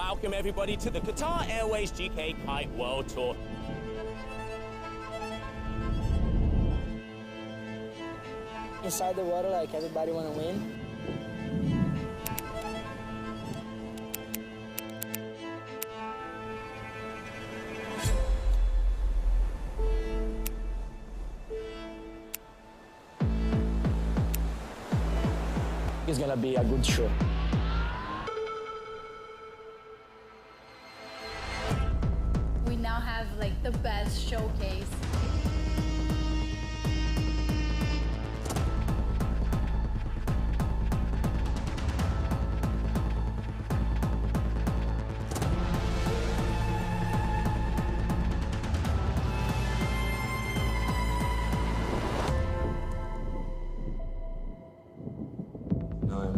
welcome everybody to the Qatar Airways GKA Kite World Tour. Inside the water, like everybody want to win. It's gonna be a good show. We now have like the best showcase.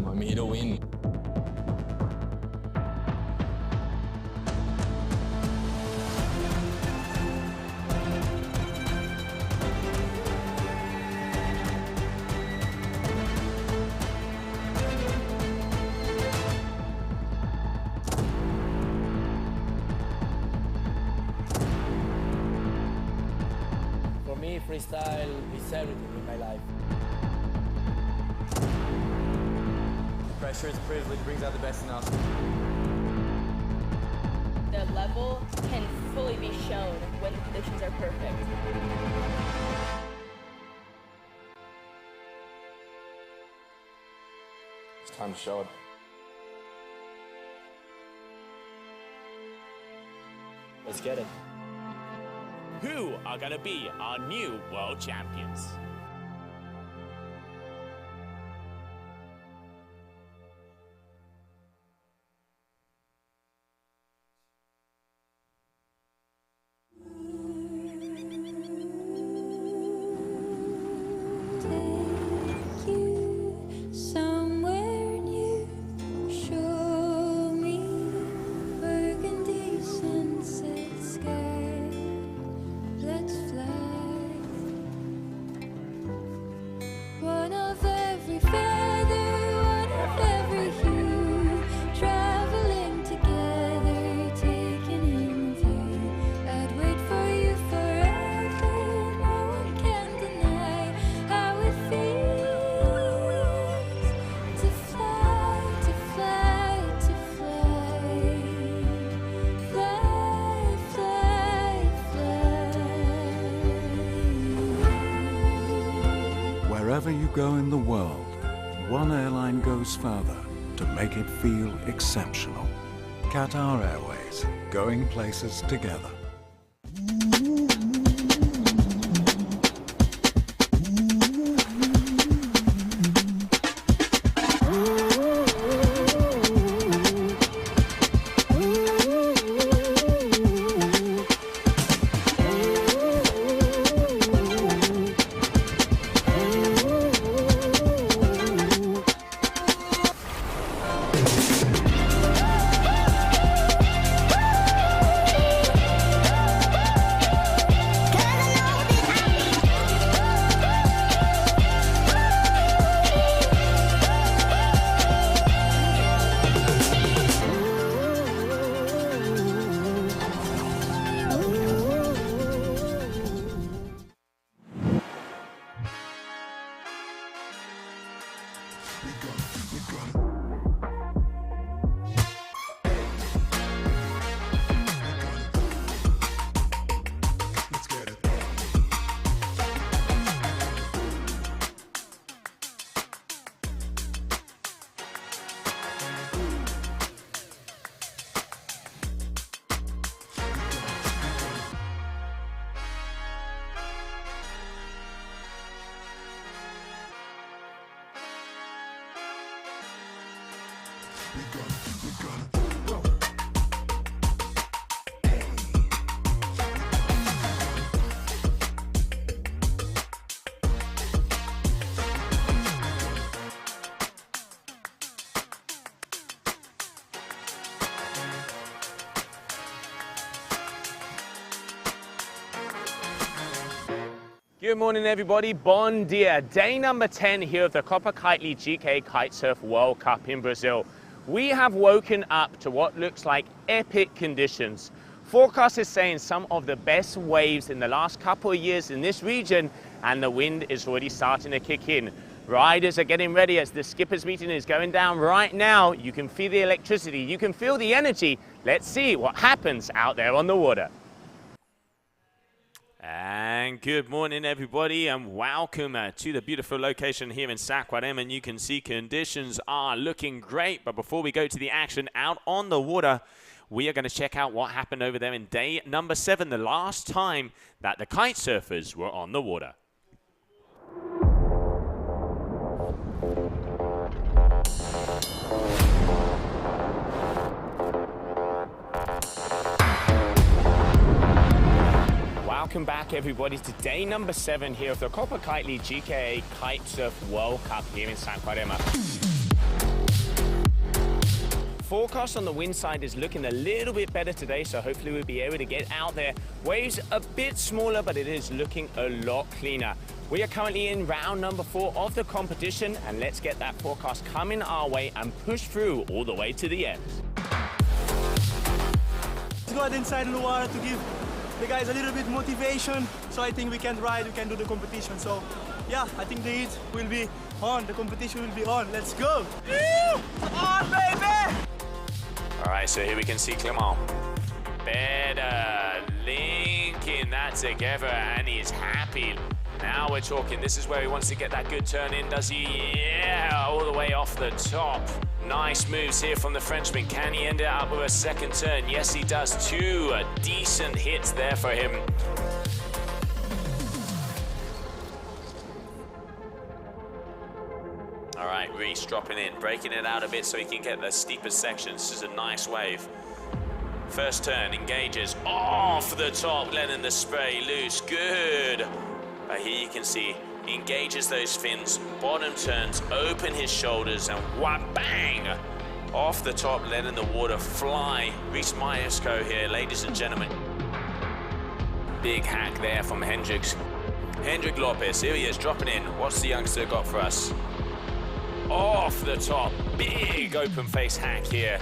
I'm here to win. For me, freestyle is everything in my life. Pressure is a privilege, brings out the best in us. The level can fully be shown when the conditions are perfect. It's time to show it. Let's get it. Who are going to be our new world champions? Wherever you go in the world, one airline goes further to make it feel exceptional. Qatar Airways, going places together. Good morning everybody, bon dia. Day number 10 here of the Copa Kitley GKA Kite-Surf World Cup in Brazil. we have woken up to what looks like epic conditions. Forecast is saying some of the best waves in the last couple of years in this region, and the wind is already starting to kick in. Riders are getting ready as the skippers meeting is going down right now. You can feel the electricity, you can feel the energy. Let's see what happens out there on the water. And good morning everybody, and welcome to the beautiful location here in Saquarema. And you can see conditions are looking great, but before we go to the action out on the water, we are going to check out what happened over there in day number 7, the last time that the kite surfers were on the water. Welcome back everybody to day number 7 here of the Copa Kitley GKA Kite-Surf World Cup here in Saquarema. Forecast on the wind side is looking a little bit better today, so hopefully we'll be able to get out there. Waves a bit smaller, but it is looking a lot cleaner. We are currently in round number 4 of the competition, and let's get that forecast coming our way and push through all the way to the end. Let's go out inside the water to give the guys a little bit motivation, so I think we can ride, we can do the competition. So yeah, I think the heat will be on, the competition will be on. Let's go! On, baby! All right, so here we can see Clement. Pedro linking that together, and he's happy. Now we're talking, this is where he wants to get that good turn in, does he? Yeah, all the way off the top. Nice moves here from the Frenchman. Can he end it up with a second turn? Yes, he does. 2 decent hits there for him. All right, Rhys dropping in, breaking it out a bit so he can get the steepest sections. This is a nice wave. First turn, engages off the top, letting the spray loose. Good. But here you can see, engages those fins, bottom turns, open his shoulders, and bang! Off the top, letting the water fly. Rhys Maestro here, ladies and gentlemen. Big hack there from Hendrick. Hendrick Lopez, here he is, dropping in. What's the youngster got for us? Off the top, big open face hack here.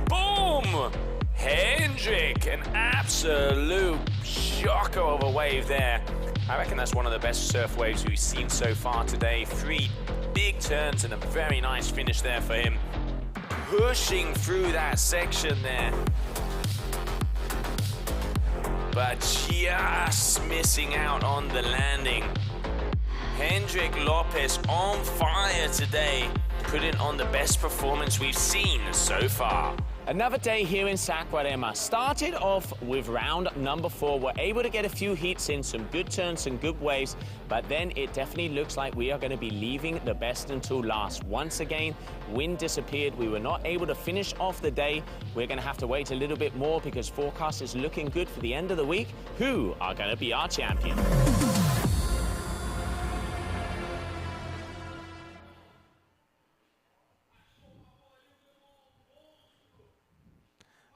Boom! Hendrick, an absolute shocker of a wave there. I reckon that's one of the best surf waves we've seen so far today. 3 big turns and a very nice finish there for him. Pushing through that section there, but just missing out on the landing. Hendrick Lopez on fire today, putting on the best performance we've seen so far. Another day here in Saquarema. Started off with round number 4. We're able to get a few heats in, some good turns, some good waves, but then it definitely looks like we are going to be leaving the best until last. Once again, wind disappeared. We were not able to finish off the day. We're going to have to wait a little bit more because forecast is looking good for the end of the week. Who are going to be our champion?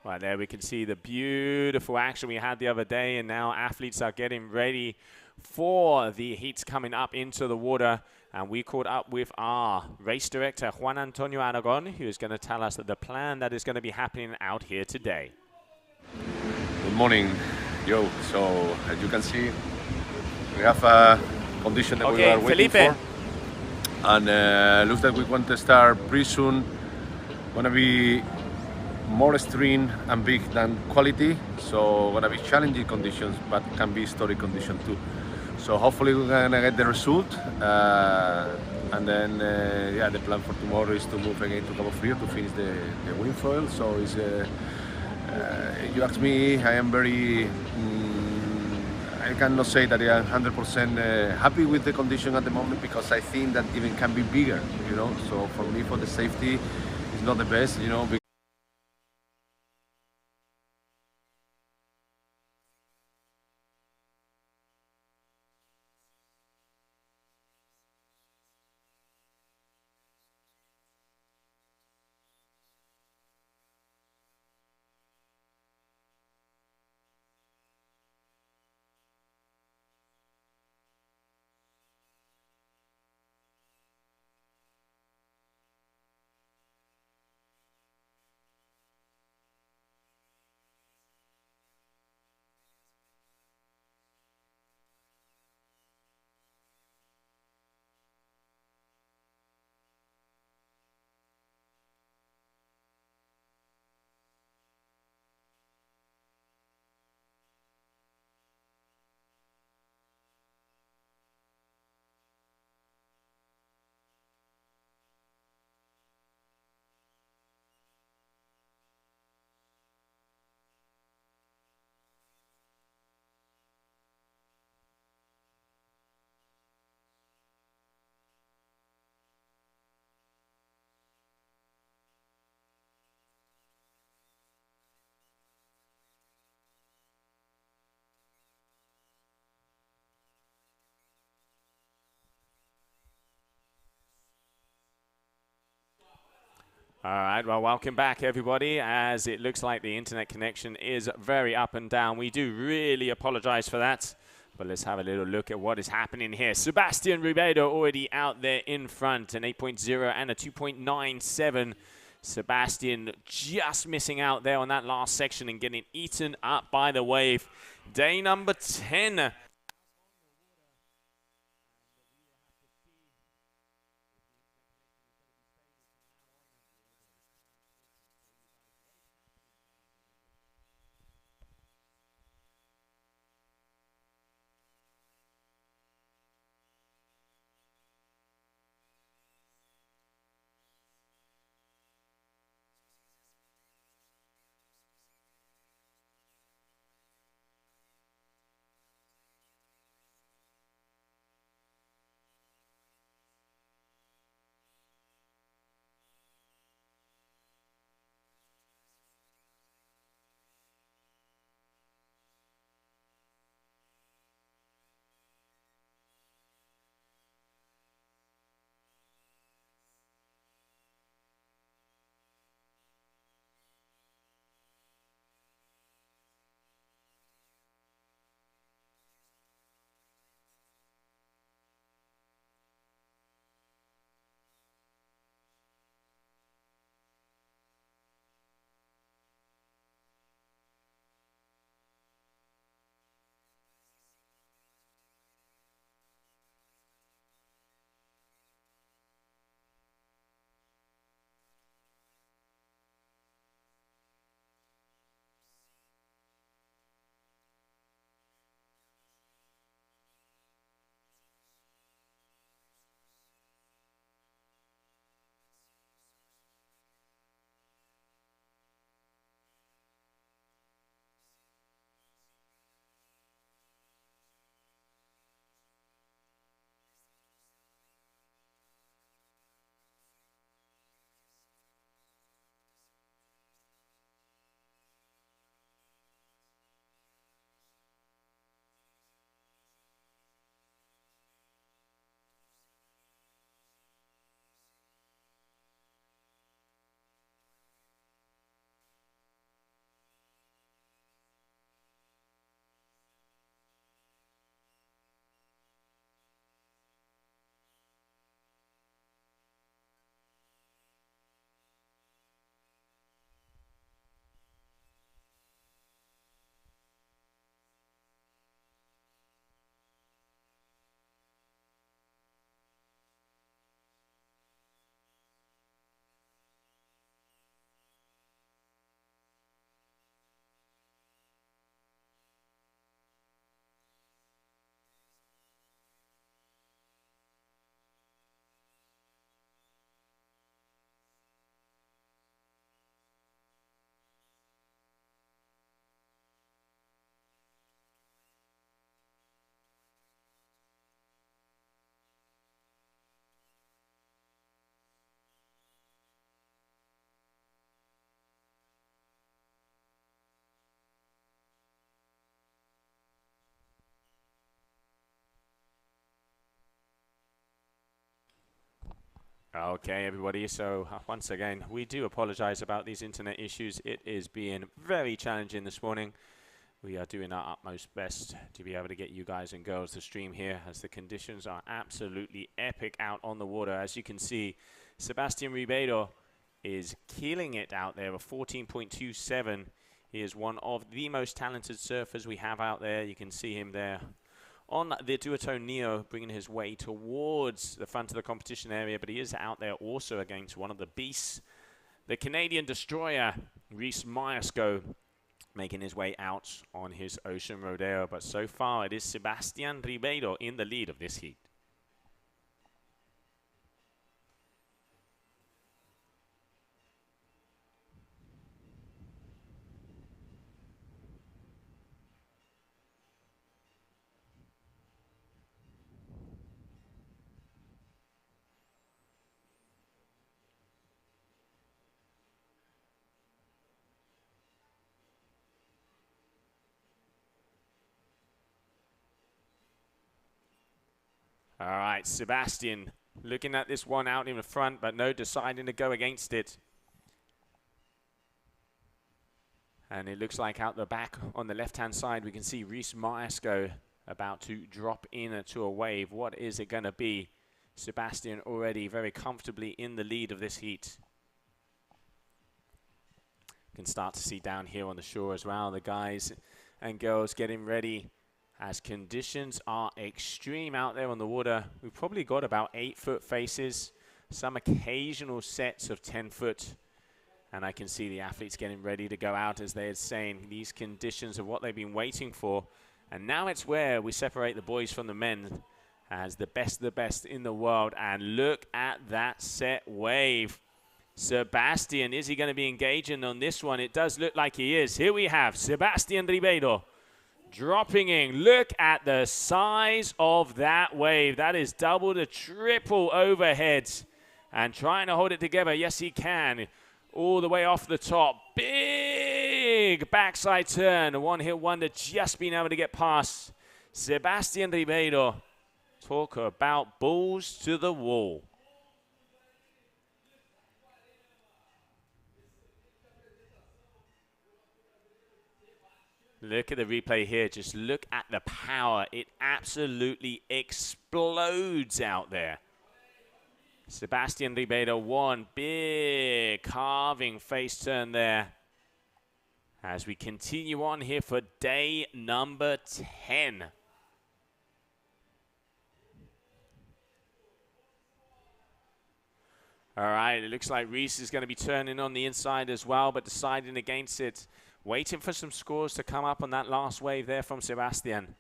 Right there we can see the beautiful action we had the other day, and now athletes are getting ready for the heats coming up into the water. And we caught up with our race director, Juan Antonio Aragon, who is going to tell us that the plan that is going to be happening out here today. Good morning, Joe. So as you can see, we have a condition that we are waiting for. And looks like we want to start pretty soon. Gonna be more extreme and big than quality, so gonna be challenging conditions, but can be historic condition too. So hopefully we're gonna get the result, and then yeah, the plan for tomorrow is to move again to Cabo Frio to finish the wind foil. So it's you ask me, I am very I cannot say that I am 100% happy with the condition at the moment, because I think that even can be bigger, you know. So for me, for the safety, it's not the best, you know. All right, well, welcome back, everybody, as it looks like the internet connection is very up and down. We do really apologize for that, but let's have a little look at what is happening here. Sebastian Ribeiro already out there in front, an 8.0 and a 2.97. Sebastian just missing out there on that last section and getting eaten up by the wave. Day number 10. Okay, everybody, so once again, we do apologize about these internet issues. It is being very challenging this morning. We are doing our utmost best to be able to get you guys and girls to stream here, as the conditions are absolutely epic out on the water. As you can see, Sebastian Ribeiro is killing it out there, a 14.27. He is one of the most talented surfers we have out there. You can see him there on the Duotone Neo, bringing his way towards the front of the competition area, but he is out there also against one of the beasts, the Canadian destroyer, Rhys, making his way out on his Ocean Rodeo. But so far, it is Sebastian Ribeiro in the lead of this heat. All right, Sebastian looking at this one out in the front, but no, deciding to go against it. And it looks like out the back on the left-hand side, we can see Rhys about to drop into a wave. What is it going to be? Sebastian already very comfortably in the lead of this heat. You can start to see down here on the shore as well, the guys and girls getting ready as conditions are extreme out there on the water. We've probably got about 8-foot faces, some occasional sets of 10-foot. And I can see the athletes getting ready to go out, as they're saying these conditions are what they've been waiting for. And now it's where we separate the boys from the men as the best of the best in the world. And look at that set wave. Sebastian, is he going to be engaging on this one? It does look like he is. Here we have Sebastian Ribeiro dropping in. Look at the size of that wave. That is double to triple overheads. And trying to hold it together. Yes, he can. All the way off the top. Big backside turn. A one-hit wonder, just being able to get past Sebastian Ribeiro. Talk about balls to the wall. Look at the replay here. Just look at the power. It absolutely explodes out there. Sebastian Ribeiro, one big carving face turn there. As we continue on here for day number 10. All right, it looks like Rhys is going to be turning on the inside as well, but deciding against it. Waiting for some scores to come up on that last wave there from Sebastian.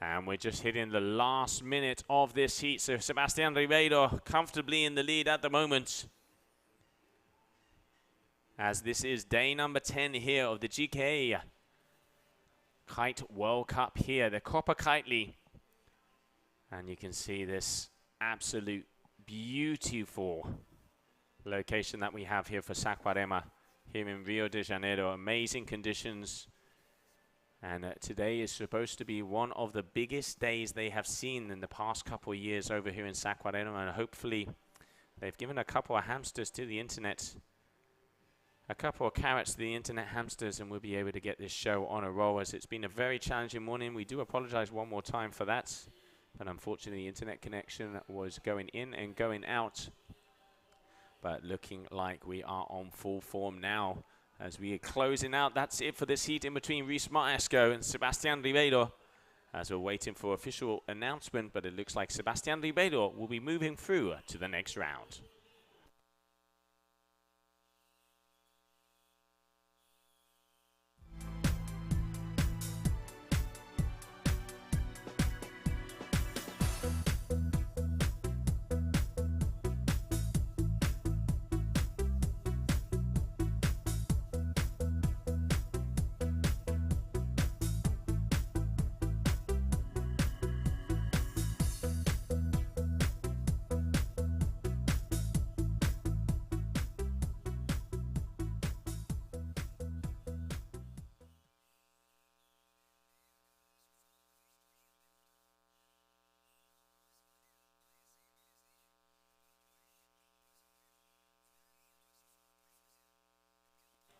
And we're just hitting the last minute of this heat. So Sebastian Ribeiro comfortably in the lead at the moment. As this is day number 10 here of the GKA Kite World Cup here, the Copa Kitley. And you can see this absolute beautiful location that we have here for Saquarema here in Rio de Janeiro. Amazing conditions. And today is supposed to be one of the biggest days they have seen in the past couple of years over here in Saquarema. And hopefully they've given a couple of hamsters to the internet. A couple of carrots to the internet hamsters, and we'll be able to get this show on a roll, as it's been a very challenging morning. We do apologize one more time for that. But unfortunately, the internet connection was going in and going out. But looking like we are on full form now. As we are closing out, that's it for this heat in between Rhys and Sebastian Ribeiro. As we're waiting for official announcement, but it looks like Sebastian Ribeiro will be moving through to the next round.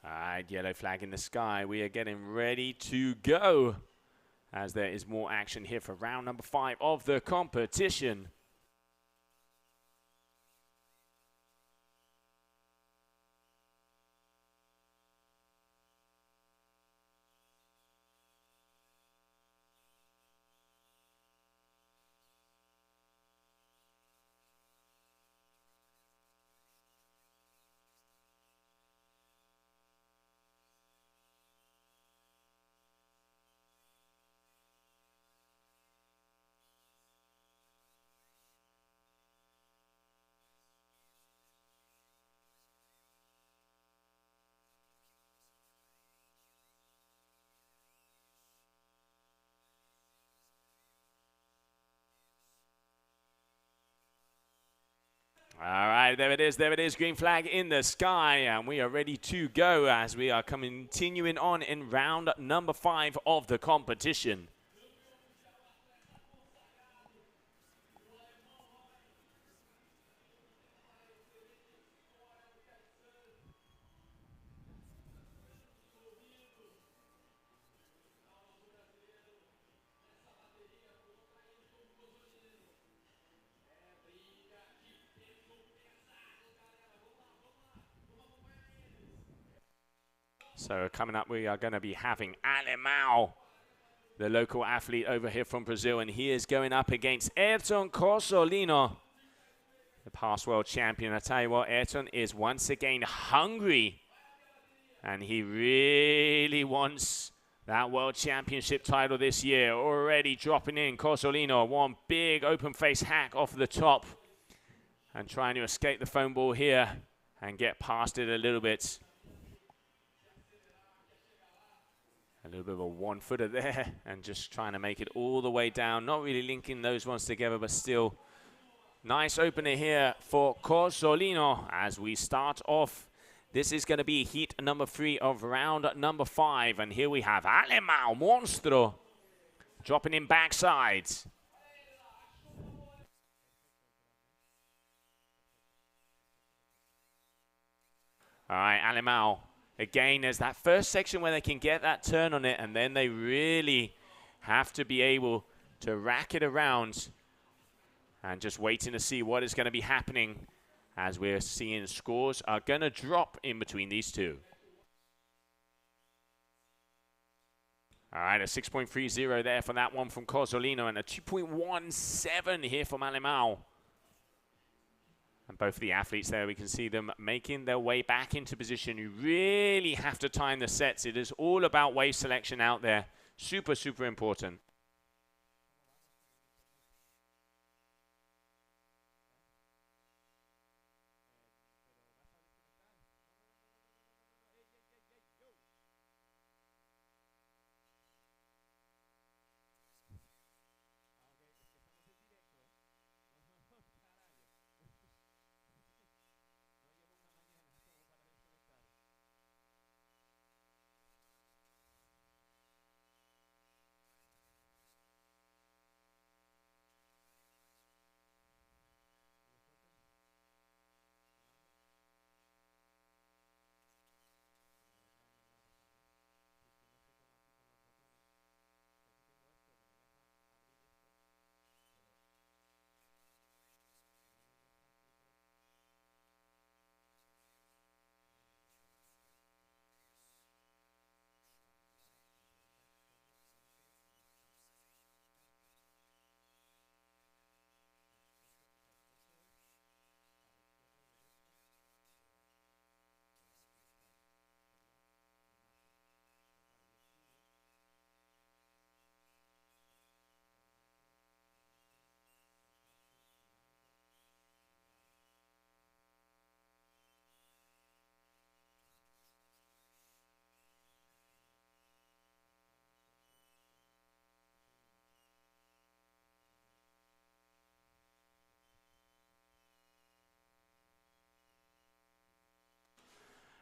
All right, yellow flag in the sky. We are getting ready to go, as there is more action here for round number 5 of the competition. All right, there it is, green flag in the sky, and we are ready to go as we are continuing on in round number 5 of the competition. So coming up, we are going to be having Alimao, the local athlete over here from Brazil, and he is going up against Ayrton Cozzolino, the past world champion. I tell you what, Ayrton is once again hungry, and he really wants that world championship title this year. Already dropping in Cozzolino, one big open face hack off the top, and trying to escape the foam ball here and get past it a little bit. A little bit of a one-footer there, and just trying to make it all the way down. Not really linking those ones together, but still. Nice opener here for Cozzolino as we start off. This is going to be heat number 3 of round number 5. And here we have Alimao, Monstro, dropping in backside. All right, Alimao. Again, there's that first section where they can get that turn on it, and then they really have to be able to rack it around, and just waiting to see what is going to be happening as we're seeing scores are going to drop in between these two. All right, a 6.30 there for that one from Cozzolino, and a 2.17 here from Alimao. And both of the athletes there, we can see them making their way back into position. You really have to time the sets. It is all about wave selection out there. Super, super important.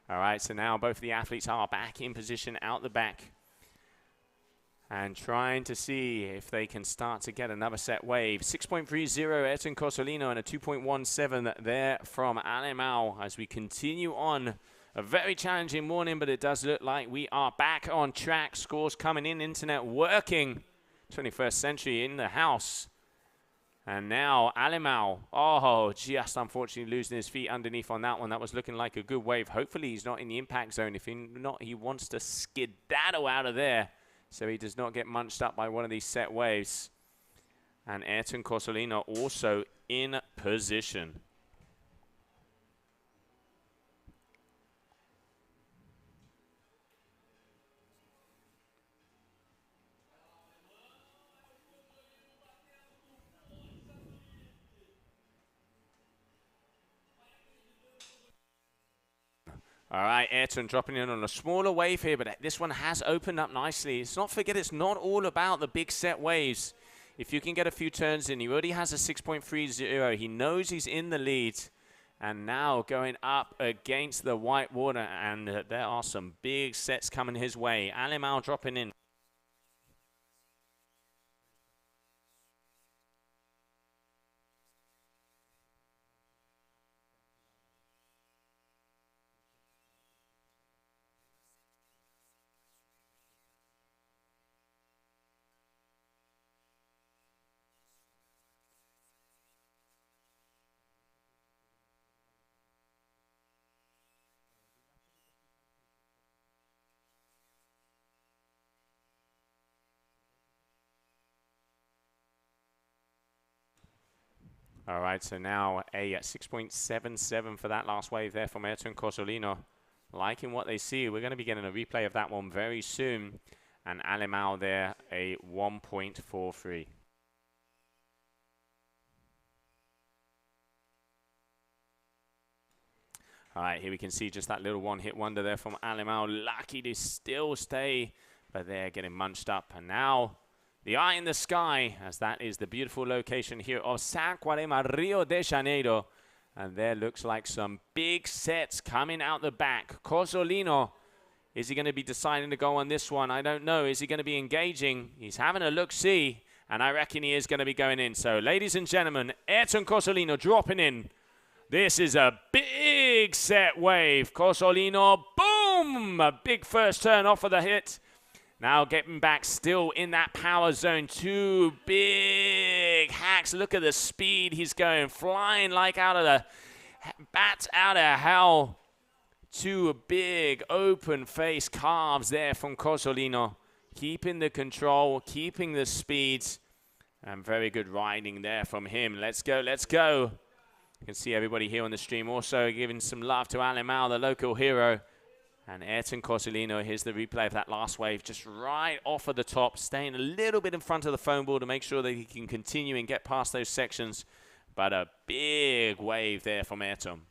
All right, so now both of the athletes are back in position out the back and trying to see if they can start to get another set wave. 6.30 Ayrton Cozzolino and a 2.17 there from Alimao as we continue on. A very challenging morning, but it does look like we are back on track. Scores coming in, internet working. 21st century in the house. And now Alimao, oh, just unfortunately losing his feet underneath on that one. That was looking like a good wave. Hopefully he's not in the impact zone. If not, he wants to skedaddle out of there so he does not get munched up by one of these set waves. And Ayrton Cozzolino also in position. All right, Ayrton dropping in on a smaller wave here, but this one has opened up nicely. Let's not forget it's not all about the big set waves. If you can get a few turns in, he already has a 6.30. He knows he's in the lead. And now going up against the white water, and there are some big sets coming his way. Alimao dropping in. All right, so now a 6.77 for that last wave there from Ayrton Cozzolino. Liking what they see. We're going to be getting a replay of that one very soon. And Alimao there, a 1.43. All right, here we can see just that little one-hit wonder there from Alimao. Lucky to still stay, but they're getting munched up. And now the eye in the sky, as that is the beautiful location here of Saquarema, Rio de Janeiro. And there looks like some big sets coming out the back. Cozzolino, is he going to be deciding to go on this one? I don't know. Is he going to be engaging? He's having a look-see, and I reckon he is going to be going in. So, ladies and gentlemen, Ayrton Cozzolino dropping in. This is a big set wave. Cozzolino, boom! A big first turn off of the hit. Now getting back still in that power zone. Two big hacks. Look at the speed he's going. Flying like out of the bat out of hell. Two big open face carves there from Cozzolino. Keeping the control, keeping the speeds. And very good riding there from him. Let's go, let's go. You can see everybody here on the stream also giving some love to Alimao, the local hero. And Ayrton Cozzolino, here's the replay of that last wave, just right off of the top, staying a little bit in front of the foam ball to make sure that he can continue and get past those sections. But a big wave there from Ayrton.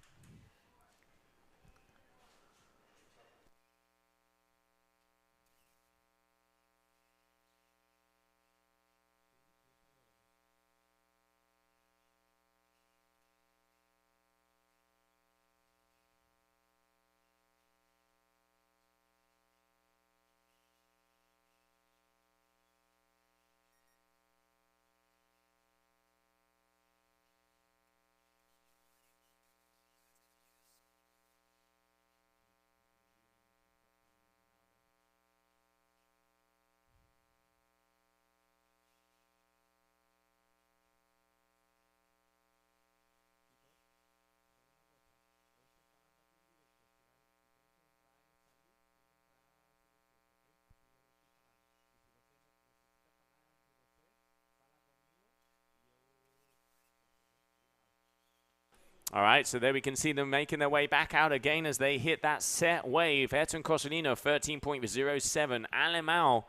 All right, so there we can see them making their way back out again as they hit that set wave. Ayrton Cozzolino, 13.07. Alimao,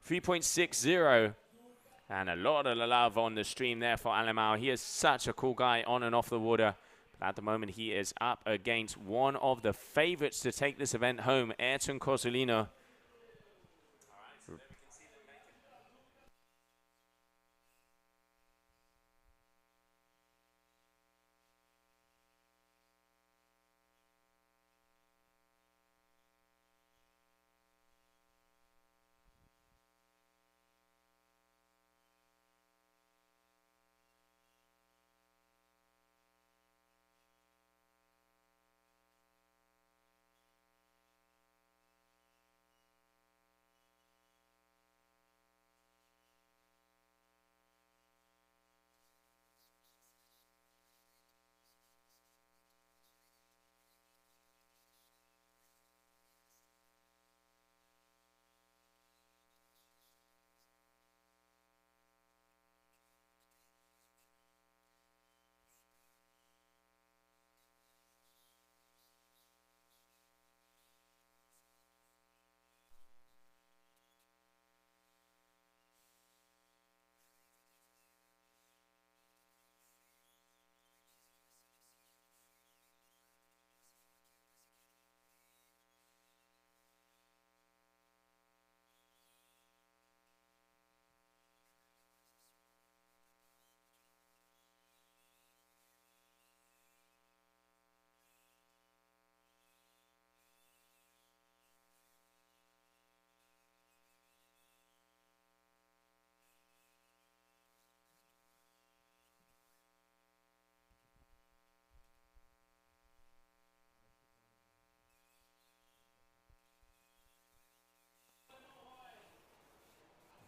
3.60. And a lot of love on the stream there for Alimao. He is such a cool guy on and off the water. But at the moment, he is up against one of the favorites to take this event home, Ayrton Cozzolino.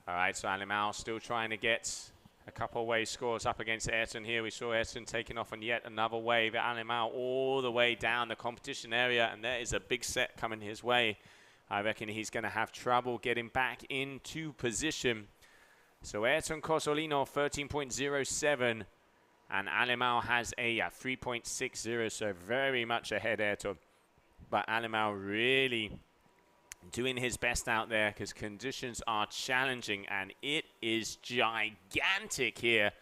All right, so Alimao still trying to get a couple of wave scores up against Ayrton here. We saw Ayrton taking off on yet another wave. Alimao all the way down the competition area, and there is a big set coming his way. I reckon he's going to have trouble getting back into position. So Ayrton Cozzolino 13.07, and Alimao has a 3.60, so very much ahead Ayrton. But Alimao really doing his best out there because conditions are challenging, and it is gigantic here.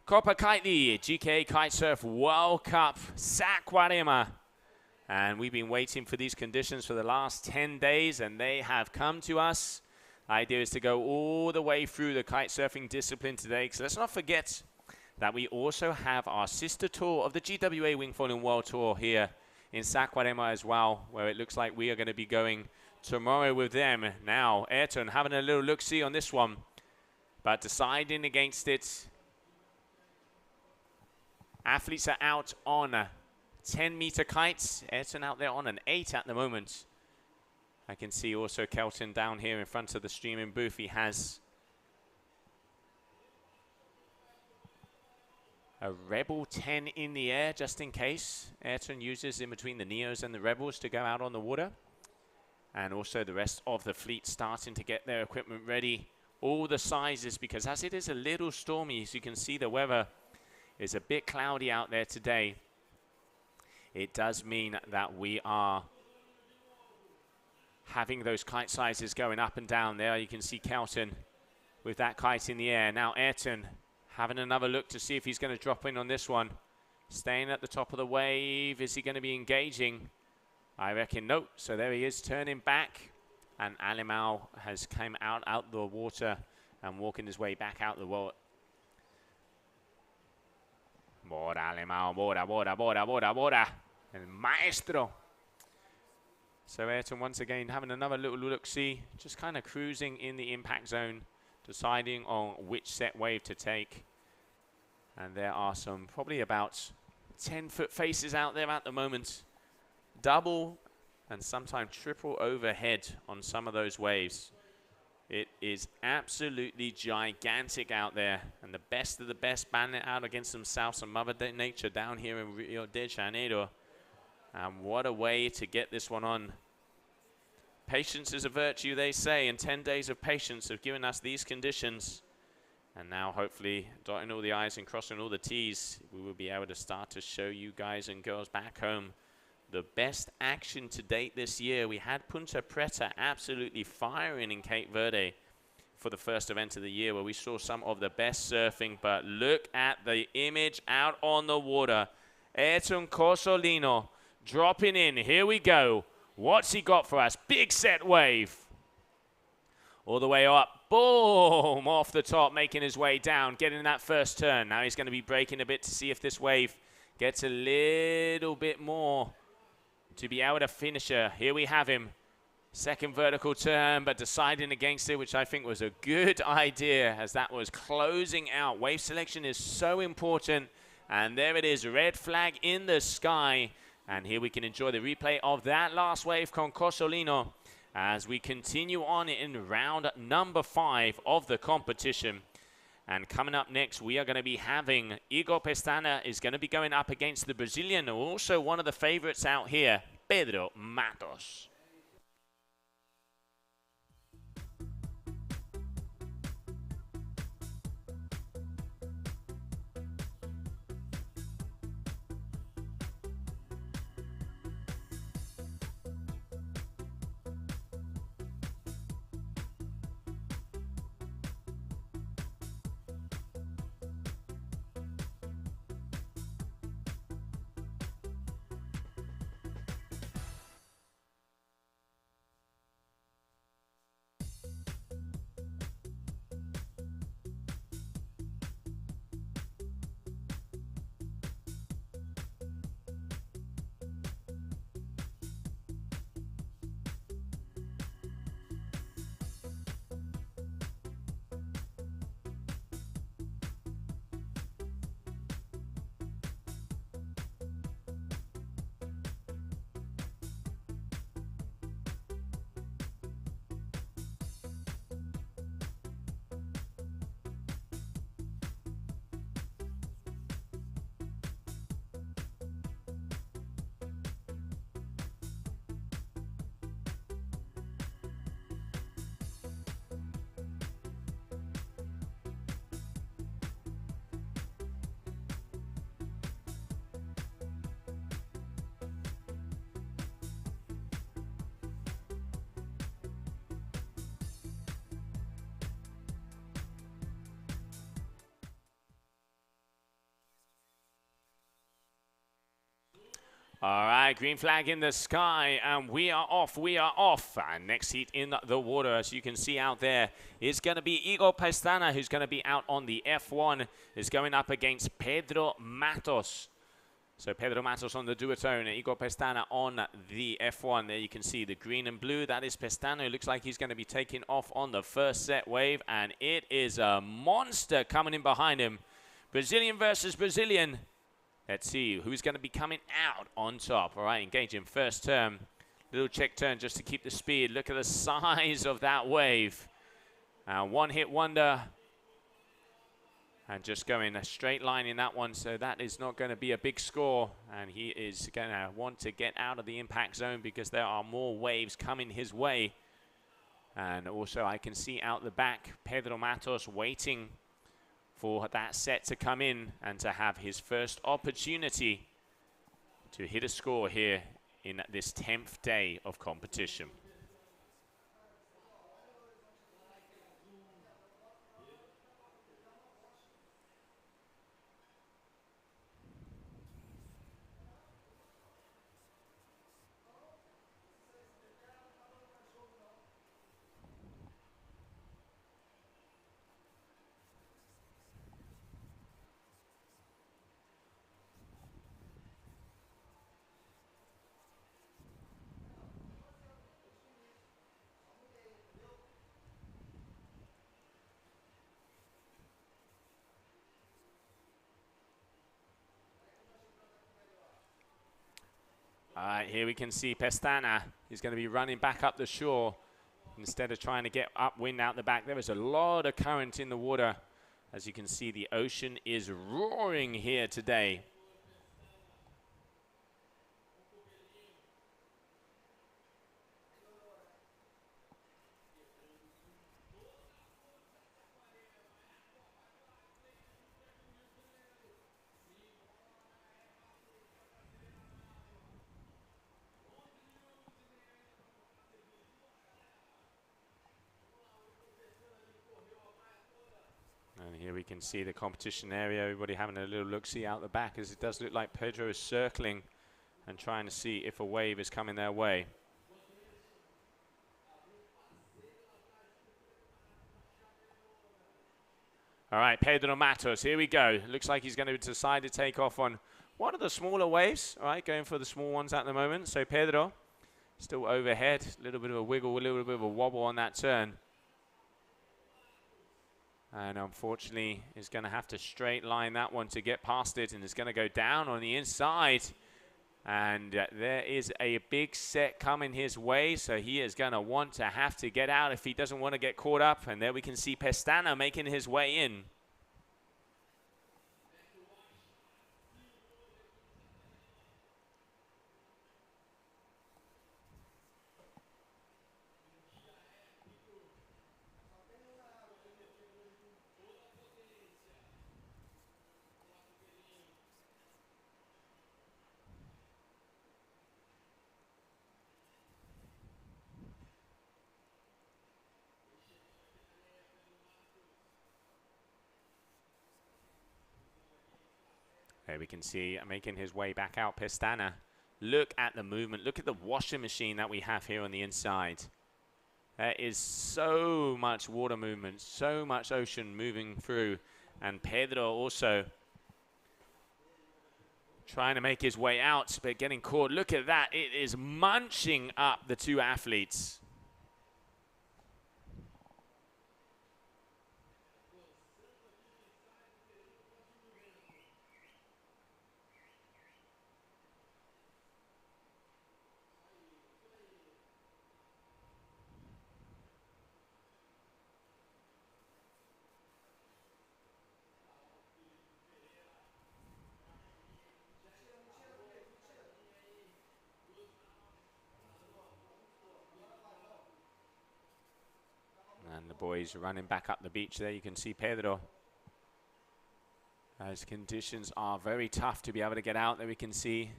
Copa Kitley, GKA Kite-Surf World Cup, Saquarema. And we've been waiting for these conditions for the last 10 days, and they have come to us. The idea is to go all the way through the kite surfing discipline today, because let's not forget that we also have our sister tour of the GWA Wingfoiling World Tour here in Saquarema as well, where it looks like we are going to be going tomorrow with them. Now, Ayrton having a little look-see on this one, but deciding against it. Athletes are out on 10-meter kites. Ayrton out there on an 8 at the moment. I can see also Kelton down here in front of the streaming booth. He has a Rebel 10 in the air, just in case. Ayrton uses in between the Neos and the Rebels to go out on the water. And also the rest of the fleet starting to get their equipment ready. All the sizes, because as it is a little stormy, as you can see, the weather is a bit cloudy out there today. It does mean that we are having those kite sizes going up and down there. You can see Kelton with that kite in the air. Now Ayrton having another look to see if he's going to drop in on this one. Staying at the top of the wave. Is he going to be engaging? I reckon no. So there he is turning back. And Alimao has come out the water and walking his way back out the water. Bora Alimao, bora, bora, bora, bora, bora. El maestro. So Ayrton once again having another little look-see. Just kind of cruising in the impact zone. Deciding on which set wave to take. And there are some probably about 10-foot faces out there at the moment. Double and sometimes triple overhead on some of those waves. It is absolutely gigantic out there. And the best of the best banding out against themselves and Mother Nature down here in Rio de Janeiro. And what a way to get this one on. Patience is a virtue, they say, and 10 days of patience have given us these conditions. And now, hopefully, dotting all the I's and crossing all the T's, we will be able to start to show you guys and girls back home the best action to date this year. We had Ponta Preta absolutely firing in Cape Verde for the first event of the year, where we saw some of the best surfing. But look at the image out on the water. Ayrton Cozzolino dropping in. Here we go. What's he got for us? Big set wave. All the way up. Boom! Off the top, making his way down, getting that first turn. Now he's going to be braking a bit to see if this wave gets a little bit more to be able to finish her. Here we have him. Second vertical turn, but deciding against it, which I think was a good idea as that was closing out. Wave selection is so important. And there it is, red flag in the sky. And here we can enjoy the replay of that last wave con Cozzolino as we continue on in round number 5 of the competition. And coming up next, we are going to be having Igor Pestana is going to be going up against the Brazilian, also one of the favorites out here, Pedro Matos. All right, green flag in the sky, and we are off, And next heat in the water, as you can see out there, is going to be Igor Pestana, who's going to be out on the F1, is going up against Pedro Matos. So Pedro Matos on the duotone, Igor Pestana on the F1. There you can see the green and blue. That is Pestana, who looks like he's going to be taking off on the first set wave, and it is a monster coming in behind him. Brazilian versus Brazilian. Let's see who's going to be coming out on top. All right, engaging first turn. Little check turn just to keep the speed. Look at the size of that wave. One hit wonder. And just going a straight line in that one. So that is not going to be a big score. And he is going to want to get out of the impact zone because there are more waves coming his way. And also I can see out the back Pedro Matos waiting for that set to come in and to have his first opportunity to hit a score here in this 10th day of competition. All right, here we can see Pestana. He's going to be running back up the shore instead of trying to get upwind out the back. There is a lot of current in the water. As you can see, the ocean is roaring here today. And here we can see the competition area, everybody having a little look-see out the back, as it does look like Pedro is circling and trying to see if a wave is coming their way. All right, Pedro Matos, here we go. Looks like he's going to decide to take off on one of the smaller waves. All right, going for the small ones at the moment. So Pedro, still overhead, a little bit of a wiggle, a little bit of a wobble on that turn. And unfortunately, is going to have to straight line that one to get past it, and it's going to go down on the inside. And there is a big set coming his way, so he is going to have to get out if he doesn't want to get caught up. And there we can see Pestana making his way in. There we can see making his way back out, Pestana. Look at the movement. Look at the washing machine that we have here on the inside. There is so much water movement, so much ocean moving through. And Pedro also trying to make his way out, but getting caught. Look at that. It is munching up the two athletes. And the boys running back up the beach there. You can see Pedro. As conditions are very tough to be able to get out there, we can see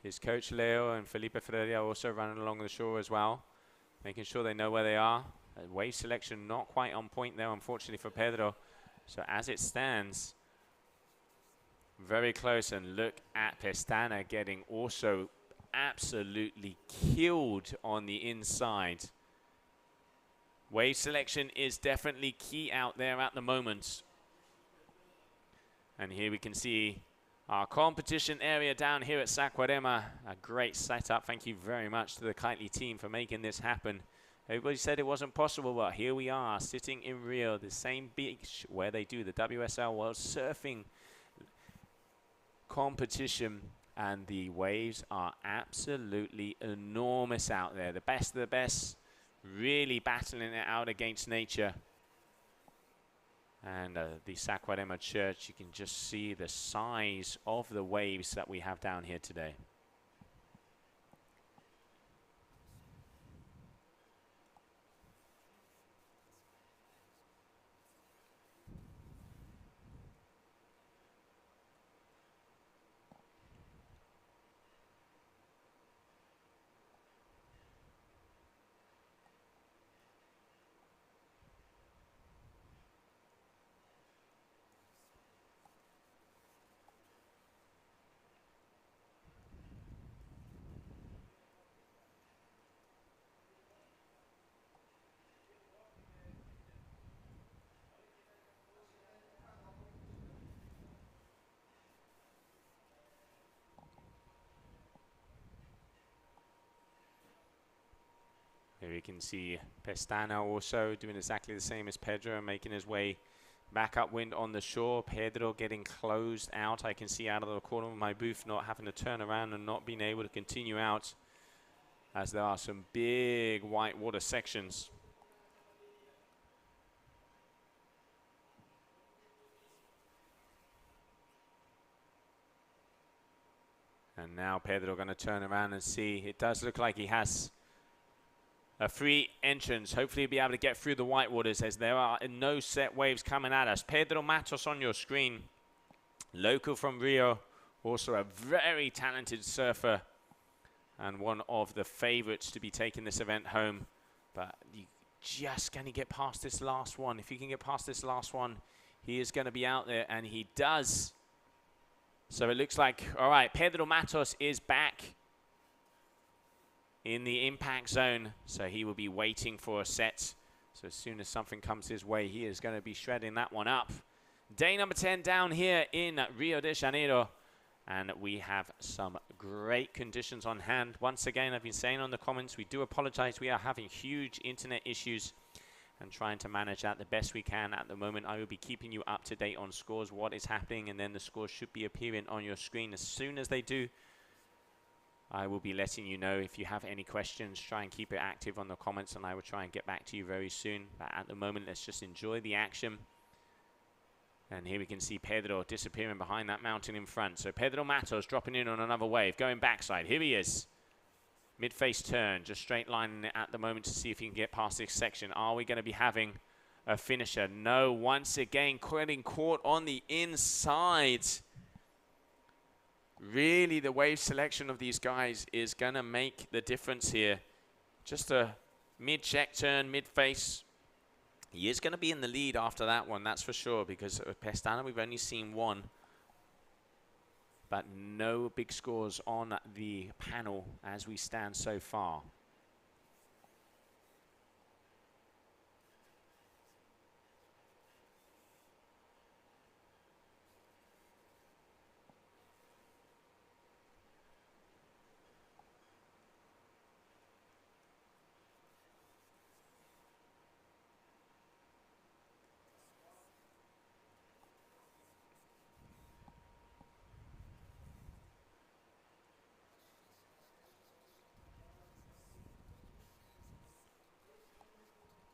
his coach Leo and Felipe Ferreira also running along the shore as well, making sure they know where they are. Wave selection not quite on point there, unfortunately, for Pedro. So as it stands, very close. And look at Pestana getting also absolutely killed on the inside. Wave selection is definitely key out there at the moment. And here we can see our competition area down here at Saquarema. A great setup. Thank you very much to the Kitley team for making this happen. Everybody said it wasn't possible, but here we are, sitting in Rio, the same beach where they do the WSL World Surfing competition. And the waves are absolutely enormous out there. The best of the best, really battling it out against nature. And the Saquarema Church, you can just see the size of the waves that we have down here today. Here we can see Pestana also doing exactly the same as Pedro, making his way back upwind on the shore. Pedro getting closed out. I can see out of the corner of my booth, not having to turn around and not being able to continue out, as there are some big white water sections. And now Pedro going to turn around and see. It does look like he has a free entrance. Hopefully he'll be able to get through the white waters, as there are no set waves coming at us. Pedro Matos on your screen, local from Rio, also a very talented surfer and one of the favorites to be taking this event home. But you just going to get past this last one. If you can get past this last one, he is going to be out there, and he does. So it looks like, all right, Pedro Matos is back in the impact zone, so he will be waiting for a set. So as soon as something comes his way, he is going to be shredding that one up. Day number 10 down here in Rio de Janeiro, and we have some great conditions on hand. Once again, I've been saying on the comments, we do apologize. We are having huge internet issues and trying to manage that the best we can at the moment. I will be keeping you up to date on scores, what is happening, and then the scores should be appearing on your screen. As soon as they do, I will be letting you know. If you have any questions, try and keep it active on the comments, and I will try and get back to you very soon. But at the moment, let's just enjoy the action. And here we can see Pedro disappearing behind that mountain in front. So Pedro Matos dropping in on another wave, going backside. Here he is. Mid-face turn, just straight lining it at the moment to see if he can get past this section. Are we going to be having a finisher? No, once again, getting caught on the inside. Really, the wave selection of these guys is going to make the difference here. Just a mid-check turn, mid-face. He is going to be in the lead after that one, that's for sure, because with Pestana, we've only seen one. But no big scores on the panel as we stand so far.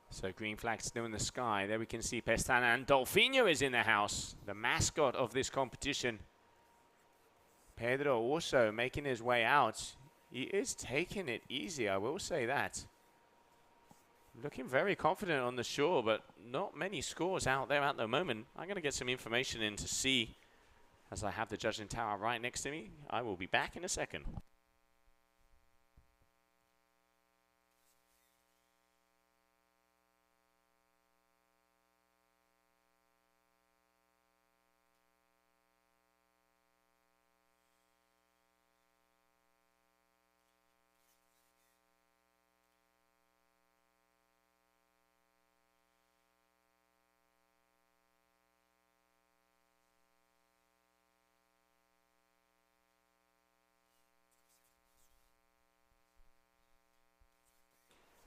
So green flag still in the sky. There we can see Pestana, and Dolfinho is in the house, the mascot of this competition. Pedro also making his way out. He is taking it easy, I will say that. Looking very confident on the shore, but not many scores out there at the moment. I'm going to get some information in to see, as I have the judging tower right next to me. I will be back in a second.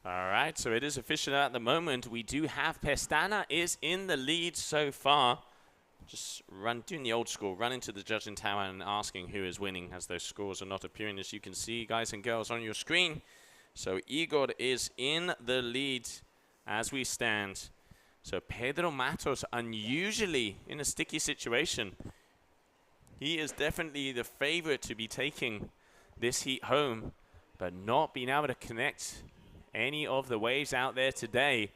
All right, so it is official at the moment. We do have Pestana is in the lead so far. Just doing the old school, running to the judging tower and asking who is winning, as those scores are not appearing, as you can see, guys and girls, on your screen. So Igor is in the lead as we stand. So Pedro Matos, unusually in a sticky situation. He is definitely the favorite to be taking this heat home, but not being able to connect any of the waves out there today.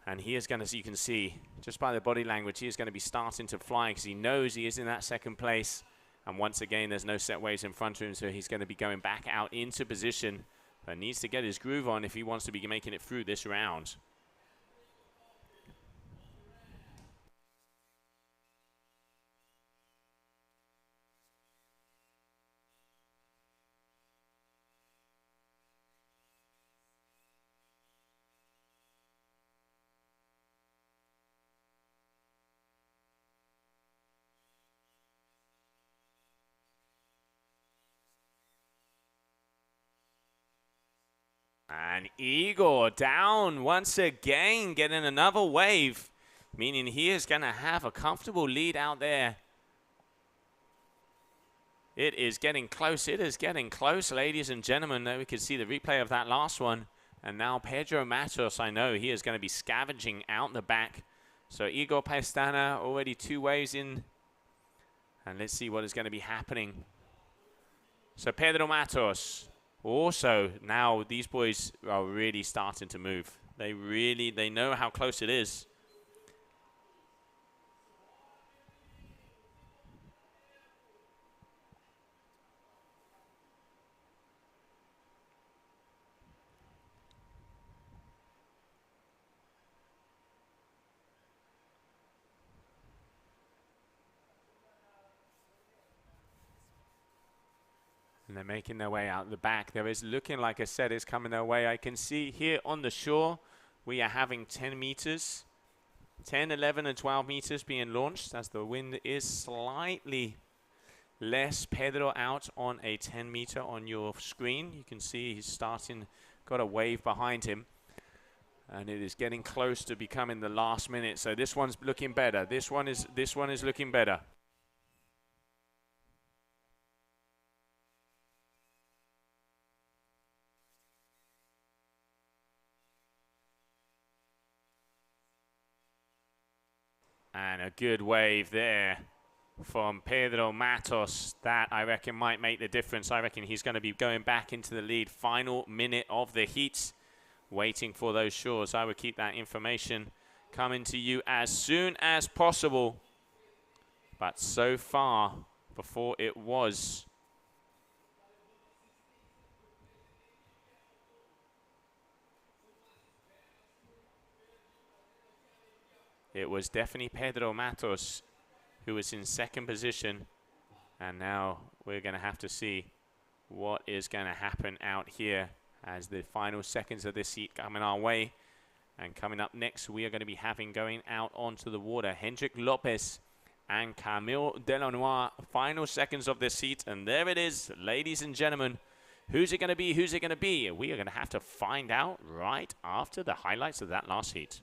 And he is going to, as you can see, just by the body language, he is going to be starting to fly because he knows he is in that second place. And once again, there's no set waves in front of him, so he's going to be going back out into position, but needs to get his groove on if he wants to be making it through this round. And Igor down once again, getting another wave, meaning he is going to have a comfortable lead out there. It is getting close. It is getting close, ladies and gentlemen. There we can see the replay of that last one. And now Pedro Matos, I know he is going to be scavenging out the back. So Igor Pestana already 2 waves in. And let's see what is going to be happening. So Pedro Matos. Also, now these boys are really starting to move. They know how close it is. And they're making their way out the back. There is looking like a set is coming their way. I can see here on the shore, we are having 10 meters. 10, 11, and 12 meters being launched as the wind is slightly less. Pedro out on a 10 meter on your screen. You can see he's starting, got a wave behind him. And it is getting close to becoming the last minute. So this one's looking better. This one is looking better. And a good wave there from Pedro Matos. That, I reckon, might make the difference. I reckon he's going to be going back into the lead. Final minute of the heat, waiting for those shores. I would keep that information coming to you as soon as possible. But so far, before it was... It was definitely Pedro Matos who was in second position. And now we're going to have to see what is going to happen out here as the final seconds of this heat coming our way. And coming up next, we are going to be having going out onto the water Hendrick Lopez and Camille Delanois. Final seconds of this heat. And there it is, ladies and gentlemen. Who's it going to be? Who's it going to be? We are going to have to find out right after the highlights of that last heat.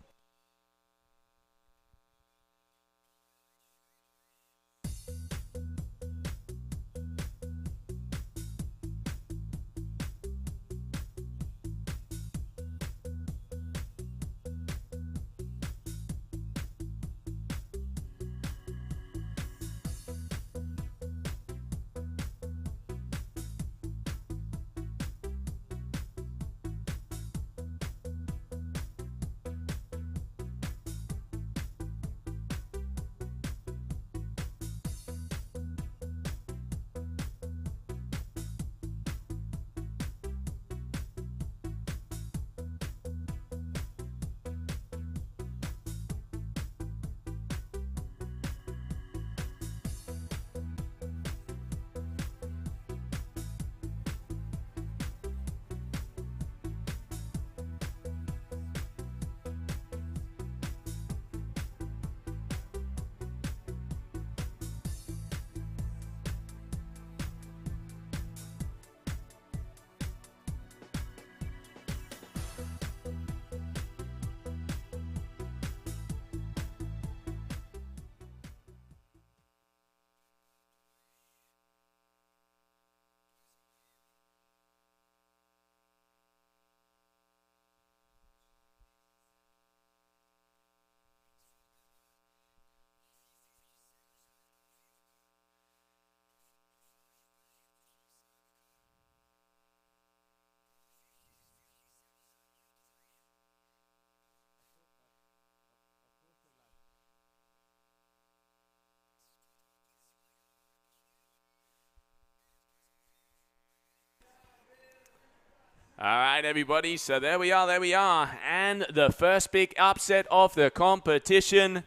All right, everybody, so there we are. And the first big upset of the competition.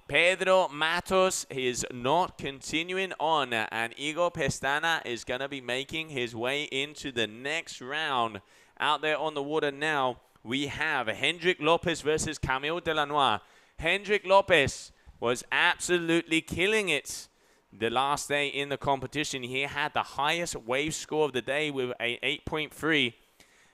Pedro Matos is not continuing on, and Igor Pestana is going to be making his way into the next round. Out there on the water now, we have Hendrick Lopez versus Camille Delanois. Hendrick Lopez was absolutely killing it the last day in the competition. He had the highest wave score of the day with a 8.3.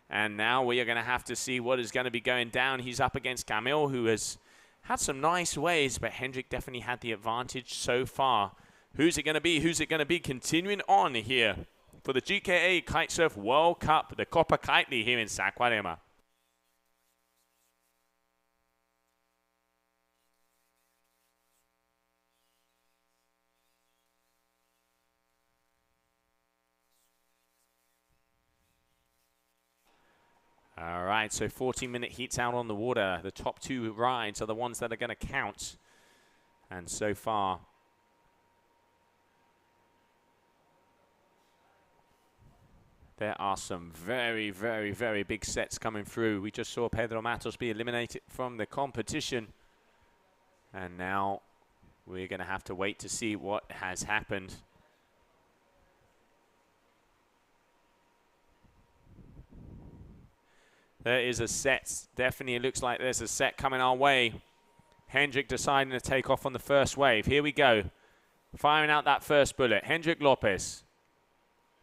And now we are going to have to see what is going to be going down. He's up against Camille, who has had some nice waves, but Hendrick definitely had the advantage so far. Who's it going to be? Who's it going to be? Continuing on here for the GKA Kite-Surf World Cup, the Copa Kitley here in Saquarema. All right, so 40-minute heats out on the water. The top two rides are the ones that are going to count. And so far, there are some very, very, very big sets coming through. We just saw Pedro Matos be eliminated from the competition. And now we're going to have to wait to see what has happened. There is a set. Definitely looks like there's a set coming our way. Hendrick deciding to take off on the first wave. Here we go. Firing out that first bullet. Hendrick Lopez.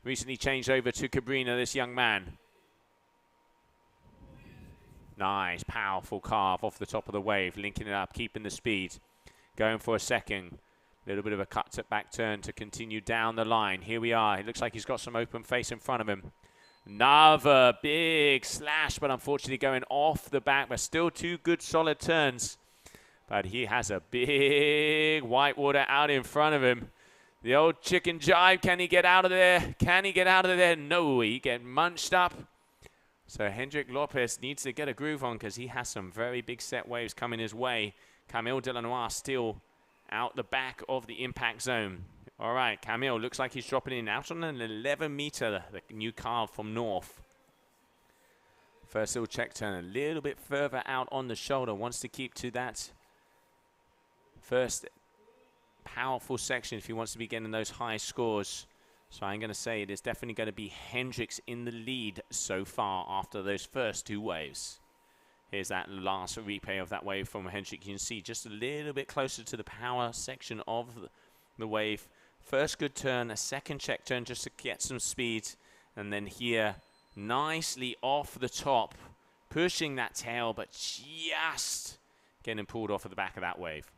Recently changed over to Cabrina, this young man. Nice, powerful carve off the top of the wave. Linking it up, keeping the speed. Going for a second. Little bit of a cut to back turn to continue down the line. Here we are. It looks like he's got some open face in front of him. Another big slash, but unfortunately going off the back, but still two good solid turns. But he has a big whitewater out in front of him. The old chicken jive, can he get out of there? Can he get out of there? No, he get munched up. So Hendrick Lopez needs to get a groove on because he has some very big set waves coming his way. Camille Delanois still out the back of the impact zone. All right, Camille looks like he's dropping in out on an 11 meter, the new carve from north. First little check turn, a little bit further out on the shoulder, wants to keep to that first powerful section if he wants to be getting those high scores. So I'm going to say it is definitely going to be Hendricks in the lead so far after those first two waves. Here's that last replay of that wave from Hendrick. You can see just a little bit closer to the power section of the wave. First good turn, a second check turn just to get some speed. And then here, nicely off the top, pushing that tail, but just getting pulled off at the back of that wave.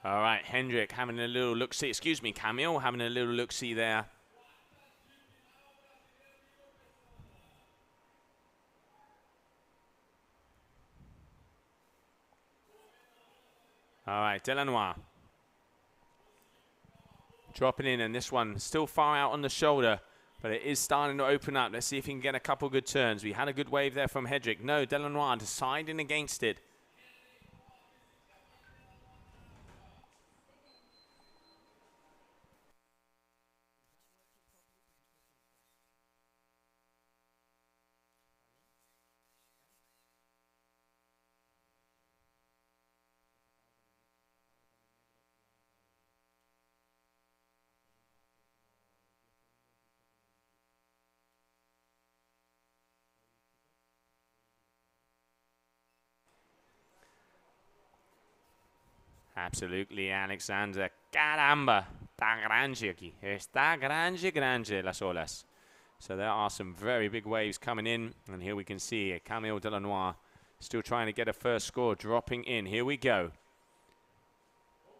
All right, Hendrick having a little look-see. Excuse me, Camille having a little look-see there. All right, Delanois. Dropping in, and this one still far out on the shoulder, but it is starting to open up. Let's see if he can get a couple good turns. We had a good wave there from Hendrick. No, Delanois deciding against it. Absolutely, Alexander. Caramba, está grande aquí. Está grande las olas. So there are some very big waves coming in. And here we can see Camille Delanois still trying to get a first score, dropping in. Here we go.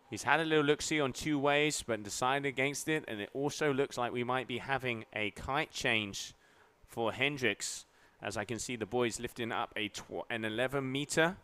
He's had a little look-see on two waves, but decided against it. And it also looks like we might be having a kite change for Hendricks. As I can see the boys lifting up an 11 meter.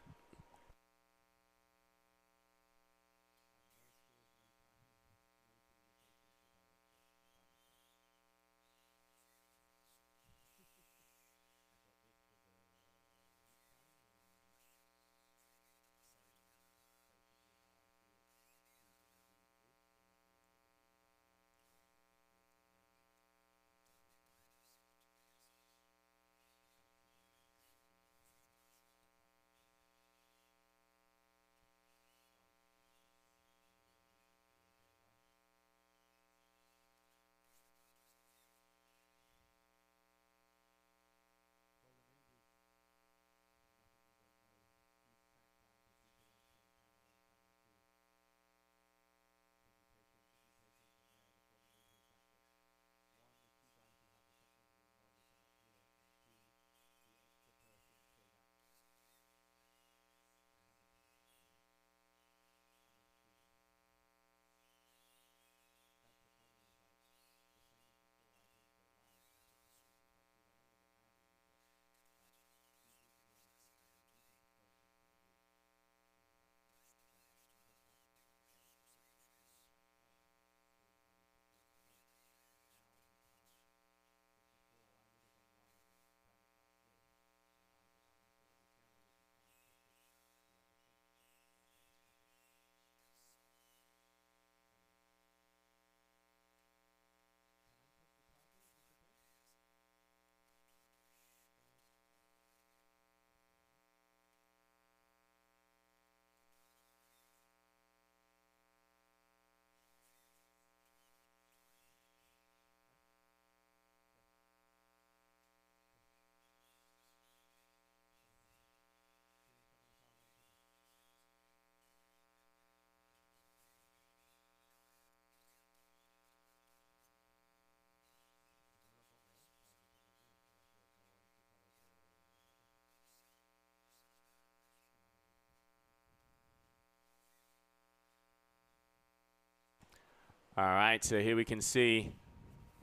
All right, so here we can see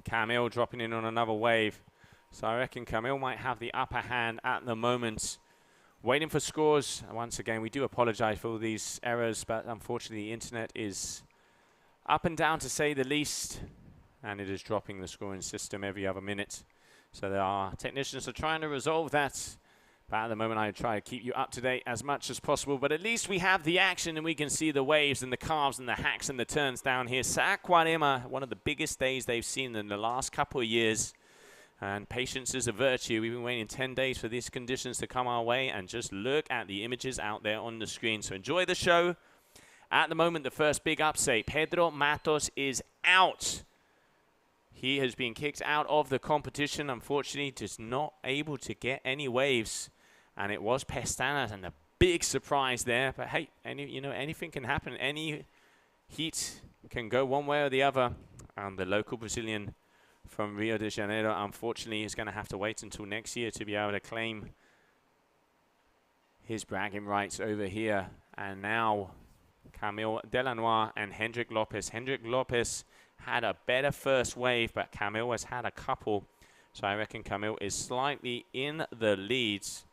Camille dropping in on another wave. So I reckon Camille might have the upper hand at the moment. Waiting for scores. Once again, we do apologize for all these errors, but unfortunately the internet is up and down to say the least, and it is dropping the scoring system every other minute. So there are technicians are trying to resolve that. But at the moment, I try to keep you up to date as much as possible. But at least we have the action and we can see the waves and the carves and the hacks and the turns down here. Saquarema, one of the biggest days they've seen in the last couple of years. And patience is a virtue. We've been waiting 10 days for these conditions to come our way. And just look at the images out there on the screen. So enjoy the show. At the moment, the first big upset. Pedro Matos is out. He has been kicked out of the competition. Unfortunately, just not able to get any waves. And it was Pestana, and a big surprise there. But hey, anything can happen. Any heat can go one way or the other. And the local Brazilian from Rio de Janeiro, unfortunately, is going to have to wait until next year to be able to claim his bragging rights over here. And now Camille Delanois and Hendrick Lopez. Hendrick Lopez had a better first wave, but Camille has had a couple. So I reckon Camille is slightly in the leads.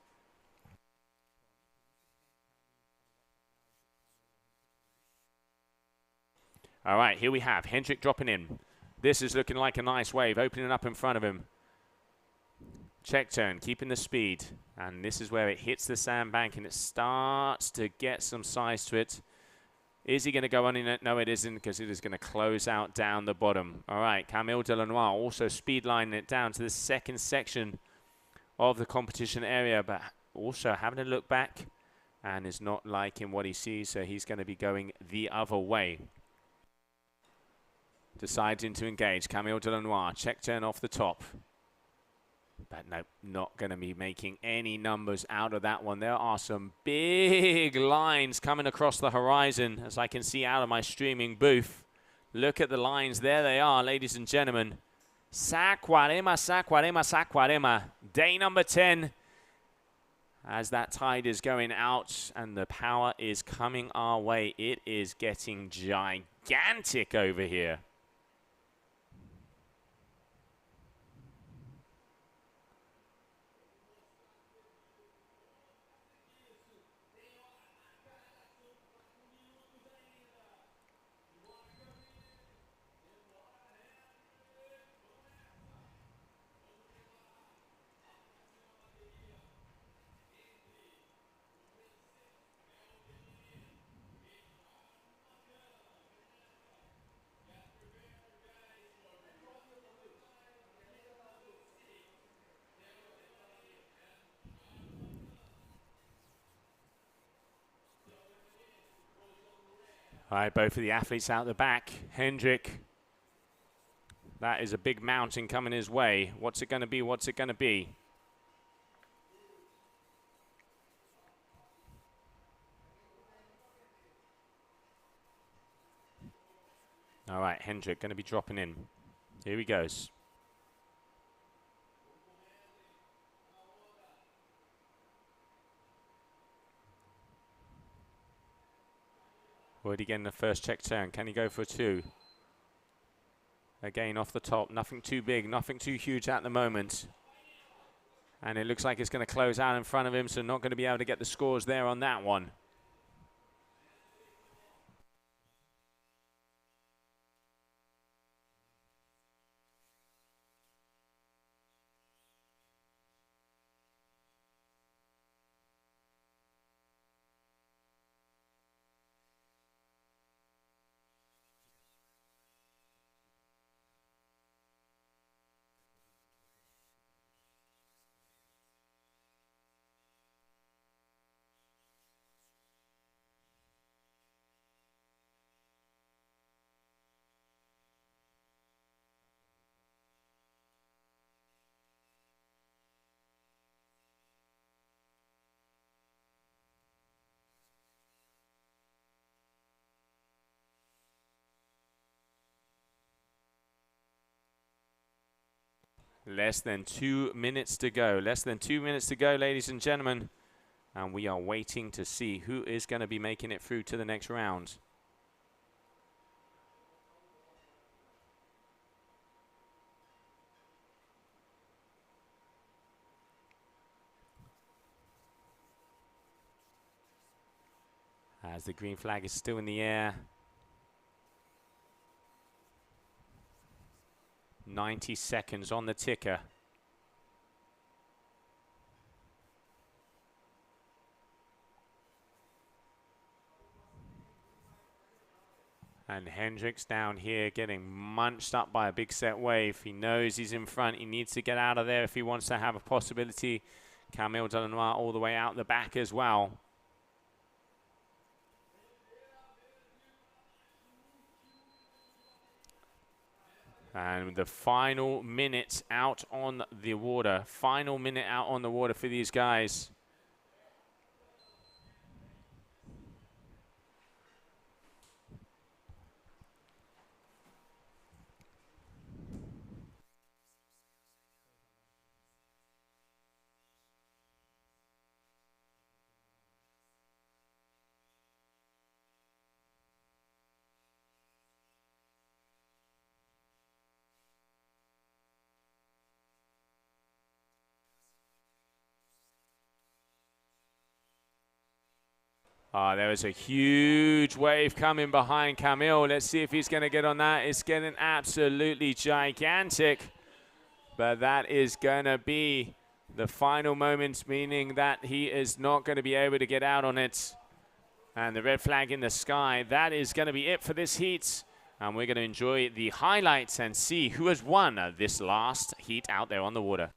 All right, here we have Hendrick dropping in. This is looking like a nice wave, opening up in front of him. Check turn, keeping the speed. And this is where it hits the sandbank and it starts to get some size to it. Is he going to go on in it? No, it isn't, because it is going to close out down the bottom. All right, Camille Delanois also speed lining it down to the second section of the competition area, but also having a look back and is not liking what he sees, so he's going to be going the other way. Deciding to engage. Camille Delanois, check turn off the top. But no, not going to be making any numbers out of that one. There are some big lines coming across the horizon, as I can see out of my streaming booth. Look at the lines. There they are, ladies and gentlemen. Saquarema, Saquarema, Saquarema. Day number 10. As that tide is going out and the power is coming our way, it is getting gigantic over here. All right, both of the athletes out the back. Hendrick, that is a big mountain coming his way. What's it going to be? What's it going to be? All right, Hendrick going to be dropping in. Here he goes. Already getting the first check turn. Can he go for two? Again, off the top. Nothing too big, nothing too huge at the moment. And it looks like it's going to close out in front of him, so not going to be able to get the scores there on that one. Less than 2 minutes to go. Less than 2 minutes to go, ladies and gentlemen. And we are waiting to see who is going to be making it through to the next round. as the green flag is still in the air. 90 seconds on the ticker. And Hendrick's down here getting munched up by a big set wave. He knows he's in front. He needs to get out of there if he wants to have a possibility. Camille Delanois all the way out the back as well. And the final minute out on the water. Final minute out on the water for these guys. There is a huge wave coming behind Camille. Let's see if he's going to get on that. It's getting absolutely gigantic. But that is going to be the final moments, meaning that he is not going to be able to get out on it. And the red flag in the sky, that is going to be it for this heat. And we're going to enjoy the highlights and see who has won this last heat out there on the water.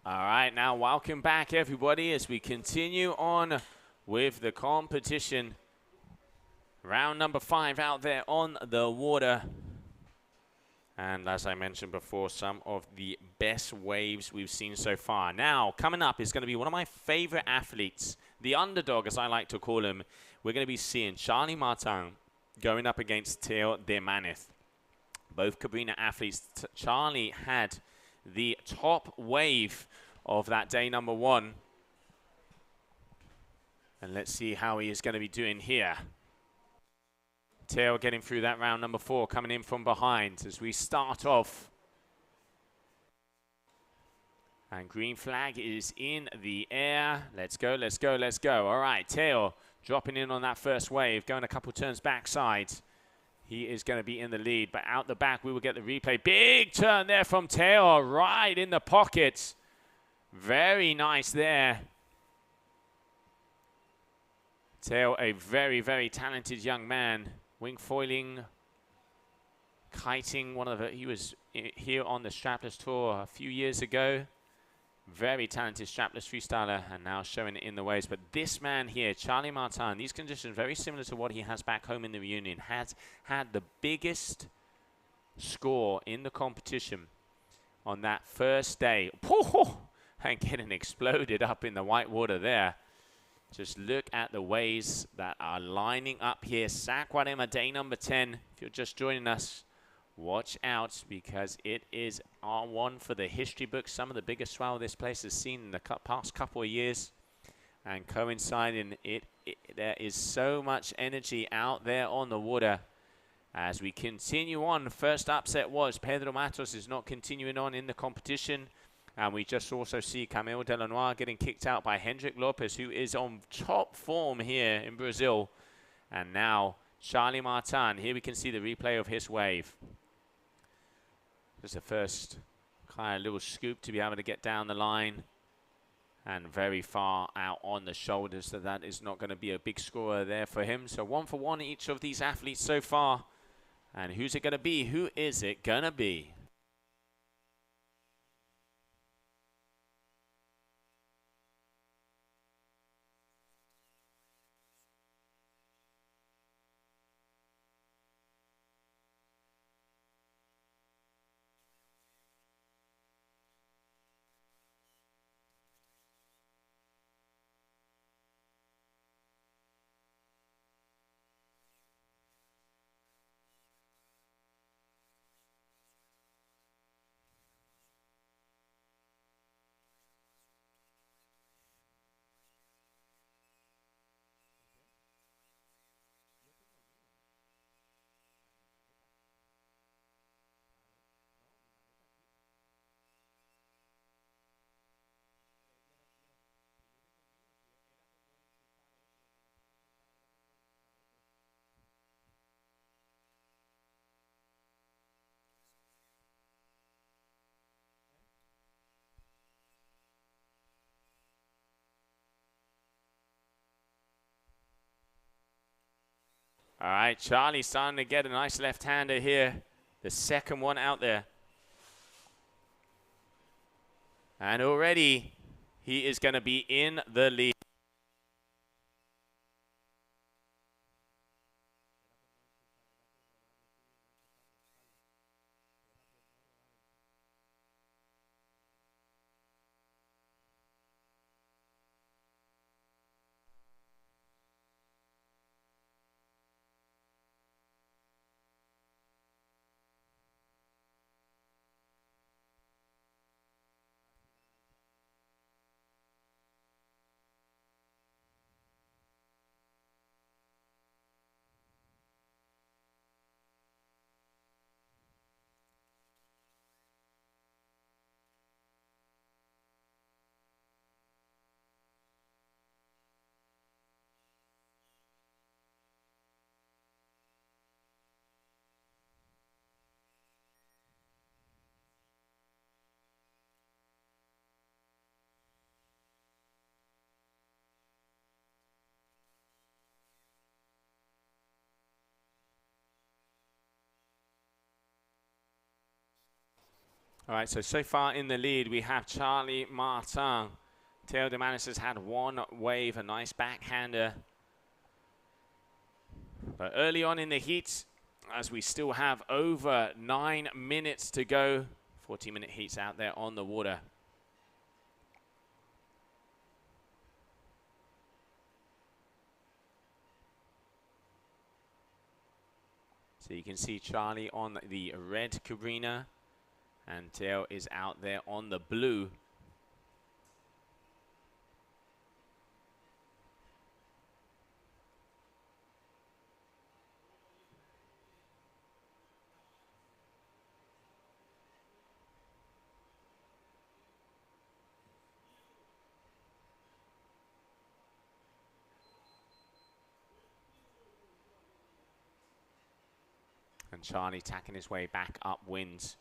All right, now welcome back, everybody, as we continue on with the competition. Round number 5 out there on the water. And as I mentioned before, some of the best waves we've seen so far. Now, coming up is going to be one of my favorite athletes, the underdog, as I like to call him. We're going to be seeing Charlie Martin going up against Theo Demanith. Both Cabina athletes. Charlie had the top wave of that day number 1. And let's see how he is going to be doing here. Theo getting through that round number 4, coming in from behind as we start off. And green flag is in the air. Let's go, let's go, let's go. All right, Theo dropping in on that first wave, going a couple turns backside. He is going to be in the lead, but out the back, we will get the replay. Big turn there from Theo, right in the pocket. Very nice there. Theo, a very, very talented young man. Wing foiling, kiting, he was here on the strapless tour a few years ago. Very talented strapless freestyler, and now showing it in the waves. But this man here, Charlie Martin, these conditions very similar to what he has back home in the reunion, has had the biggest score in the competition on that first day. And getting exploded up in the white water there. Just look at the waves that are lining up here. Saquarema, day number 10. If you're just joining us, watch out, because it is R1 for the history books. Some of the biggest swell this place has seen in the past couple of years. And coinciding it, there is so much energy out there on the water. As we continue on, first upset was Pedro Matos is not continuing on in the competition. And we just also see Camille getting kicked out by Hendrick Lopez, who is on top form here in Brazil. And now Charlie Martin. Here we can see the replay of his wave. Just the first kind of little scoop to be able to get down the line. And very far out on the shoulders, so that is not going to be a big scorer there for him. So 1 for 1 each of these athletes so far. And who's it going to be? Who is it going to be? All right, Charlie starting to get a nice left-hander here. The second one out there. And already he is going to be in the lead. All right, so far in the lead, we have Charlie Martin. Theo de Manis has had one wave, a nice backhander. But early on in the heat, as we still have over 9 minutes to go, 40-minute heats out there on the water. So you can see Charlie on the red Cabrina. And Theo is out there on the blue. And Charlie tacking his way back upwind,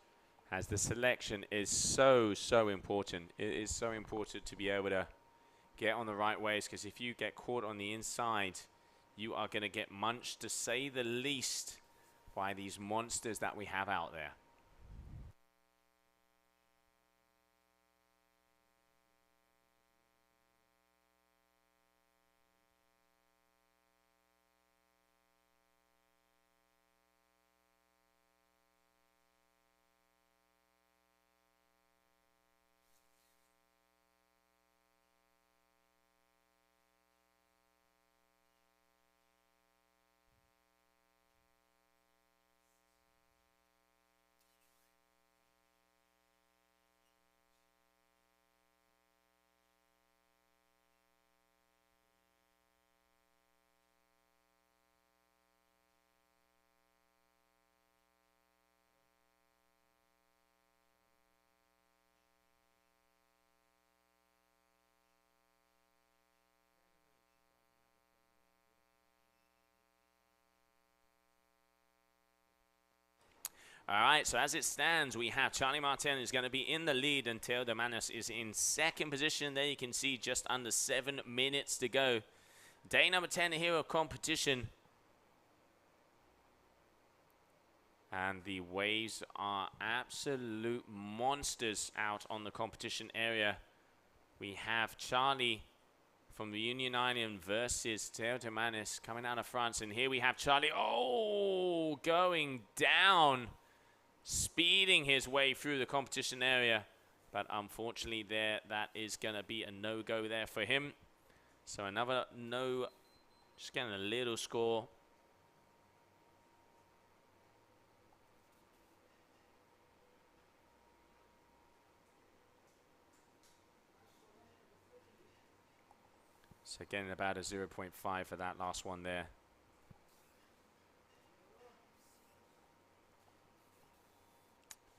as the selection is so important. It is so important to be able to get on the right ways, because if you get caught on the inside, you are going to get munched, to say the least, by these monsters that we have out there. All right, so as it stands, we have Charlie Martin is going to be in the lead and Theo de Manis is in second position. There you can see just under 7 minutes to go. Day number 10 here of competition. And the waves are absolute monsters out on the competition area. We have Charlie from the Union Island versus Theo de Manis coming out of France. And here we have Charlie, oh, going down, speeding his way through the competition area. But unfortunately there, that is going to be a no-go there for him. So another no, just getting a little score. So getting about a 0.5 for that last one there.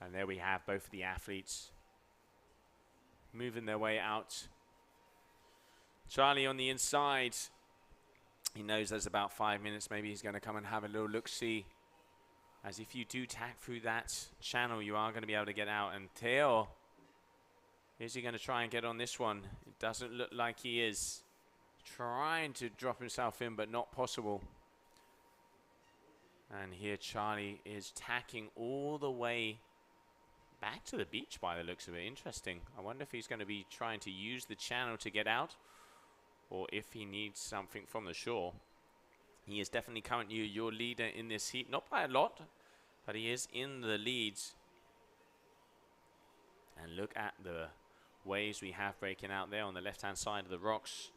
And there we have both of the athletes moving their way out. Charlie on the inside. He knows there's about 5 minutes. Maybe he's going to come and have a little look-see. As if you do tack through that channel, you are going to be able to get out. And Theo, is he going to try and get on this one? It doesn't look like he is. Trying to drop himself in, but not possible. And here Charlie is tacking all the way back to the beach by the looks of it. Interesting. I wonder if he's going to be trying to use the channel to get out, or if he needs something from the shore. He is definitely currently your leader in this heat. Not by a lot, but he is in the leads. And look at the waves we have breaking out there on the left-hand side of the rocks.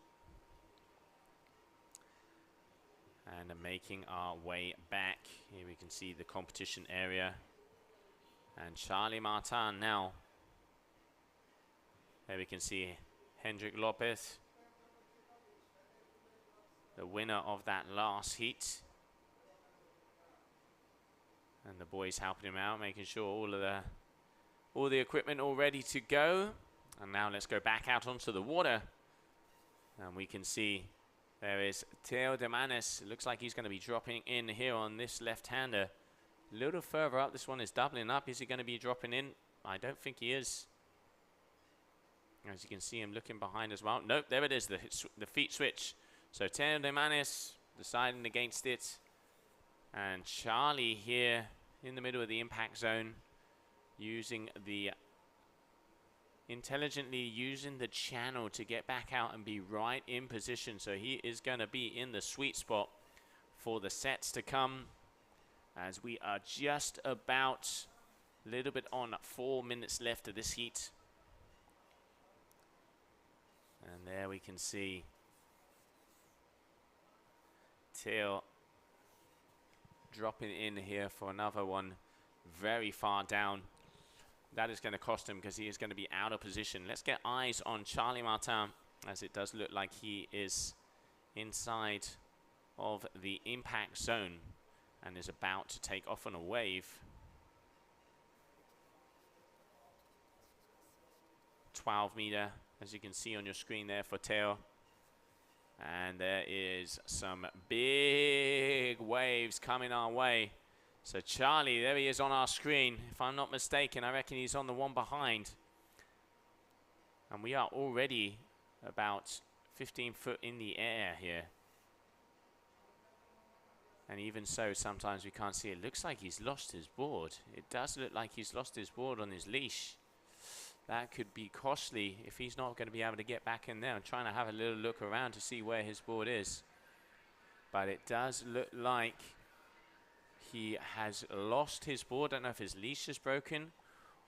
And making our way back. Here we can see the competition area. And Charlie Martin now. There we can see Hendrick Lopez, the winner of that last heat. And the boys helping him out, making sure all the equipment all ready to go. And now let's go back out onto the water. And we can see there is Theo de Manis. It looks like he's going to be dropping in here on this left-hander. A little further up, this one is doubling up. Is he going to be dropping in? I don't think he is. As you can see him looking behind as well. Nope, there it is, the feet switch. So Theo de Manis deciding against it. And Charlie here in the middle of the impact zone, intelligently using the channel to get back out and be right in position. So he is going to be in the sweet spot for the sets to come, as we are just about a little bit on 4 minutes left of this heat. And there we can see Theo dropping in here for another one very far down. That is going to cost him because he is going to be out of position. Let's get eyes on Charlie Martin, as it does look like he is inside of the impact zone and is about to take off on a wave. 12 meter, as you can see on your screen there for Theo. And there is some big waves coming our way. So Charlie, there he is on our screen. If I'm not mistaken, I reckon he's on the one behind. And we are already about 15 foot in the air here. And even so, sometimes we can't see it. Looks like he's lost his board. It does look like he's lost his board on his leash. That could be costly if he's not going to be able to get back in there. I'm trying to have a little look around to see where his board is. But it does look like he has lost his board. I don't know if his leash is broken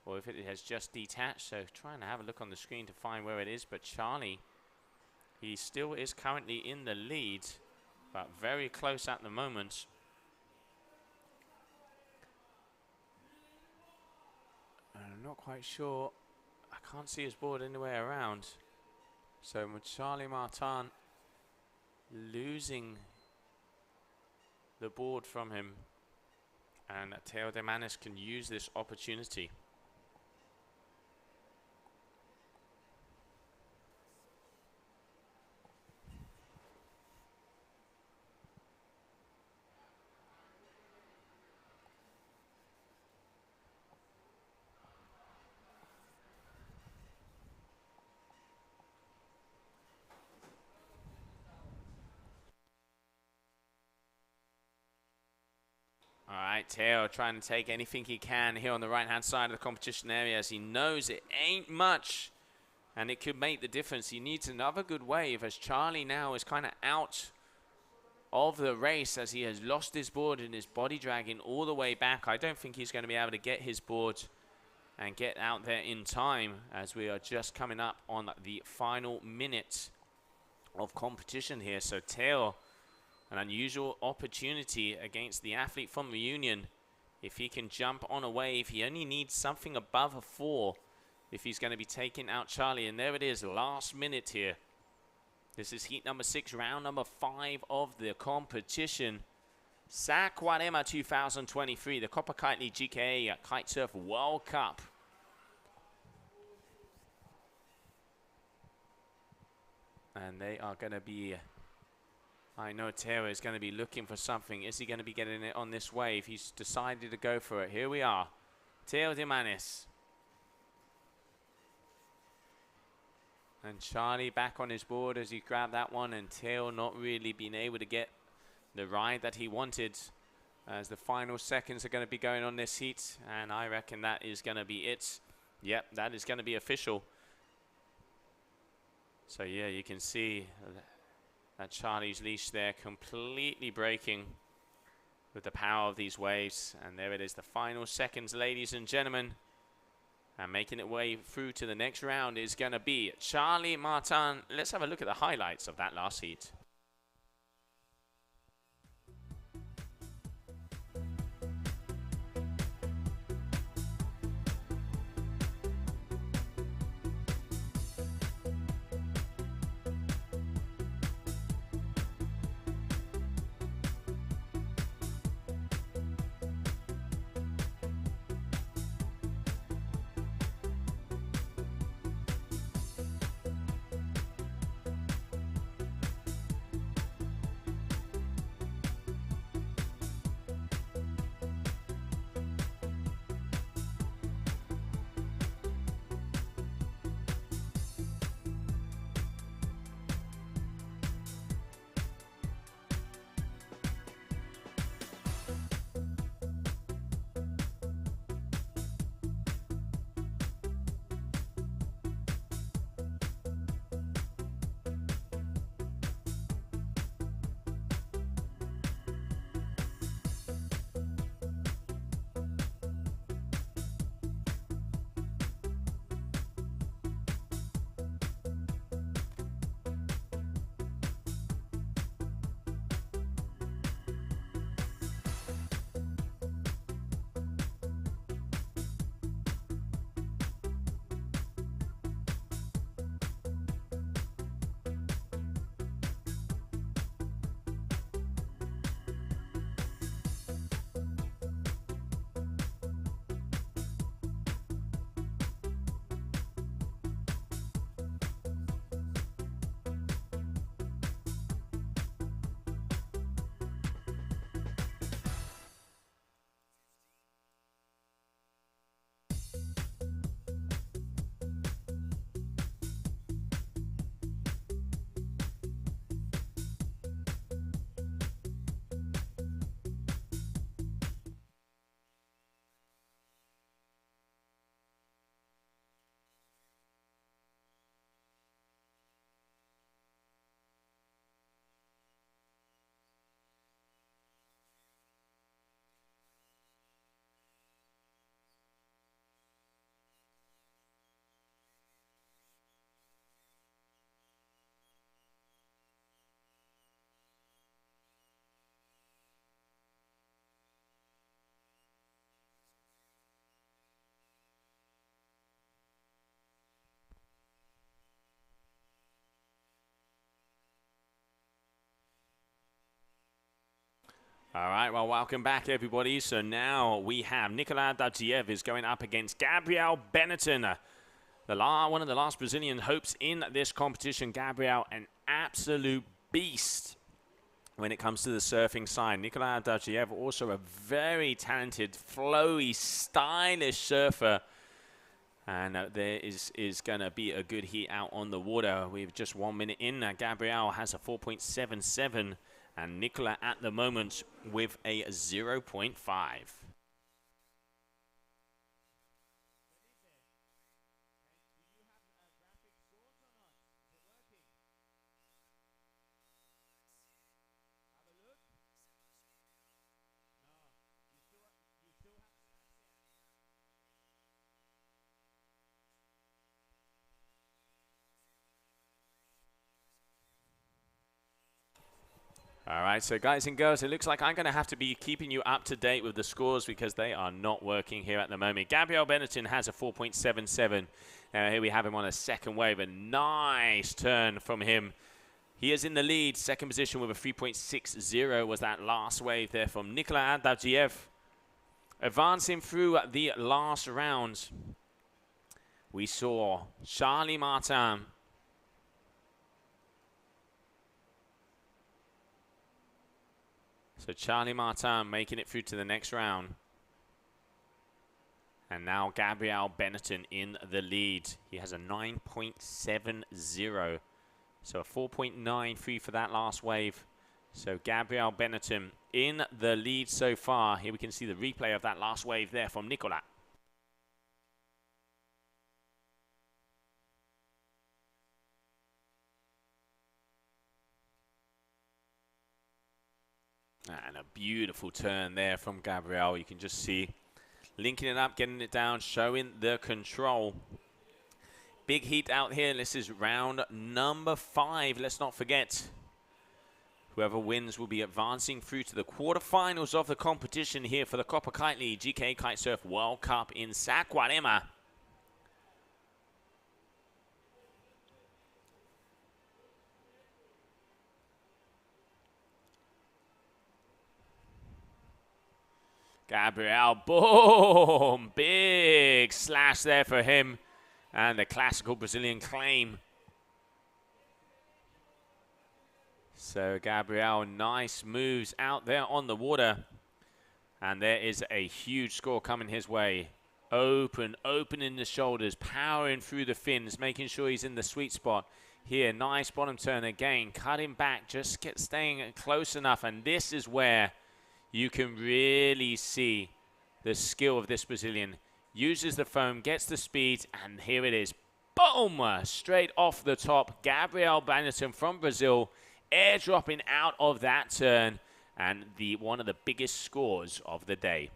or if it has just detached. So trying to have a look on the screen to find where it is. But Charlie, he still is currently in the lead, but very close at the moment. I'm not quite sure. I can't see his board anywhere around. So with Charlie Martin losing the board from him, and Theo de Manis can use this opportunity. All right, Teo trying to take anything he can here on the right-hand side of the competition area, as he knows it ain't much, and it could make the difference. He needs another good wave, as Charlie now is kind of out of the race, as he has lost his board and his body dragging all the way back. I don't think he's going to be able to get his board and get out there in time, as we are just coming up on the final minute of competition here. So Teo, an unusual opportunity against the athlete from Reunion. If he can jump on a wave, he only needs something above a 4 if he's going to be taking out Charlie. And there it is, last minute here. This is heat number 6, round number 5 of the competition. Saquarema 2023, the Copa Kitley GKA Kite-Surf World Cup. And they are going to be... I know Teo is going to be looking for something. Is he going to be getting it on this wave? He's decided to go for it. Here we are. Teo de Manis. And Charlie back on his board as he grabbed that one. And Teo not really being able to get the ride that he wanted, as the final seconds are going to be going on this heat. And I reckon that is going to be it. Yep, that is going to be official. So yeah, you can see that Charlie's leash there completely breaking with the power of these waves. And there it is, the final seconds, ladies and gentlemen. And making it way through to the next round is going to be Charlie Martin. Let's have a look at the highlights of that last heat. All right, well, welcome back, everybody. So now we have Nicolas Dadziev is going up against Gabrielle Benetton, one of the last Brazilian hopes in this competition. Gabrielle, an absolute beast when it comes to the surfing side. Nicolas Dadziev, also a very talented, flowy, stylish surfer. And there is going to be a good heat out on the water. We've just 1 minute in. Gabrielle has a 4.77 And Nicola at the moment with a 0.5. All right, so guys and girls, it looks like I'm going to have to be keeping you up to date with the scores because they are not working here at the moment. Gabrielle Benetton has a 4.77. Here we have him on a second wave. A nice turn from him. He is in the lead. Second position with a 3.60 was that last wave there from Nicolas Adavjiev. Advancing through the last round, we saw Charlie Martin. So Charlie Martin making it through to the next round. And now Gabrielle Benetton in the lead. He has a 9.70. So a 4.93 for that last wave. So Gabrielle Benetton in the lead so far. Here we can see the replay of that last wave there from Nicolas. And a beautiful turn there from Gabrielle. You can just see linking it up, getting it down, showing the control. Big heat out here. This is round number 5. Let's not forget, whoever wins will be advancing through to the quarterfinals of the competition here for the Copa Kitley GKA Kite-Surf World Cup in Saquarema. Gabrielle, boom! Big slash there for him. And the classical Brazilian claim. So Gabrielle, nice moves out there on the water. And there is a huge score coming his way. Opening the shoulders, powering through the fins, making sure he's in the sweet spot. Here, nice bottom turn again, cutting back, just staying close enough. And this is where you can really see the skill of this Brazilian. Uses the foam, gets the speed, and here it is. Boom! Straight off the top. Gabrielle Benetton from Brazil, airdropping out of that turn, and one of the biggest scores of the day.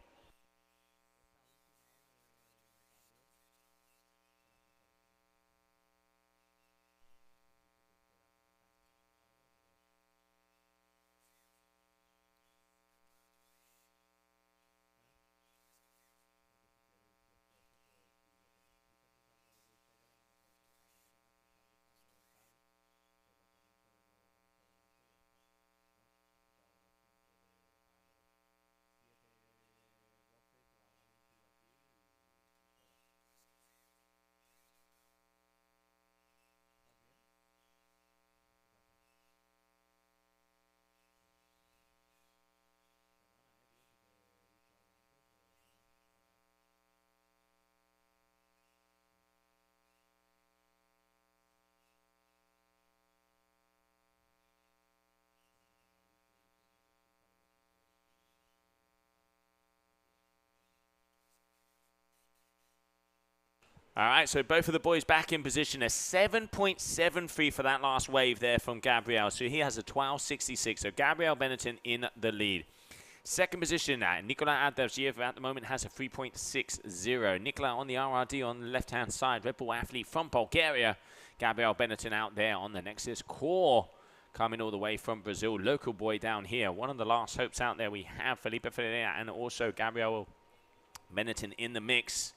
All right, so both of the boys back in position. A 7.73 for that last wave there from Gabrielle. So he has a 12.66. So Gabrielle Benetton in the lead. Second position, Nicolas Adavjiev at the moment has a 3.60. Nicolas on the RRD on the left-hand side. Red Bull athlete from Bulgaria. Gabrielle Benetton out there on the Nexus core. Coming all the way from Brazil. Local boy down here. One of the last hopes out there. We have Felipe Ferreira and also Gabrielle Benetton in the mix.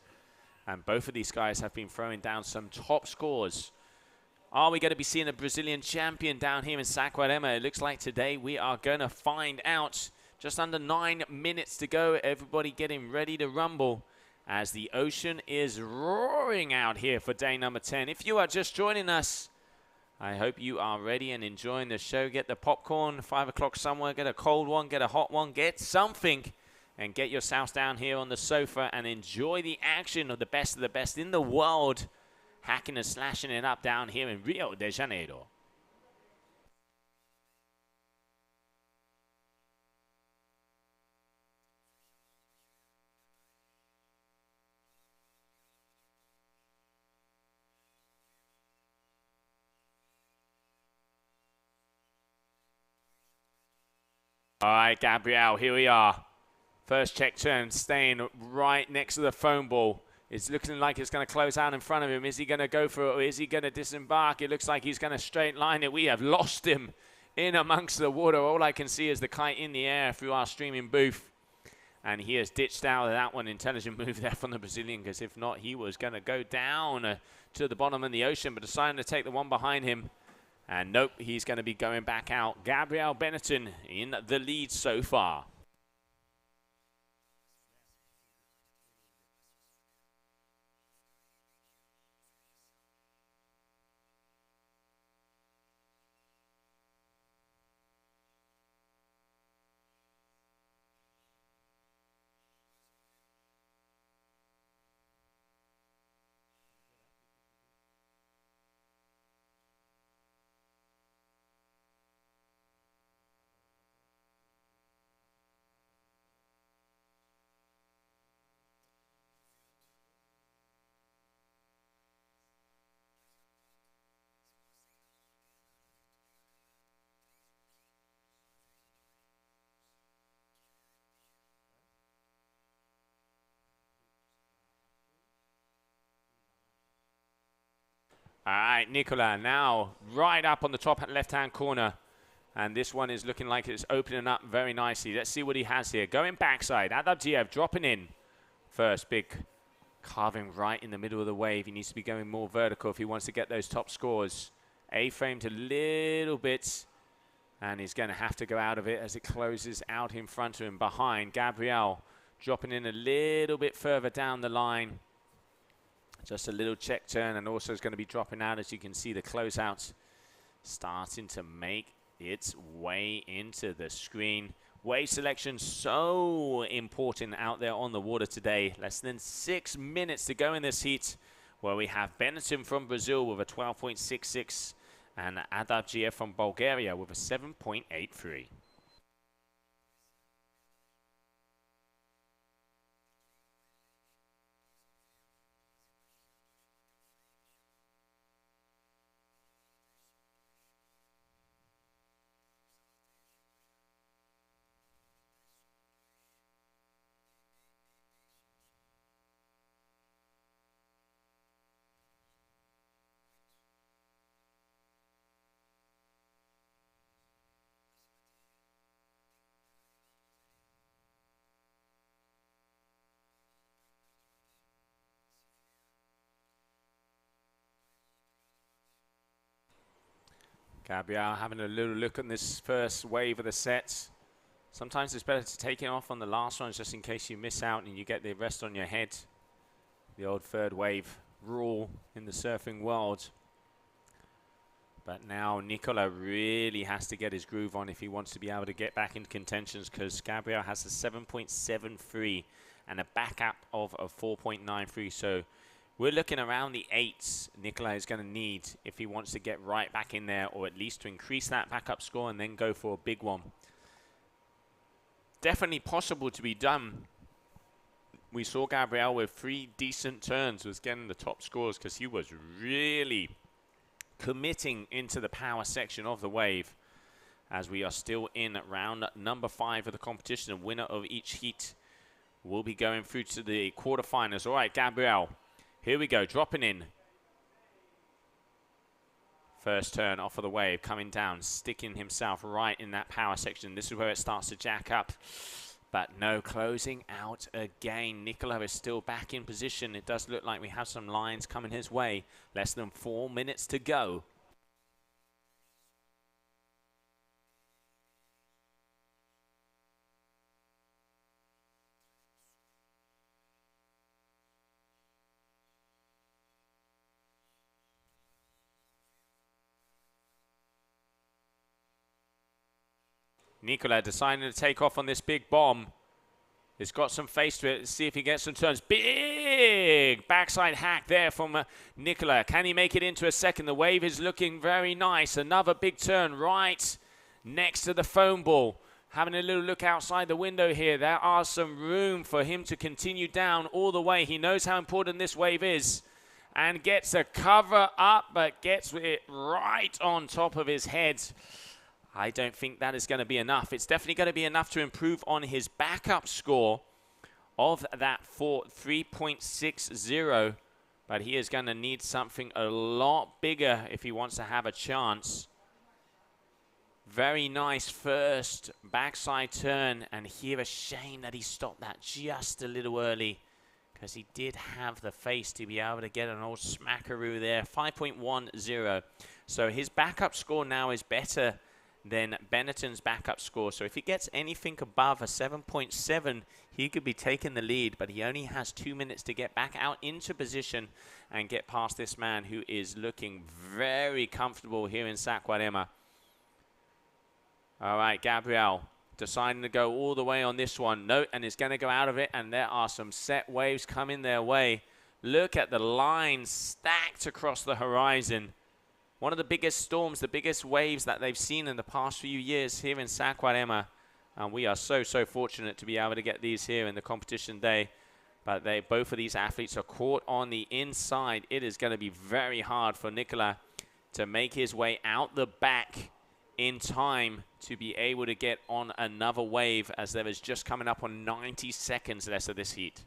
And both of these guys have been throwing down some top scores. Are we going to be seeing a Brazilian champion down here in Saquarema? It looks like today we are going to find out. Just under 9 minutes to go. Everybody getting ready to rumble as the ocean is roaring out here for day number 10. If you are just joining us, I hope you are ready and enjoying the show. Get the popcorn, 5 o'clock somewhere. Get a cold one, get a hot one, get something. And get yourselves down here on the sofa and enjoy the action of the best in the world. Hacking and slashing it up down here in Rio de Janeiro. All right, Gabrielle, here we are. First check turn, staying right next to the foam ball. It's looking like it's going to close out in front of him. Is he going to go for it, or is he going to disembark? It looks like he's going to straight line it. We have lost him in amongst the water. All I can see is the kite in the air through our streaming booth. And he has ditched out of that one. Intelligent move there from the Brazilian, because if not, he was going to go down to the bottom of the ocean, but deciding to take the one behind him. And nope, he's going to be going back out. Gabrielle Benetton in the lead so far. All right, Nicola now right up on the top left-hand corner. And this one is looking like it's opening up very nicely. Let's see what he has here. Going backside. Adabjiev dropping in. First big carving right in the middle of the wave. He needs to be going more vertical if he wants to get those top scores. A-framed a little bit. And he's going to have to go out of it as it closes out in front of him. Behind, Gabrielle dropping in a little bit further down the line. Just a little check turn, and also is going to be dropping out. As you can see, the closeout starting to make its way into the screen. Wave selection so important out there on the water today. Less than 6 minutes to go in this heat, where we have Benetton from Brazil with a 12.66 and Adabjiev from Bulgaria with a 7.83. Gabrielle having a little look at this first wave of the set. Sometimes it's better to take it off on the last one, just in case you miss out and you get the rest on your head. The old third wave rule in the surfing world. But now Nicola really has to get his groove on if he wants to be able to get back into contentions, because Gabrielle has a 7.73 and a backup of a 4.93. So we're looking around the 8s Nicola is going to need if he wants to get right back in there, or at least to increase that backup score and then go for a big one. Definitely possible to be done. We saw Gabrielle with 3 decent turns was getting the top scores, because he was really committing into the power section of the wave. As we are still in round number 5 of the competition, the winner of each heat will be going through to the quarterfinals. All right, Gabrielle. Here we go, dropping in. First turn off of the wave, coming down, sticking himself right in that power section. This is where it starts to jack up. But no, closing out again. Nicola is still back in position. It does look like we have some lines coming his way. Less than 4 minutes to go. Nicola deciding to take off on this big bomb. It's got some face to it. Let's see if he gets some turns. Big backside hack there from Nicola. Can he make it into a second? The wave is looking very nice. Another big turn right next to the foam ball. Having a little look outside the window here. There are some room for him to continue down all the way. He knows how important this wave is. And gets a cover up, but gets it right on top of his head. I don't think that is going to be enough. It's definitely going to be enough to improve on his backup score of that 3.60, but he is going to need something a lot bigger if he wants to have a chance. Very nice first backside turn, and here a shame that he stopped that just a little early, because he did have the face to be able to get an old smackaroo there. 5.10. So his backup score now is better than Benetton's backup score. So if he gets anything above a 7.7, he could be taking the lead, but he only has 2 minutes to get back out into position and get past this man who is looking very comfortable here in Saquarema. All right, Gabrielle deciding to go all the way on this one. No, and is going to go out of it, and there are some set waves coming their way. Look at the line stacked across the horizon. One of the biggest storms, the biggest waves that they've seen in the past few years here in Saquarema. And we are so, so fortunate to be able to get these here in the competition day. But both of these athletes are caught on the inside. It is going to be very hard for Nicola to make his way out the back in time to be able to get on another wave, as there is just coming up on 90 seconds less of this heat.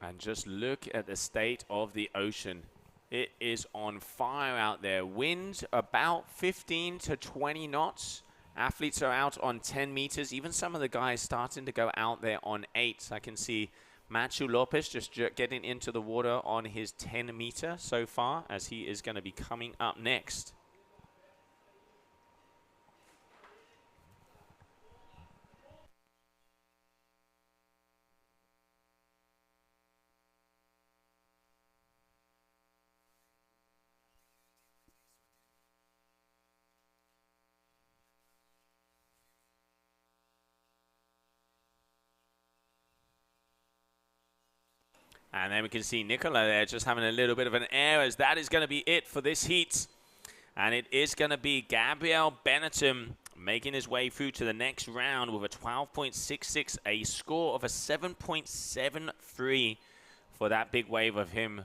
And just look at the state of the ocean. It is on fire out there. Wind about 15 to 20 knots. Athletes are out on 10 meters. Even some of the guys starting to go out there on 8. I can see Lopez just getting into the water on his 10 meter so far, as he is going to be coming up next. And then we can see Nicola there just having a little bit of an air, as that is going to be it for this heat. And it is going to be Gabrielle Benetton making his way through to the next round with a 12.66, a score of a 7.73 for that big wave of him.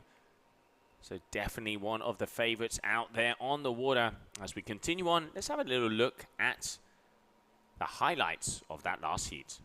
So definitely one of the favorites out there on the water. As we continue on, let's have a little look at the highlights of that last heat.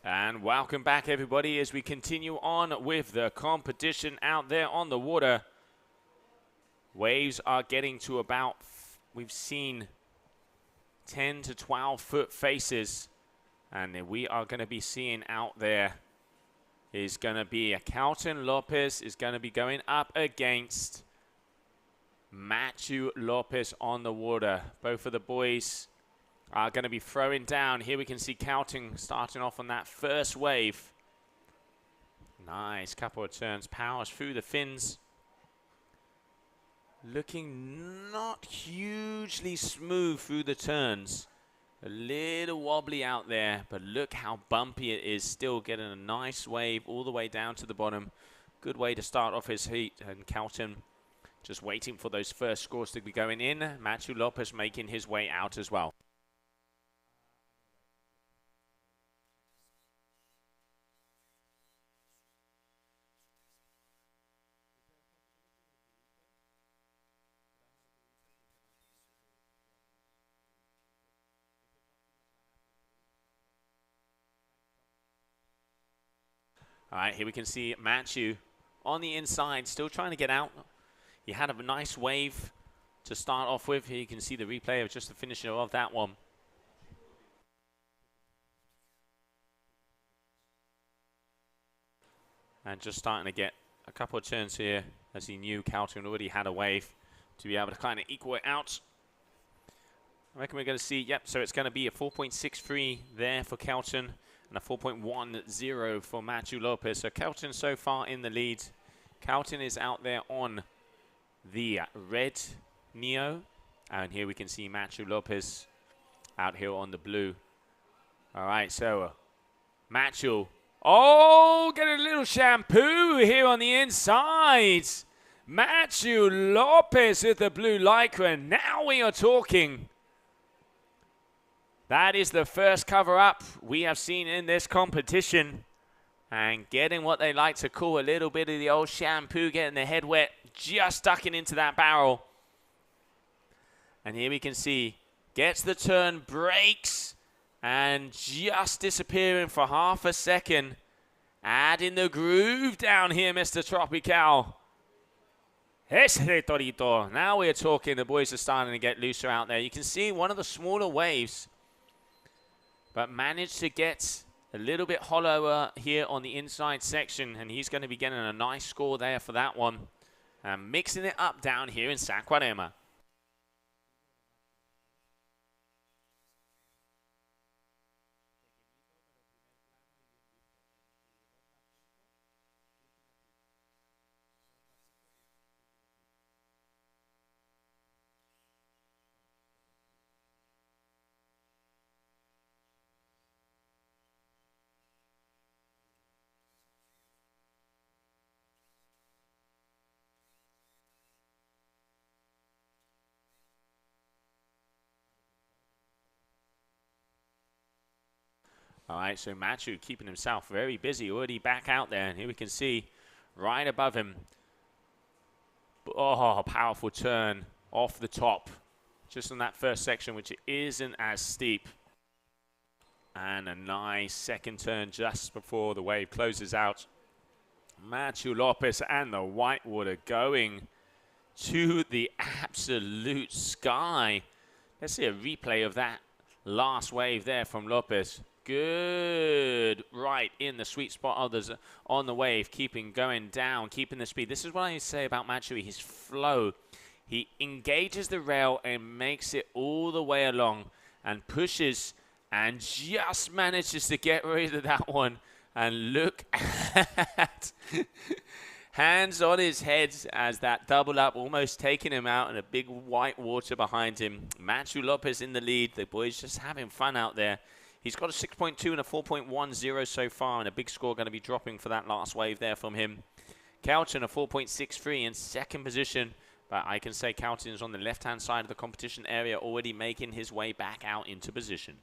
And welcome back, everybody, as we continue on with the competition out there on the water. Waves are getting to about, we've seen 10 to 12 foot faces. And we are going to be seeing out there is going to be a Lopez is going to be going up against Matthew Lopez on the water. Both of the boys are going to be throwing down. Here we can see Counting starting off on that first wave. Nice couple of turns, powers through the fins. Looking not hugely smooth through the turns. A little wobbly out there, but look how bumpy it is. Still getting a nice wave all the way down to the bottom. Good way to start off his heat. And Calton just waiting for those first scores to be going in. Matthew Lopez making his way out as well. All right, here we can see Matthew on the inside, still trying to get out. He had a nice wave to start off with. Here you can see the replay of just the finisher of that one. And just starting to get a couple of turns here, as he knew Calton already had a wave to be able to kind of equal it out. I reckon we're going to see, yep, so it's going to be a 4.63 there for Calton and a 4.10 for Matthew Lopez. So Calton so far in the lead. Calton is out there on the red Neo. And here we can see Matthew Lopez out here on the blue. All right, so Matthew. Oh, getting a little shampoo here on the inside. Matthew Lopez with the blue lycra. Now we are talking. That is the first cover-up we have seen in this competition. And getting what they like to call a little bit of the old shampoo, getting the head wet, just ducking into that barrel. And here we can see, gets the turn, breaks, and just disappearing for half a second. Adding the groove down here, Mr. Tropical. Torito. Now we're talking, the boys are starting to get looser out there. You can see one of the smaller waves, but managed to get a little bit hollower here on the inside section, and he's going to be getting a nice score there for that one. And mixing it up down here in Saquarema. All right, so Matthew keeping himself very busy, already back out there. And here we can see right above him. Oh, powerful turn off the top. Just on that first section, which isn't as steep. And a nice second turn just before the wave closes out. Matthew Lopez and the whitewater going to the absolute sky. Let's see a replay of that last wave there from Lopez. Good, right in the sweet spot. Others on the wave, keeping going down, keeping the speed. This is what I say about Matthew, his flow. He engages the rail and makes it all the way along and pushes and just manages to get rid of that one. And look at hands on his head as that double up almost taking him out and a big white water behind him. Matthew Lopez in the lead. The boys just having fun out there. He's got a 6.2 and a 4.10 so far, and a big score going to be dropping for that last wave there from him. Calton a 4.63 in second position, but I can say Calton is on the left-hand side of the competition area, already making his way back out into position.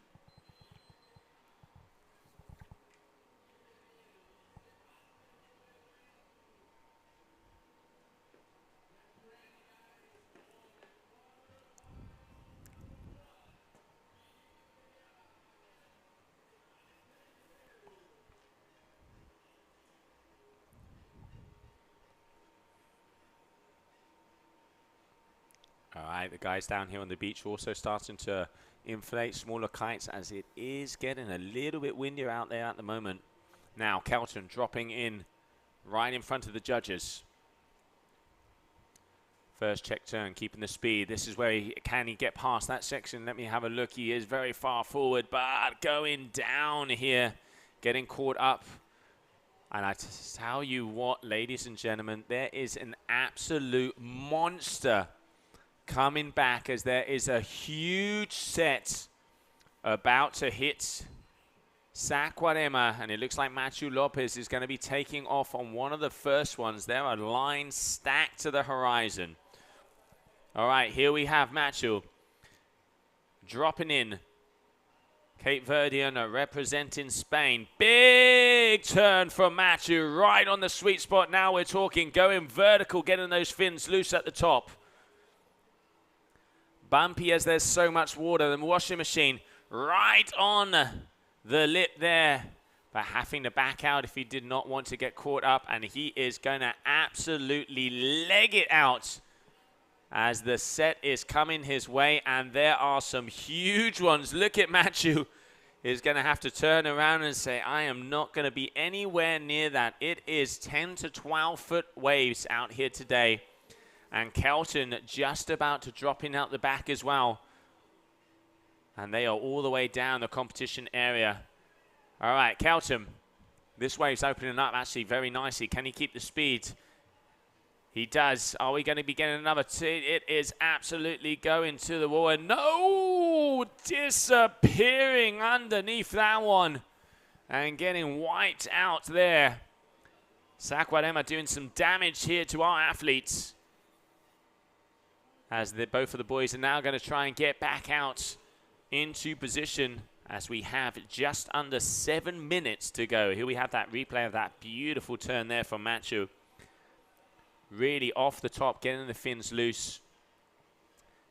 All right, the guys down here on the beach also starting to inflate smaller kites as it is getting a little bit windier out there at the moment. Now, Calton dropping in right in front of the judges. First check turn, keeping the speed. This is where can he get past that section? Let me have a look. He is very far forward, but going down here, getting caught up. And I tell you what, ladies and gentlemen, there is an absolute monster coming back as there is a huge set about to hit Saquarema, and it looks like Lopez is going to be taking off on one of the first ones. There are lines stacked to the horizon. All right, here we have Machu dropping in. Cape Verdean representing Spain. Big turn from Machu, right on the sweet spot. Now we're talking going vertical, getting those fins loose at the top. Bumpy as there's so much water. The washing machine right on the lip there, but having to back out if he did not want to get caught up, and he is going to absolutely leg it out as the set is coming his way, and there are some huge ones. Look at Machu is going to have to turn around and say, I am not going to be anywhere near that. It is 10 to 12 foot waves out here today, and Kelton just about to drop in out the back as well. And they are all the way down the competition area. All right, Kelton. This wave's opening up actually very nicely. Can he keep the speed? He does. Are we going to be getting another It is absolutely going to the wall. And no! Disappearing underneath that one. And getting wiped out there. Saquarema doing some damage here to our athletes. As both of the boys are now going to try and get back out into position as we have just under 7 minutes to go. Here we have that replay of that beautiful turn there from Machu. Really off the top, getting the fins loose.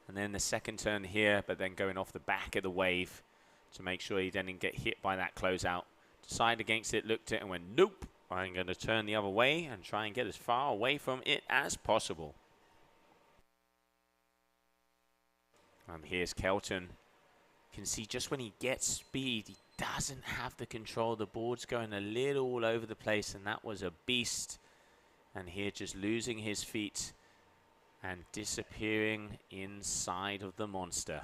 And then the second turn here, but then going off the back of the wave to make sure he didn't get hit by that closeout. Decided against it, looked at it and went, nope. I'm going to turn the other way and try and get as far away from it as possible. And here's Kelton. You can see just when he gets speed, he doesn't have the control. The board's going a little all over the place, and that was a beast. And here just losing his feet and disappearing inside of the monster.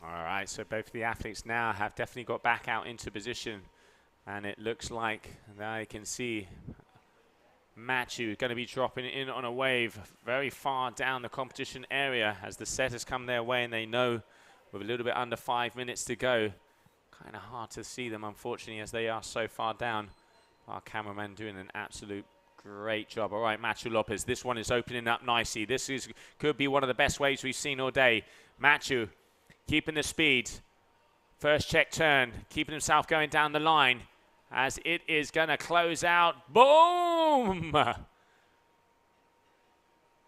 All right, so both of the athletes now have definitely got back out into position. And it looks like, now you can see, Machu going to be dropping in on a wave very far down the competition area as the set has come their way, and they know with a little bit under 5 minutes to go. Kind of hard to see them, unfortunately, as they are so far down. Our cameraman doing an absolute great job. All right, Machu Lopez, this one is opening up nicely. This could be one of the best waves we've seen all day. Machu keeping the speed. First check turn, keeping himself going down the line as it is going to close out. Boom!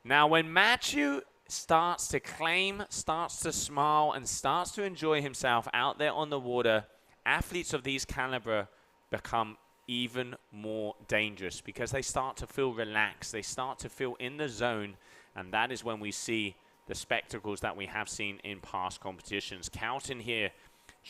Now, when Machu starts to claim, starts to smile, and starts to enjoy himself out there on the water, athletes of these caliber become even more dangerous because they start to feel relaxed. They start to feel in the zone, and that is when we see the spectacles that we have seen in past competitions. Calton here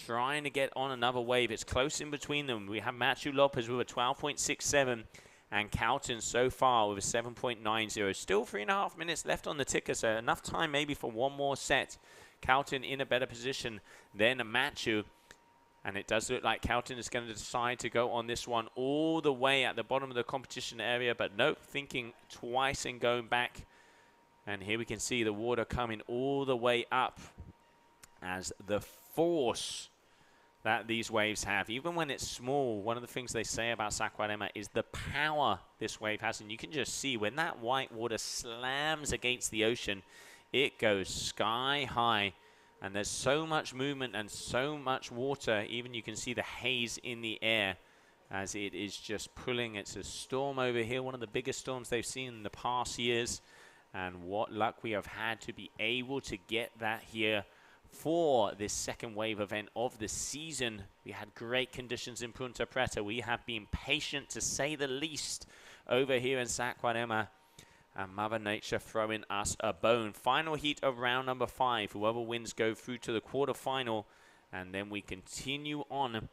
trying to get on another wave. It's close in between them. We have Matthew Lopez with a 12.67 and Calton so far with a 7.90. Still 3.5 minutes left on the ticker, so enough time maybe for one more set. Calton in a better position than Matthew. And it does look like Calton is going to decide to go on this one all the way at the bottom of the competition area. But nope, thinking twice and going back. And here we can see the water coming all the way up as the force that these waves have. Even when it's small, one of the things they say about Saquarema is the power this wave has. And you can just see when that white water slams against the ocean, it goes sky high. And there's so much movement and so much water. Even you can see the haze in the air as it is just pulling. It's a storm over here, one of the biggest storms they've seen in the past years. And what luck we have had to be able to get that here for this second wave event of the season. We had great conditions in Punta Preta. We have been patient, to say the least, over here in Saquarema. And Mother Nature throwing us a bone. Final heat of round number 5. Whoever wins go through to the quarterfinal. And then we continue on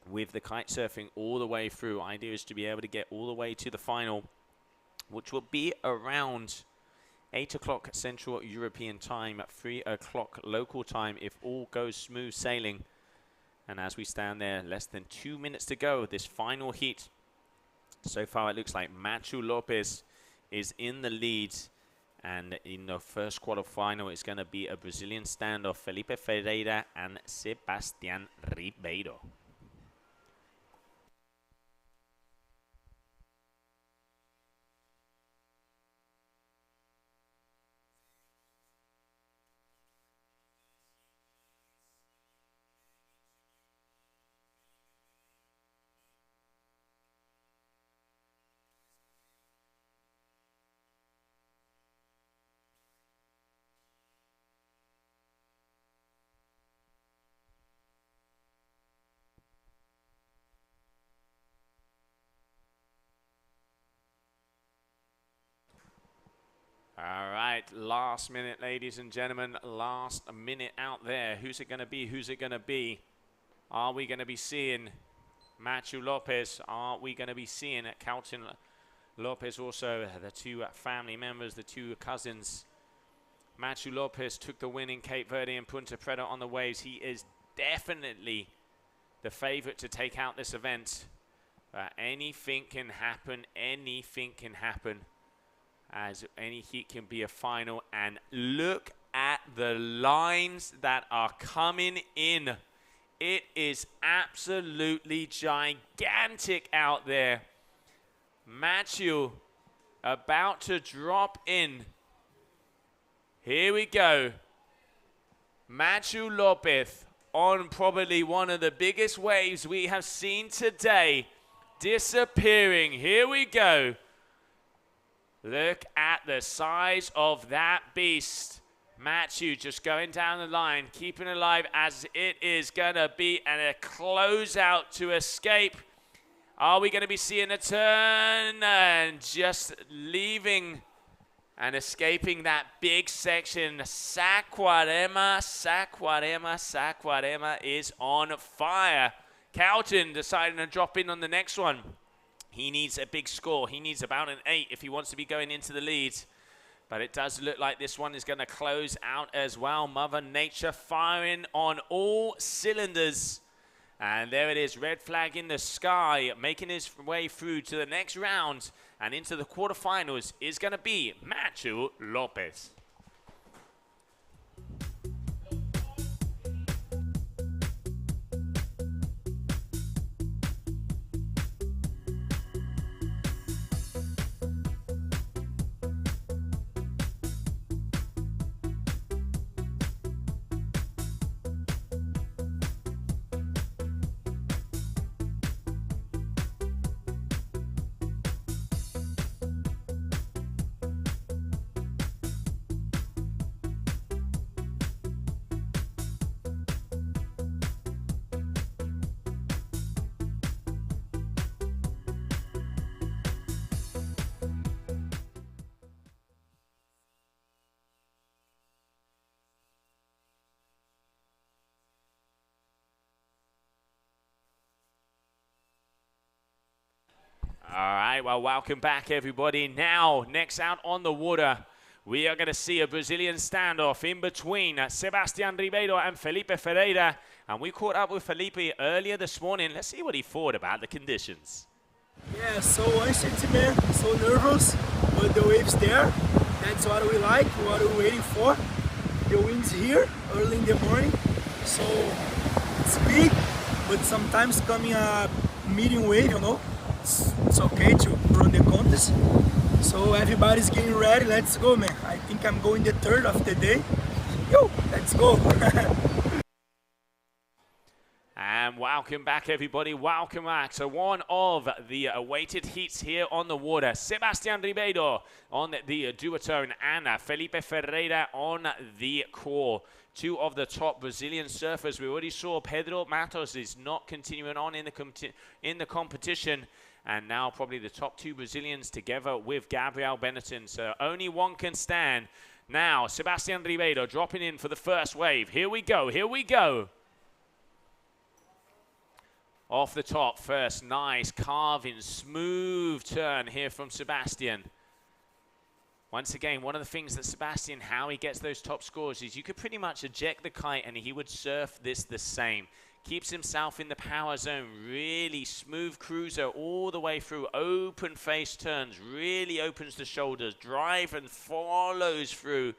with the kite surfing all the way through. Idea is to be able to get all the way to the final, which will be around 8 o'clock Central European time, at 3 o'clock local time, if all goes smooth sailing. And as we stand there, less than 2 minutes to go, this final heat. So far it looks like Matthew Lopez is in the lead, and in the first quarterfinal it's going to be a Brazilian standoff, Felipe Ferreira and Sebastian Ribeiro. All right, last minute, ladies and gentlemen, last minute out there. Who's it going to be? Who's it going to be? Are we going to be seeing Matthew Lopez? Are we going to be seeing Calton Lopez also? The two family members, the two cousins. Matthew Lopez took the win in Cape Verde and Punta Preta on the waves. He is definitely the favorite to take out this event. Anything can happen. Anything can happen. As any heat can be a final. And look at the lines that are coming in. It is absolutely gigantic out there. Matthew about to drop in. Here we go. Matthew Lopez on probably one of the biggest waves we have seen today. Disappearing. Here we go. Look at the size of that beast. Matthew just going down the line, keeping alive as it is going to be, and a closeout to escape. Are we going to be seeing a turn and just leaving and escaping that big section? Saquarema is on fire. Calton deciding to drop in on the next one. He needs a big score. He needs about an 8 if he wants to be going into the lead. But it does look like this one is going to close out as well. Mother Nature firing on all cylinders. And there it is, red flag in the sky, making his way through to the next round and into the quarterfinals is going to be Matthew Lopez. right, well, welcome back, everybody. Now, next out on the water, we are going to see a Brazilian standoff in between Sebastian Ribeiro and Felipe Ferreira. And we caught up with Felipe earlier this morning. Let's see what he thought about the conditions. Yeah, so anxious, man. So nervous, but the wave's there. That's what we like, what we're waiting for. The wind's here early in the morning, so it's big, but sometimes coming a medium wave, you know. It's okay to run the contest. So everybody's getting ready. Let's go, man. I think I'm going the third of the day. Yo, let's go. And welcome back, everybody. Welcome back to one of the awaited heats here on the water. Sebastian Ribeiro on the duotone and Felipe Ferreira on the core. Two of the top Brazilian surfers. We already saw Pedro Matos is not continuing on in the competition. And now probably the top two Brazilians together with Gabrielle Benetton. So only one can stand. Now, Sebastian Ribeiro dropping in for the first wave. Here we go, here we go. Off the top first, nice carving, smooth turn here from Sebastian. Once again, one of the things that Sebastian, how he gets those top scores is you could pretty much eject the kite and he would surf this the same. Keeps himself in the power zone, really smooth cruiser all the way through, open face turns, really opens the shoulders, drive and follows through.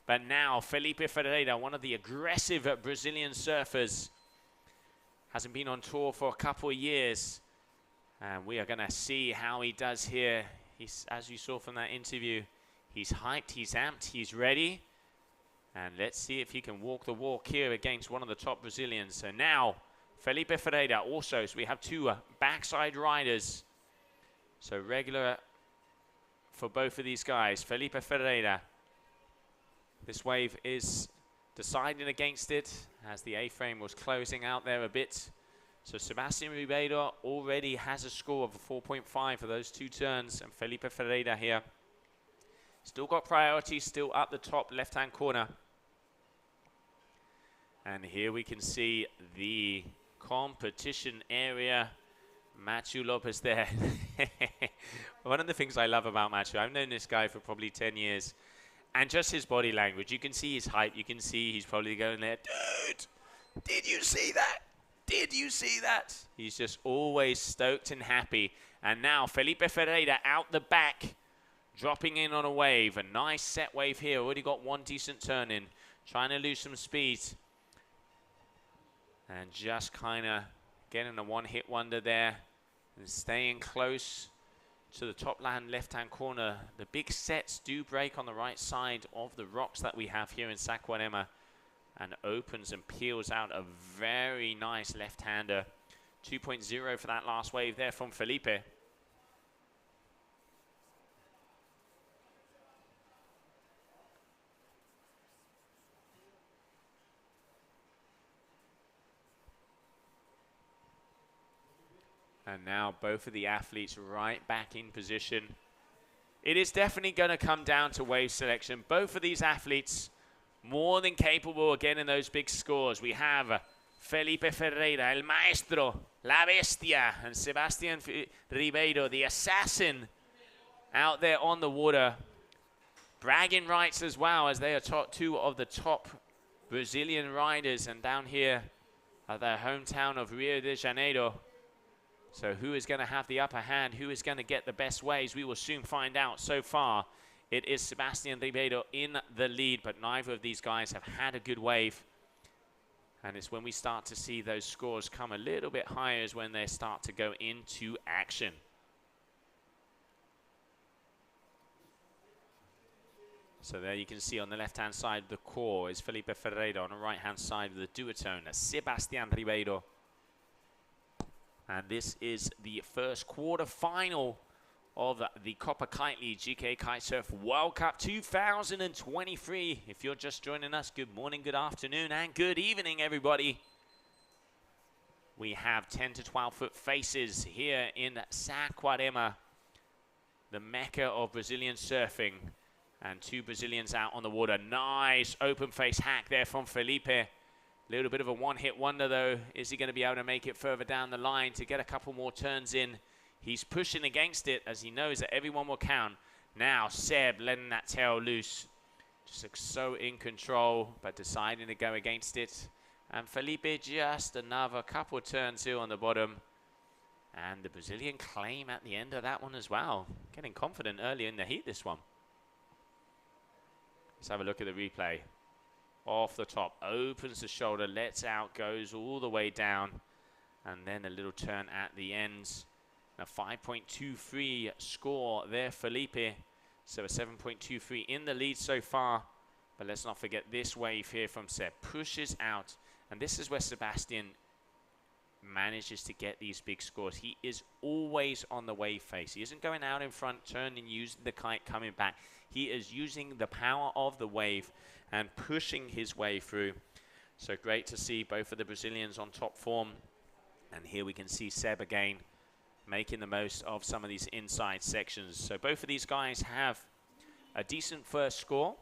But now Felipe Ferreira, one of the aggressive Brazilian surfers, hasn't been on tour for a couple of years. And we are going to see how he does here. He's, as you saw from that interview, he's hyped, he's amped, he's ready. And let's see if he can walk the walk here against one of the top Brazilians. So now, Felipe Ferreira also. So we have two backside riders. So regular for both of these guys. Felipe Ferreira. This wave is deciding against it as the A-frame was closing out there a bit. So Sebastian Ribeiro already has a score of a 4.5 for those two turns. And Felipe Ferreira here. Still got priority, still up the top left-hand corner. And here we can see the competition area. Matthew Lopez there. One of the things I love about Matthew, I've known this guy for probably 10 years. And just his body language. You can see his hype. You can see he's probably going there. Dude, did you see that? Did you see that? He's just always stoked and happy. And now Felipe Ferreira out the back. Dropping in on a wave. A nice set wave here. Already got one decent turn in. Trying to lose some speed. And just kind of getting a one-hit wonder there. And staying close to the top land left-hand corner. The big sets do break on the right side of the rocks that we have here in Saquarema. And opens and peels out a very nice left-hander. 2.0 for that last wave there from Felipe. And now both of the athletes right back in position. It is definitely going to come down to wave selection. Both of these athletes more than capable of getting those big scores. We have Felipe Ferreira, el maestro, la bestia, and Sebastian Ribeiro, the assassin, out there on the water. Bragging rights as well, as they are two of the top Brazilian riders. And down here at their hometown of Rio de Janeiro. So who is going to have the upper hand? Who is going to get the best waves? We will soon find out. So far, it is Sebastian Ribeiro in the lead, but neither of these guys have had a good wave. And it's when we start to see those scores come a little bit higher is when they start to go into action. So there you can see on the left-hand side of the core is Felipe Ferreira. On the right-hand side of the duotone, Sebastian Ribeiro. And this is the first quarter final of the Copa Kitley GKA Kite-Surf World Cup 2023. If you're just joining us, good morning, good afternoon, and good evening, everybody. We have 10 to 12 foot faces here in Saquarema, the mecca of Brazilian surfing. And two Brazilians out on the water. Nice open face hack there from Felipe. Little bit of a one-hit wonder, though. Is he going to be able to make it further down the line to get a couple more turns in He's pushing against it as he knows that everyone will count. Now Seb letting that tail loose. Just looks so in control, but deciding to go against it. And Felipe just another couple turns here on the bottom. And the Brazilian claim at the end of that one as well. Getting confident early in the heat, this one. Let's have a look at the replay. Off the top, opens the shoulder, lets out, goes all the way down. And then a little turn at the ends. A 5.23 score there, Felipe. So a 7.23 in the lead so far. But let's not forget this wave here from Seb. Pushes out. And this is where Sebastian manages to get these big scores. He is always on the wave face. He isn't going out in front, turning, using the kite, coming back. He is using the power of the wave and pushing his way through. So great to see both of the Brazilians on top form. And here we can see Seb again making the most of some of these inside sections. So both of these guys have a decent first score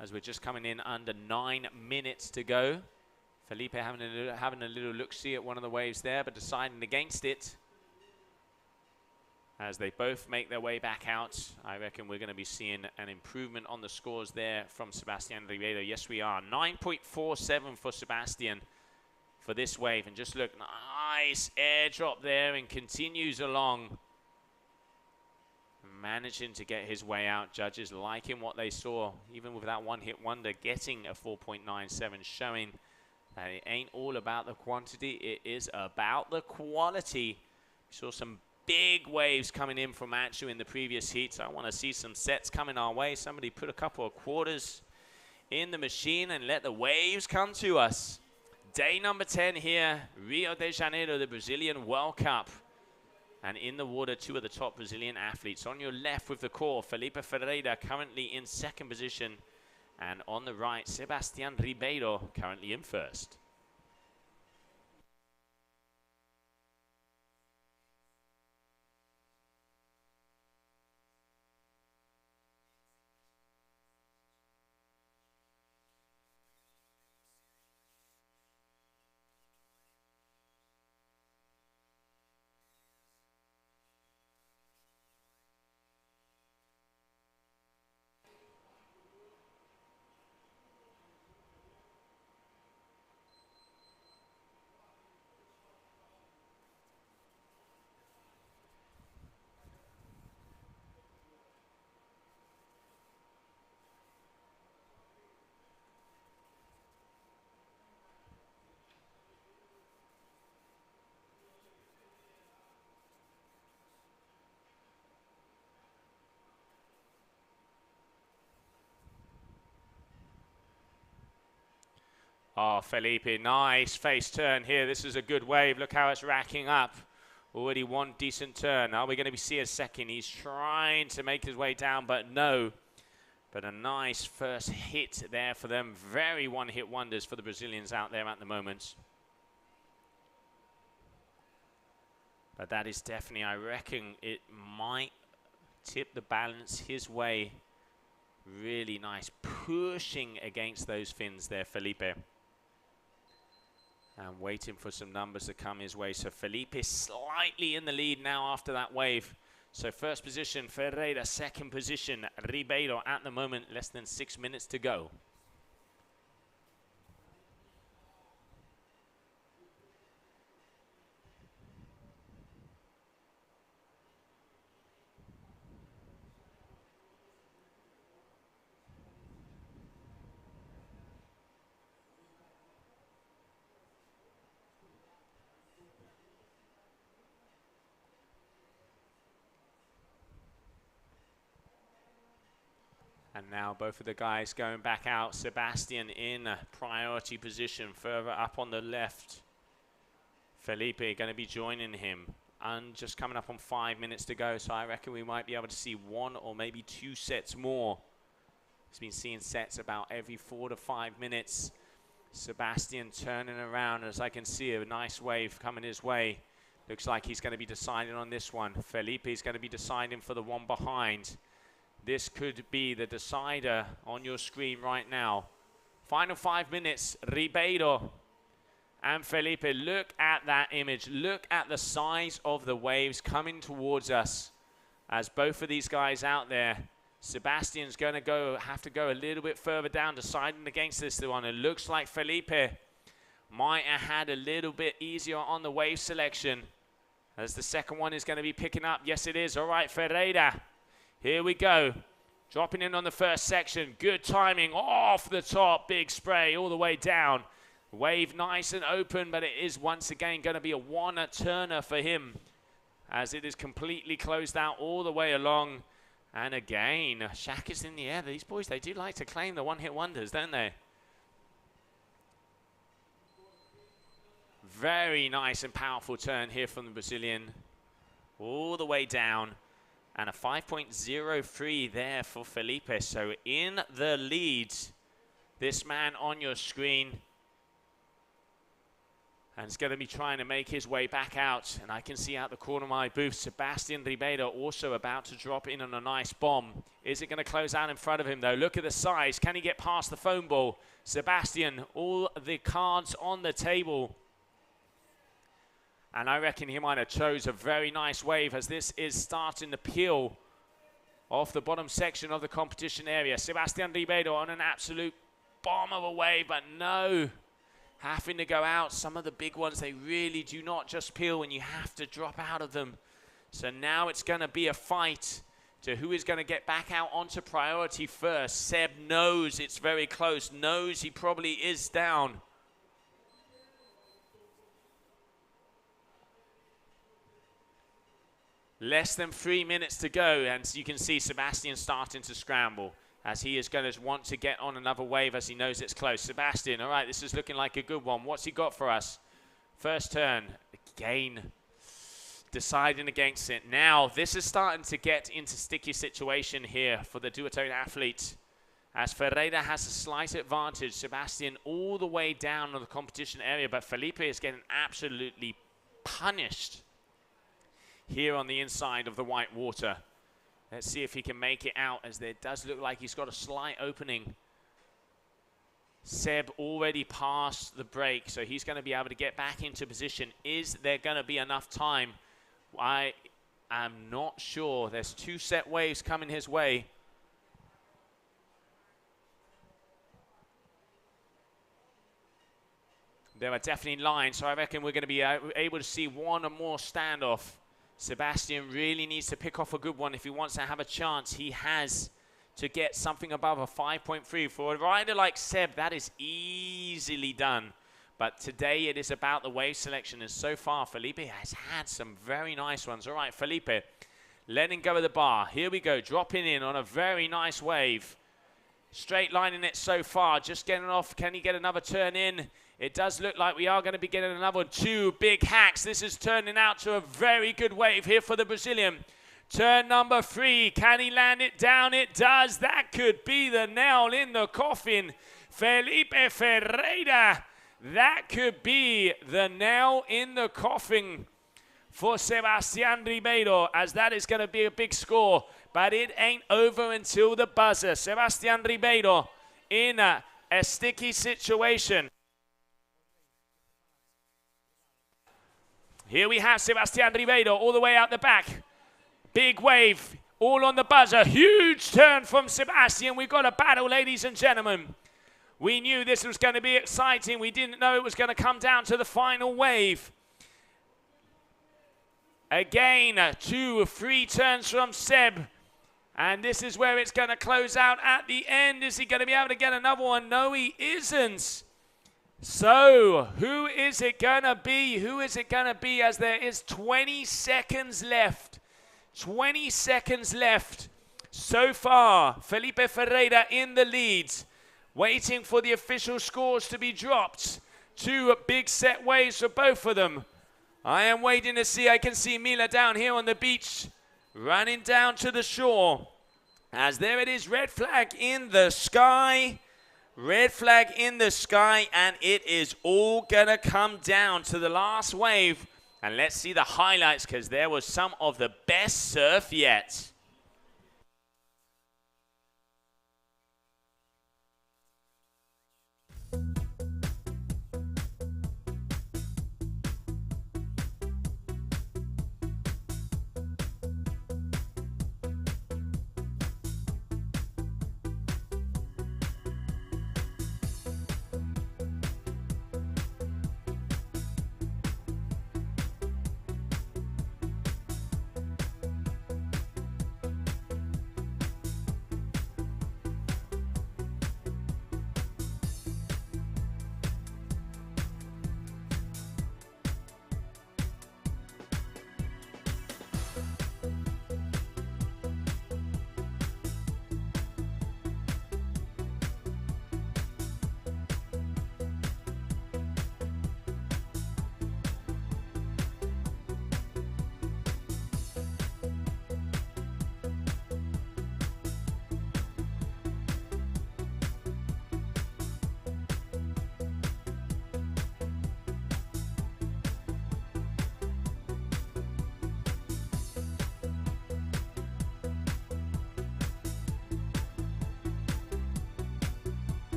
as we're just coming in under 9 minutes to go. Felipe having a little look-see at one of the waves there, but deciding against it. As they both make their way back out, I reckon we're going to be seeing an improvement on the scores there from Sebastian Ribeiro. Yes, we are. 9.47 for Sebastian for this wave. And just look, nice airdrop there and continues along. Managing to get his way out. Judges liking what they saw, even with that one-hit wonder, getting a 4.97, showing that it ain't all about the quantity, it is about the quality. We saw some big waves coming in from Atsu in the previous heats. I want to see some sets coming our way. Somebody put a couple of quarters in the machine and let the waves come to us. Day number 10 here, Rio de Janeiro, the Brazilian World Cup. And in the water, two of the top Brazilian athletes. On your left with the core, Felipe Ferreira currently in second position. And on the right, Sebastian Ribeiro currently in first. Oh, Felipe, nice face turn here. This is a good wave. Look how it's racking up. Already one decent turn. Are we going to see a second? He's trying to make his way down, but no. But a nice first hit there for them. Very one-hit wonders for the Brazilians out there at the moment. But that is definitely, I reckon, it might tip the balance his way. Really nice. Pushing against those fins there, Felipe. And waiting for some numbers to come his way. So Felipe is slightly in the lead now after that wave. So first position, Ferreira. Second position, Ribeiro. At the moment, less than 6 minutes to go. And now both of the guys going back out. Sebastian in a priority position further up on the left. Felipe going to be joining him. And just coming up on 5 minutes to go. So I reckon we might be able to see one or maybe two sets more. He's been seeing sets about every 4 to 5 minutes. Sebastian turning around. As I can see, a nice wave coming his way. Looks like he's going to be deciding on this one. Felipe is going to be deciding for the one behind. This could be the decider on your screen right now. Final 5 minutes, Ribeiro and Felipe. Look at that image. Look at the size of the waves coming towards us as both of these guys out there. Sebastian's going to have to go a little bit further down, deciding against this one. It looks like Felipe might have had a little bit easier on the wave selection, as the second one is going to be picking up. Yes, it is. All right, Ferreira. Here we go. Dropping in on the first section. Good timing. Off the top. Big spray all the way down. Wave nice and open, but it is once again going to be a one-turner for him, as it is completely closed out all the way along. And again, Shaq is in the air. These boys, they do like to claim the one-hit wonders, don't they? Very nice and powerful turn here from the Brazilian. All the way down. And a 5.03 there for Felipe. So in the lead, this man on your screen. And he's going to be trying to make his way back out. And I can see out the corner of my booth, Sebastian Ribeiro also about to drop in on a nice bomb. Is it going to close out in front of him, though? Look at the size. Can he get past the foam ball? Sebastian, all the cards on the table. And I reckon he might have chose a very nice wave, as this is starting to peel off the bottom section of the competition area. Sebastian Ribeiro on an absolute bomb of a wave, but no. Having to go out. Some of the big ones, they really do not just peel when you have to drop out of them. So now it's going to be a fight to who is going to get back out onto priority first. Seb knows it's very close, knows he probably is down. Less than 3 minutes to go, and you can see Sebastian starting to scramble, as he is going to want to get on another wave as he knows it's close. Sebastian, all right, this is looking like a good one. What's he got for us? First turn, again, deciding against it. Now, this is starting to get into sticky situation here for the duotone athlete, as Ferreira has a slight advantage. Sebastian all the way down on the competition area, but Felipe is getting absolutely punished here on the inside of the white water. Let's see if he can make it out, as there does look like he's got a slight opening. Seb already passed the break, so he's going to be able to get back into position. Is there going to be enough time? I am not sure. There's 2 set waves coming his way. There are definitely lines, so I reckon we're going to be able to see one or more standoff. Sebastian really needs to pick off a good one if he wants to have a chance. He has to get something above a 5.3. For a rider like Seb, that is easily done. But today it is about the wave selection, and so far Felipe has had some very nice ones. All right, Felipe, letting go of the bar. Here we go, dropping in on a very nice wave. Straight lining it so far, just getting off. Can he get another turn in? It does look like we are going to be getting another one. 2 big hacks. This is turning out to a very good wave here for the Brazilian. Turn number 3. Can he land it down? It does. That could be the nail in the coffin. Felipe Ferreira. That could be the nail in the coffin for Sebastian Ribeiro, as that is going to be a big score. But it ain't over until the buzzer. Sebastian Ribeiro in a sticky situation. Here we have Sebastian Ribeiro all the way out the back. Big wave, all on the buzzer. Huge turn from Sebastian. We've got a battle, ladies and gentlemen. We knew this was going to be exciting. We didn't know it was going to come down to the final wave. Again, 2 or 3 turns from Seb. And this is where it's going to close out at the end. Is he going to be able to get another one? No, he isn't. So, who is it going to be? Who is it going to be, as there is 20 seconds left? 20 seconds left. So far, Felipe Ferreira in the lead, waiting for the official scores to be dropped. 2 big set waves for both of them. I am waiting to see. I can see Mila down here on the beach, running down to the shore. As there it is, red flag in the sky. Red flag in the sky, and it is all going to come down to the last wave. And let's see the highlights, because there was some of the best surf yet.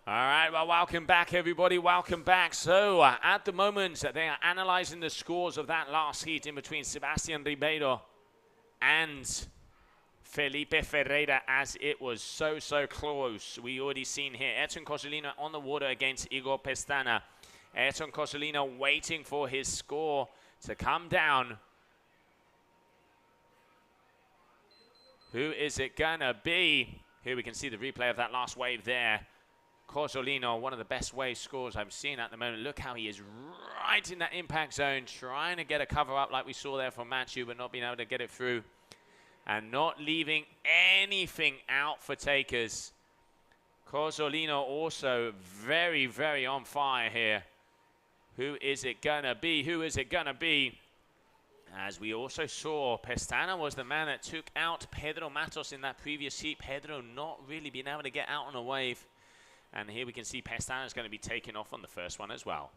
All right, well, welcome back, everybody. Welcome back. So, at the moment, they are analyzing the scores of that last heat in between Sebastian Ribeiro and Felipe Ferreira, as it was so close. We already seen here Ayrton Cozzolino on the water against Igor Pestana. Ayrton Cozzolino waiting for his score to come down. Who is it gonna be? Here we can see the replay of that last wave there. Cozzolino, one of the best wave scores I've seen at the moment. Look how he is right in that impact zone, trying to get a cover up like we saw there from Matthew, but not being able to get it through. And not leaving anything out for takers. Cozzolino also very on fire here. Who is it gonna be? Who is it gonna be? As we also saw, Pestana was the man that took out Pedro Matos in that previous heat. Pedro not really being able to get out on a wave. And here we can see Pestana is going to be taken off on the first one as well.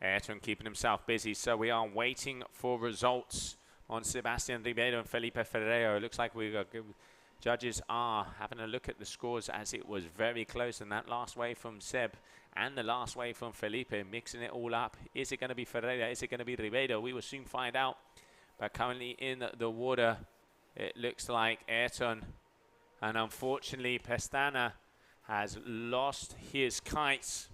Ayrton keeping himself busy, so we are waiting for results on Sebastian Ribeiro and Felipe Ferreira. It looks like judges are having a look at the scores, as it was very close in that last wave from Seb and the last wave from Felipe, mixing it all up. Is it going to be Ferreira? Is it going to be Ribeiro? We will soon find out. But currently in the water, it looks like Ayrton, and unfortunately Pestana has lost his kites.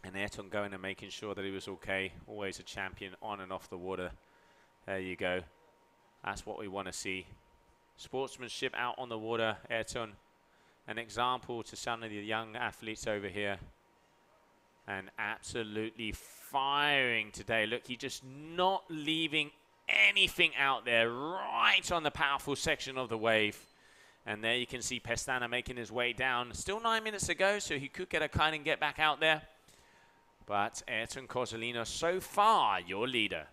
And Ayrton going and making sure that he was okay. Always a champion on and off the water. There you go. That's what we want to see. Sportsmanship out on the water. Ayrton, an example to some of the young athletes over here. And absolutely firing today. Look, he's just not leaving anything out there. Right on the powerful section of the wave. And there you can see Pestana making his way down. Still 9 minutes to go, so he could get a kite and get back out there. But Ayrton Cozzolino, so far, your leader.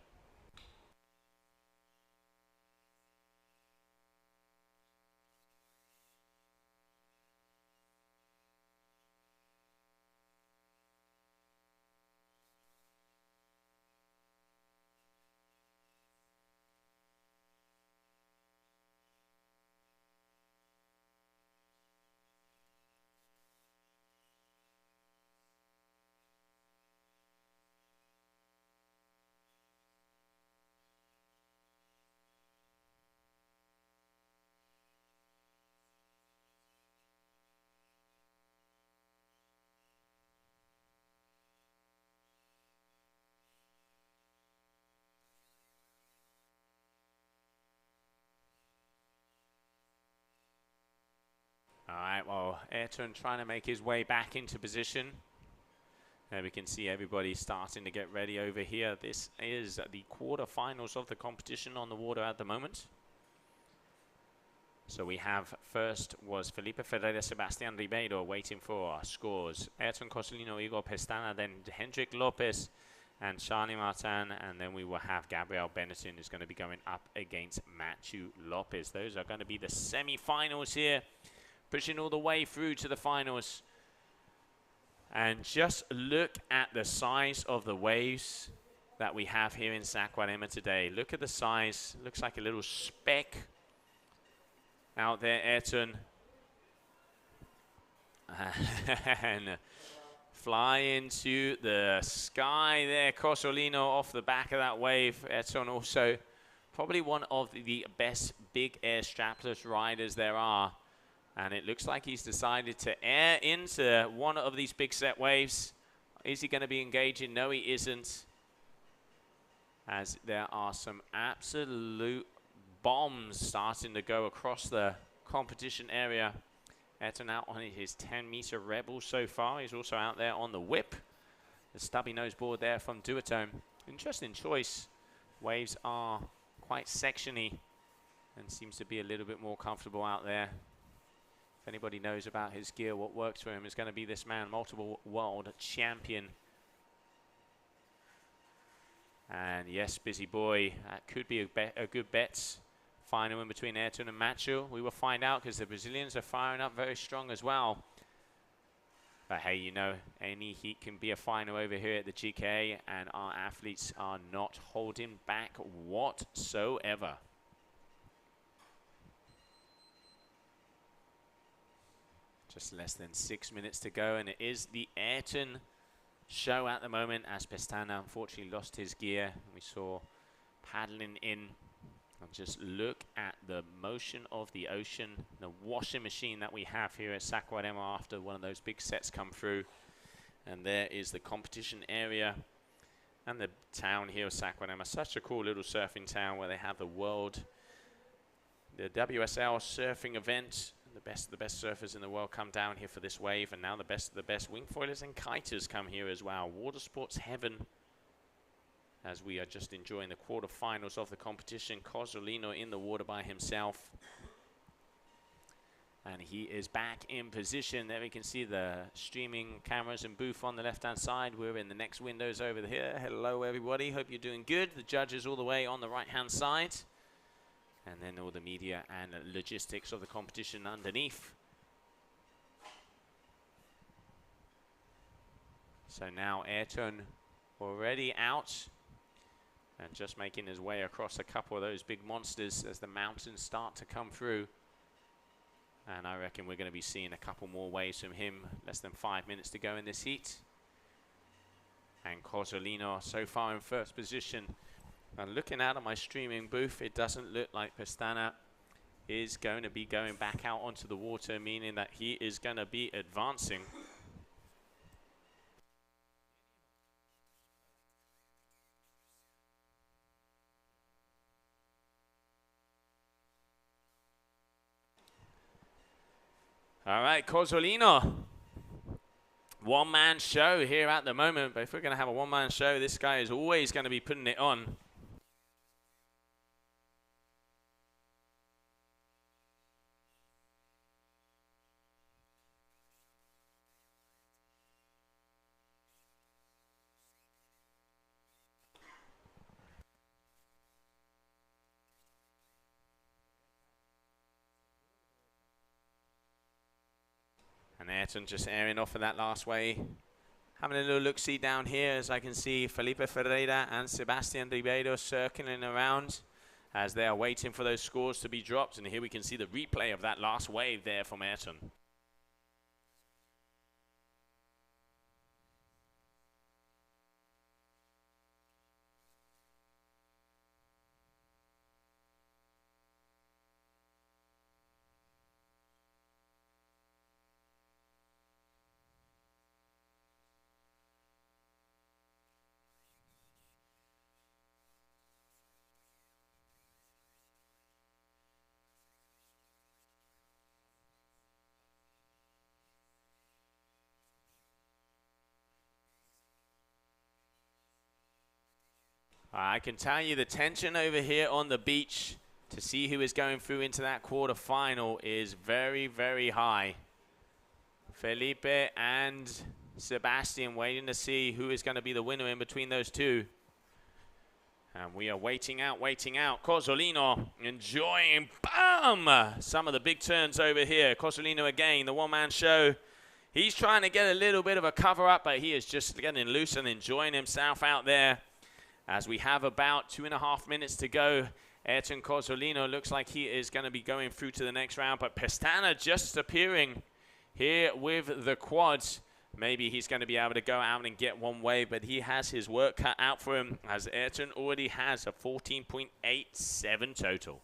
All right, well, Ayrton trying to make his way back into position. There we can see everybody starting to get ready over here. This is the quarterfinals of the competition on the water at the moment. So we have, first was Felipe Ferreira, Sebastian Ribeiro waiting for our scores. Ayrton Cozzolino, Igor Pestana, then Hendrick, Lopez, and Charlie Martin. And then we will have Gabrielle Benetton is going to be going up against Matthew Lopez. Those are going to be the semi-finals here. Pushing all the way through to the finals. And just look at the size of the waves that we have here in Saquarema today. Look at the size. Looks like a little speck out there, Ayrton. And fly into the sky there. Cozzolino off the back of that wave. Ayrton also probably one of the best big air strapless riders there are. And it looks like he's decided to air into one of these big set waves. Is he going to be engaging? No, he isn't. As there are some absolute bombs starting to go across the competition area. Ayrton out on his 10-meter Rebel so far. He's also out there on the whip. The stubby nose board there from Duotone. Interesting choice. Waves are quite sectiony and seems to be a little bit more comfortable out there If anybody knows about his gear, what works for him is going to be this man, multiple world champion. And yes, busy boy, that could be a good bet. Final in between Ayrton and Macho. We will find out because the Brazilians are firing up very strong as well. But hey, you know, any heat can be a final over here at the GKA, and our athletes are not holding back whatsoever. Just less than 6 minutes to go, and it is the Ayrton show at the moment, as Pestana unfortunately lost his gear. We saw paddling in. And just look at the motion of the ocean, the washing machine that we have here at Saquarema after one of those big sets come through. And there is the competition area and the town here of Saquarema. Such a cool little surfing town where they have the WSL surfing event. The best of the best surfers in the world come down here for this wave, and now the best of the best wing foilers and kiters come here as well. Water sports heaven, as we are just enjoying the quarterfinals of the competition. Cozzolino in the water by himself. And he is back in position. There we can see the streaming cameras and booth on the left-hand side. We're in the next windows over here. Hello, everybody. Hope you're doing good. The judges all the way on the right-hand side. And then all the media and logistics of the competition underneath. So now Ayrton already out. And just making his way across a couple of those big monsters as the mountains start to come through. And I reckon we're going to be seeing a couple more waves from him. Less than 5 minutes to go in this heat. And Cozzolino so far in first position. And looking out at my streaming booth, it doesn't look like Pestana is going to be going back out onto the water, meaning that he is going to be advancing. All right, Cozzolino. One-man show here at the moment, but if we're going to have a one-man show, this guy is always going to be putting it on. And Ayrton just airing off of that last way. Having a little look-see down here as I can see Felipe Ferreira and Sebastian Ribeiro circling around as they are waiting for those scores to be dropped. And here we can see the replay of that last wave there from Ayrton. I can tell you the tension over here on the beach to see who is going through into that quarterfinal is very, very high. Felipe and Sebastian waiting to see who is going to be the winner in between those two. And we are waiting out, waiting out. Cozzolino enjoying, bam! Some of the big turns over here. Cozzolino again, the one-man show. He's trying to get a little bit of a cover-up, but he is just getting loose and enjoying himself out there. As we have about 2.5 minutes to go, Ayrton Cozzolino looks like he is going to be going through to the next round. But Pestana just appearing here with the quads. Maybe he's going to be able to go out and get one wave, but he has his work cut out for him, as Ayrton already has a 14.87 total.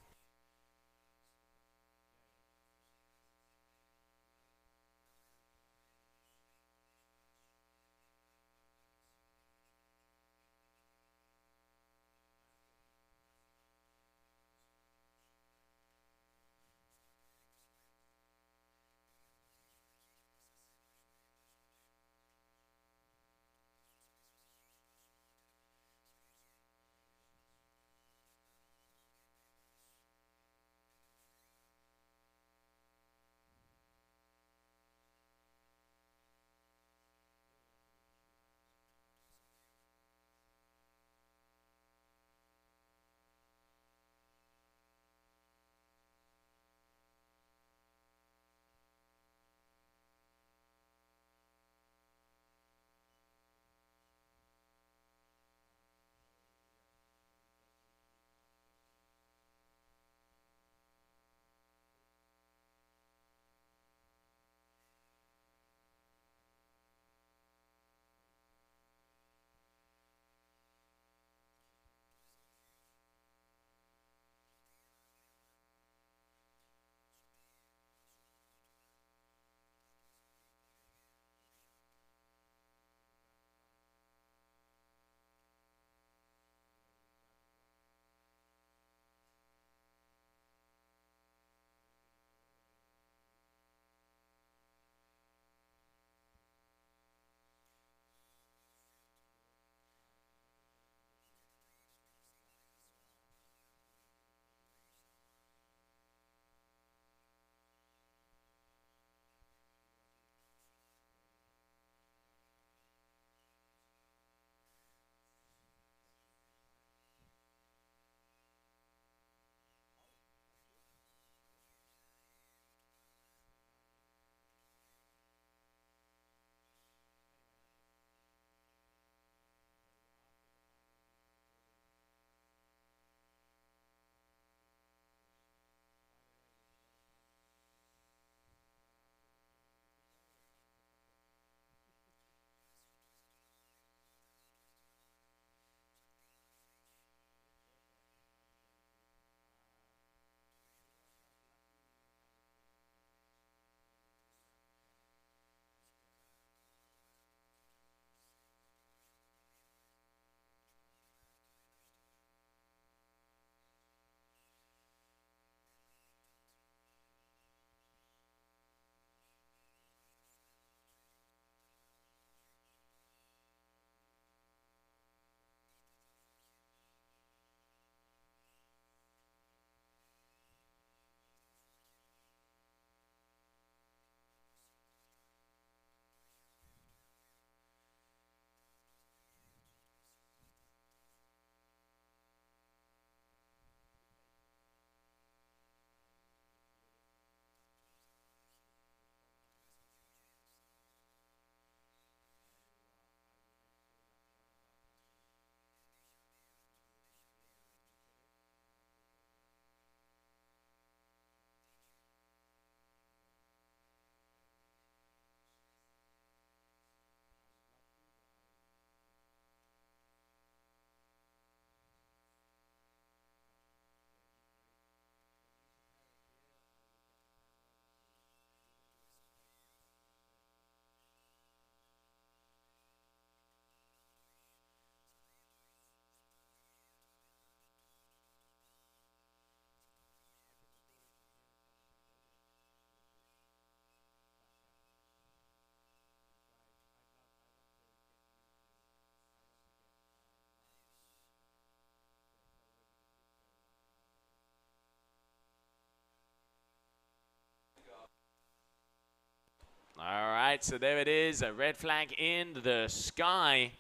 right, so there it is, a red flag in the sky.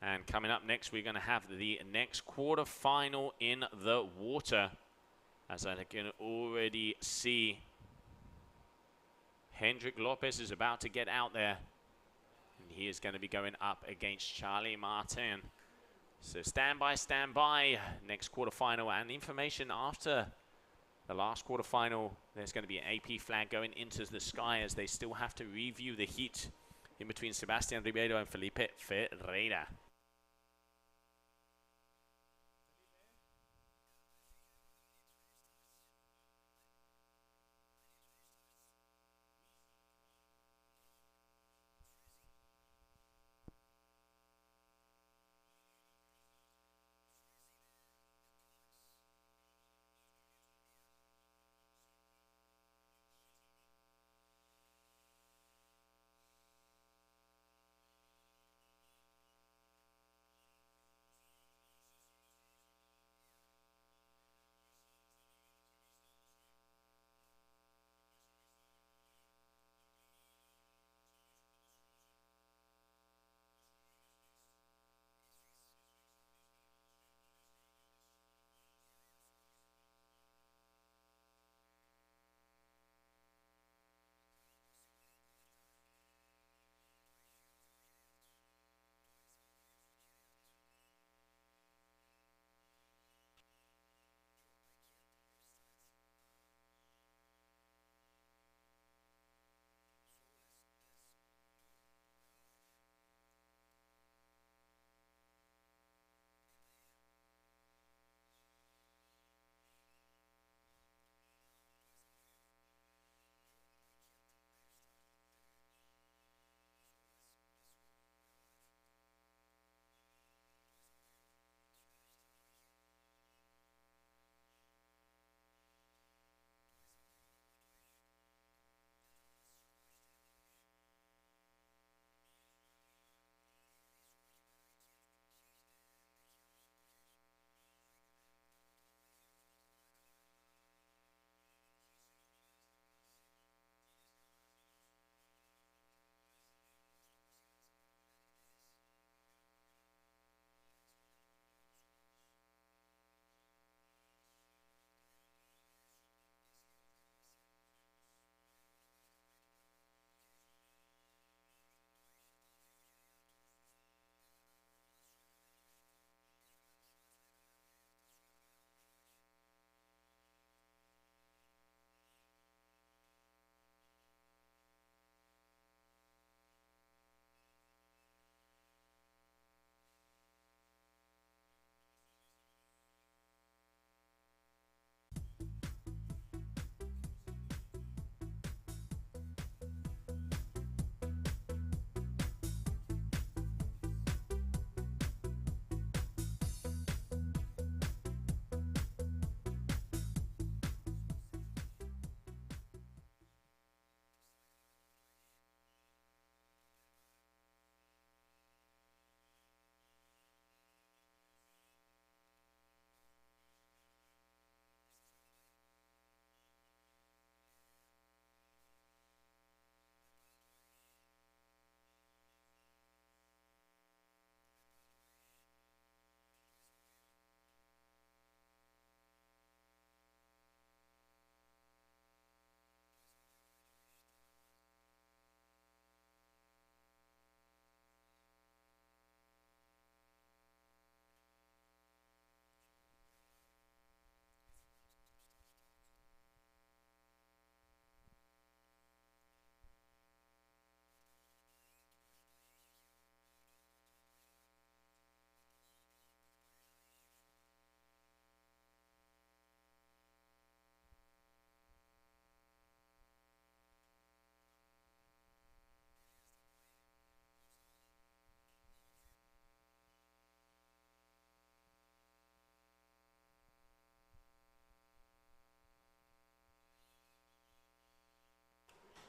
And coming up next, we're going to have the next quarterfinal in the water. As I can already see, Hendrick Lopez is about to get out there. And he is going to be going up against Charlie Martin. So stand by. Next quarterfinal, and information after the last quarterfinal. There's going to be an AP flag going into the sky as they still have to review the heat in between Sebastian Ribeiro and Felipe Ferreira.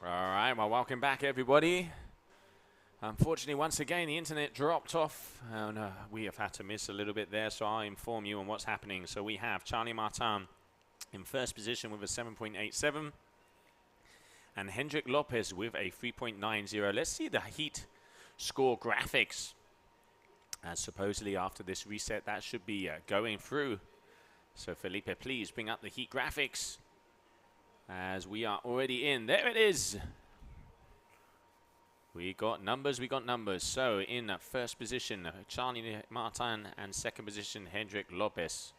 All right, well, welcome back, everybody. Unfortunately, once again, the internet dropped off, and we have had to miss a little bit there, so I'll inform you on what's happening. So we have Charlie Martin in first position with a 7.87. and Hendrick Lopez with a 3.90. Let's see the heat score graphics. As supposedly after this reset, that should be going through. So Felipe, please bring up the heat graphics as we are already in. There it is. We got numbers, we got numbers. So in first position, Charlie Martin, and second position, Hendrick Lopez.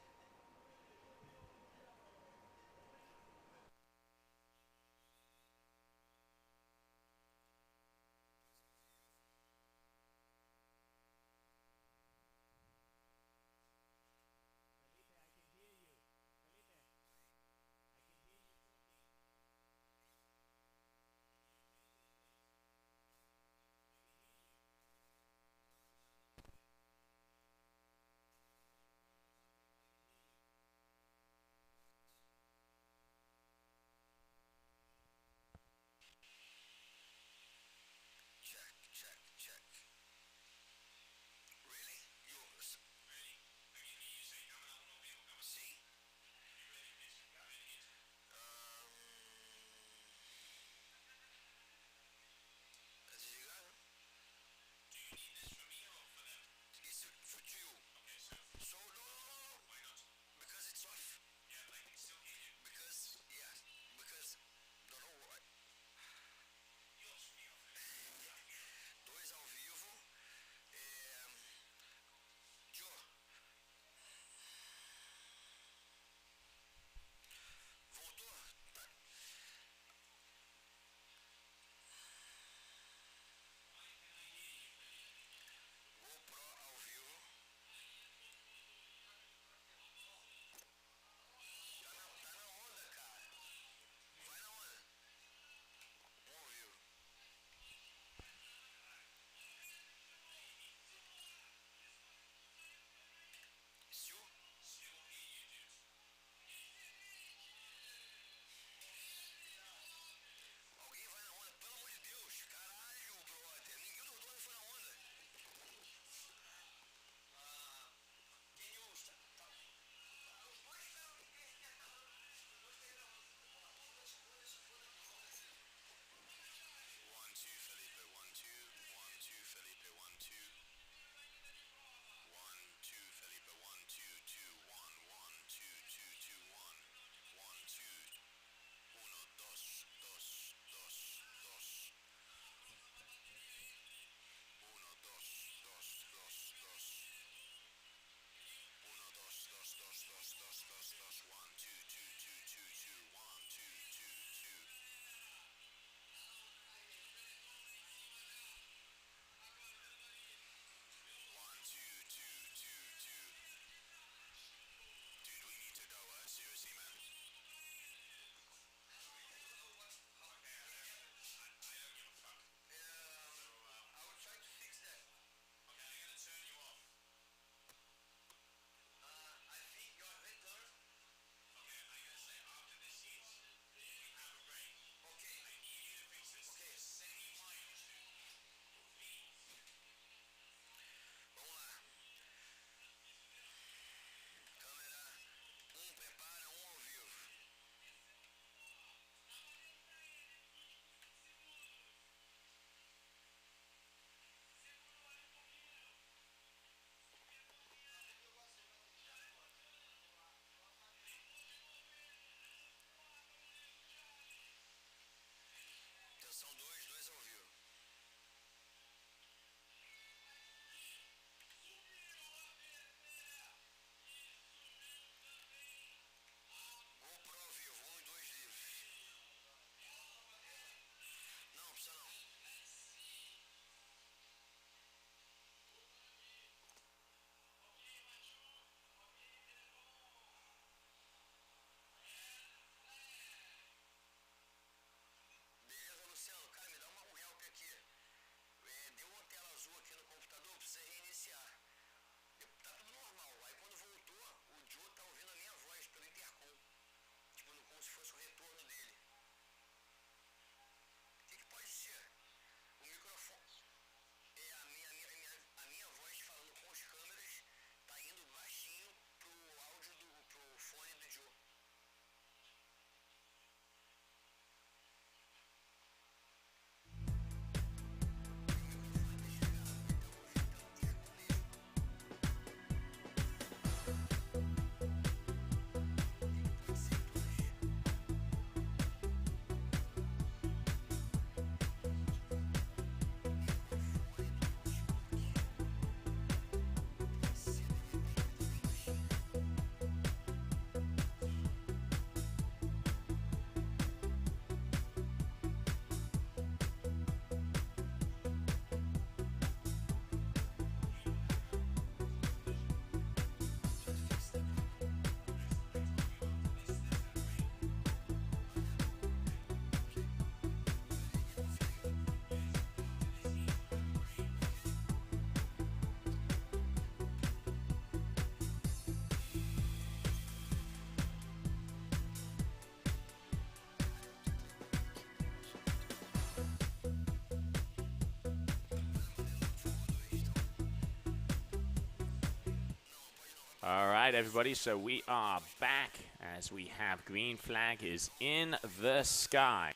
All right, everybody, so we are back as we have green flag is in the sky.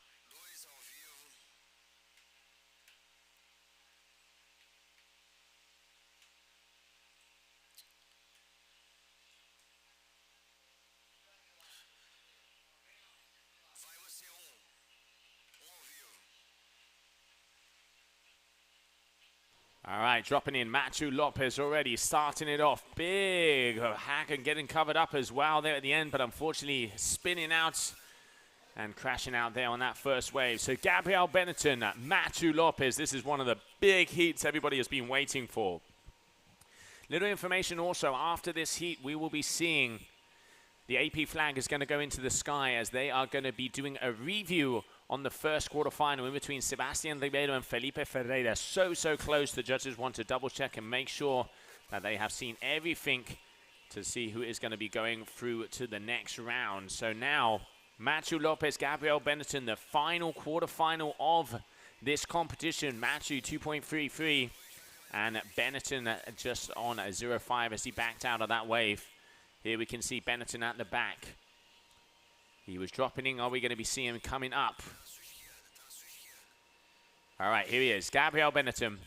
All right, dropping in Machu Lopez already, starting it off. Big hack and getting covered up as well there at the end, but unfortunately spinning out and crashing out there on that first wave. So Gabrielle Benetton, Machu Lopez, this is one of the big heats everybody has been waiting for. Little information also, after this heat, we will be seeing the AP flag is going to go into the sky as they are going to be doing a review on the first quarterfinal in between Sebastian Ribeiro and Felipe Ferreira. So close. The judges want to double check and make sure that they have seen everything to see who is going to be going through to the next round. So now, Machu Lopez, Gabrielle Benetton, the final quarterfinal of this competition. Machu 2.33 and Benetton just on a 0.5 as he backed out of that wave. Here we can see Benetton at the back. He was dropping in. Are we going to be seeing him coming up? All right, here he is. Gabrielle Benetton.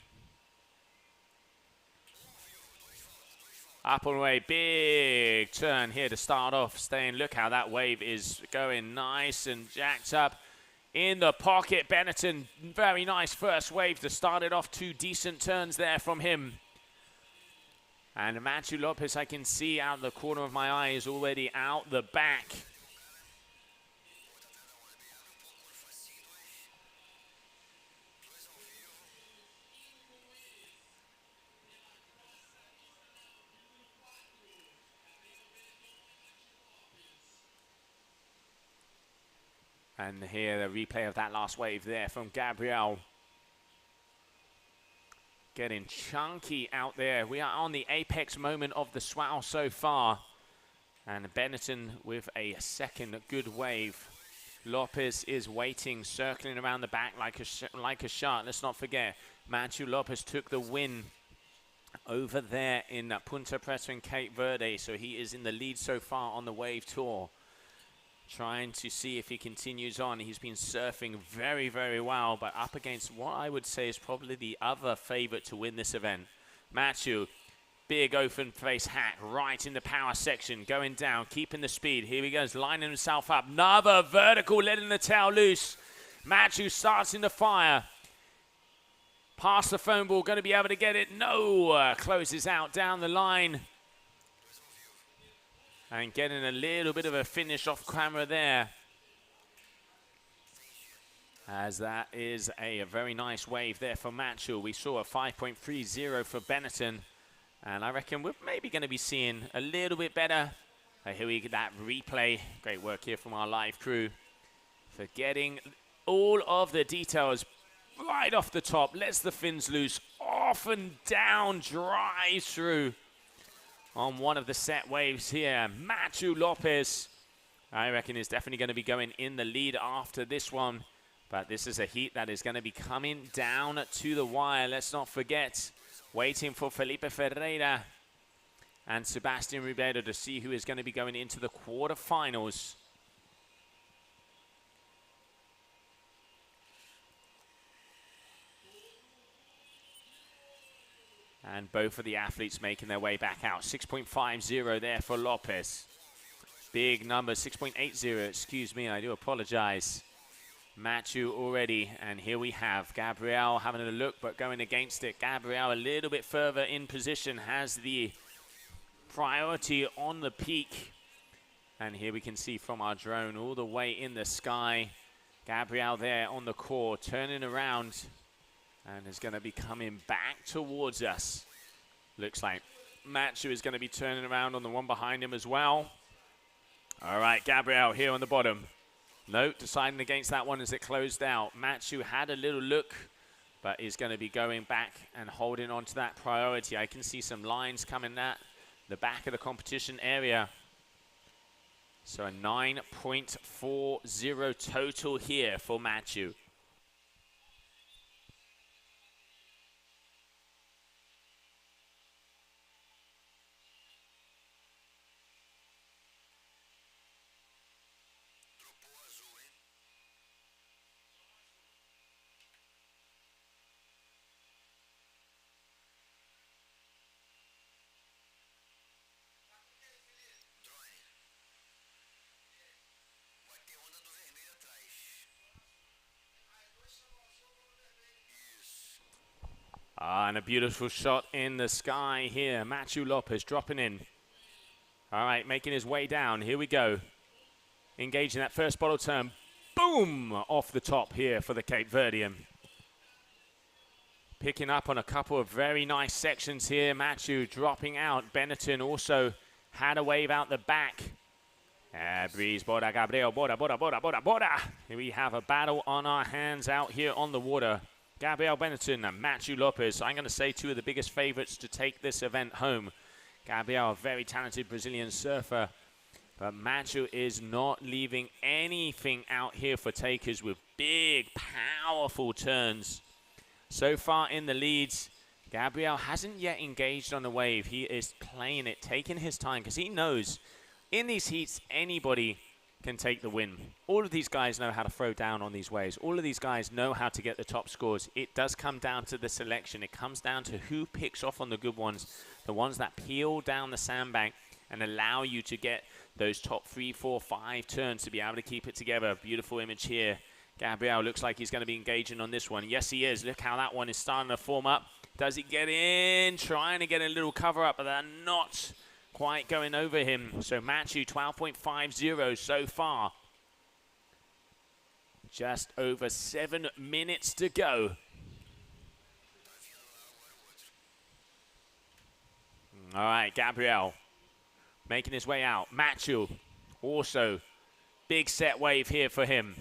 Up and away. Big turn here to start off. Staying. Look how that wave is going nice and jacked up. In the pocket, Benetton. Very nice first wave to start it off. 2 decent turns there from him. And Machu Lopez, I can see out the corner of my eye, is already out the back. And here the replay of that last wave there from Gabrielle. Getting chunky out there. We are on the apex moment of the swell so far. And Benetton with a second good wave. Lopez is waiting, circling around the back like a shark. Let's not forget, Machu Lopez took the win over there in Ponta, Preta and Cape Verde. So he is in the lead so far on the wave tour. Trying to see if he continues on. He's been surfing very, very well, but up against what I would say is probably the other favorite to win this event. Machu, big open face hack right in the power section, going down, keeping the speed. Here he goes, lining himself up. Another vertical, letting the tail loose. Machu starts in the fire. Past the foam ball, going to be able to get it. No, closes out down the line. And getting a little bit of a finish off camera there. As that is a very nice wave there for Machu. We saw a 5.30 for Benetton. And I reckon we're maybe going to be seeing a little bit better. Here we get that replay. Great work here from our live crew. For getting all of the details right off the top. Lets the fins loose. Off and down. Drives through. On one of the set waves here, Machu Lopez, I reckon is definitely going to be going in the lead after this one. But this is a heat that is going to be coming down to the wire. Let's not forget, waiting for Felipe Ferreira and Sebastian Ribeiro to see who is going to be going into the quarterfinals. And both of the athletes making their way back out. 6.50 there for Lopez. Big number, 6.80, excuse me, I do apologize. Machu already, and here we have Gabrielle having a look, but going against it. Gabrielle a little bit further in position, has the priority on the peak. And here we can see from our drone all the way in the sky. Gabrielle there on the core, turning around. And is going to be coming back towards us. Looks like Machu is going to be turning around on the one behind him as well. All right, Gabrielle here on the bottom. No, deciding against that one as it closed out. Machu had a little look, but is going to be going back and holding on to that priority. I can see some lines coming at the back of the competition area. So a 9.40 total here for Machu. And a beautiful shot in the sky here. Matthew Lopez dropping in. All right, making his way down. Here we go. Engaging that first bottle turn. Boom! Off the top here for the Cape Verdean. Picking up on a couple of very nice sections here. Matthew dropping out. Benetton also had a wave out the back. Breeze, Bora, Gabrielle, Bora, Bora, Bora, Bora, Bora. Here we have a battle on our hands out here on the water. Gabrielle Benetton and Matthew Lopez. I'm going to say two of the biggest favorites to take this event home. Gabrielle, a very talented Brazilian surfer. But Matthew is not leaving anything out here for takers with big, powerful turns. So far in the leads, Gabrielle hasn't yet engaged on the wave. He is playing it, taking his time, because he knows in these heats, anybody can take the win. All of these guys know how to throw down on these waves. All of these guys know how to get the top scores. It does come down to the selection. It comes down to who picks off on the good ones, the ones that peel down the sandbank and allow you to get those top 3, 4, 5 turns to be able to keep it together. Beautiful image here. Gabrielle looks like he's going to be engaging on this one. Yes, he is. Look how that one is starting to form up. Does he get in? Trying to get a little cover up, but they're not quite going over him. So Matthew, 12.50 so far. Just over 7 minutes to go. All right, Gabrielle making his way out. Matthew, also big set wave here for him.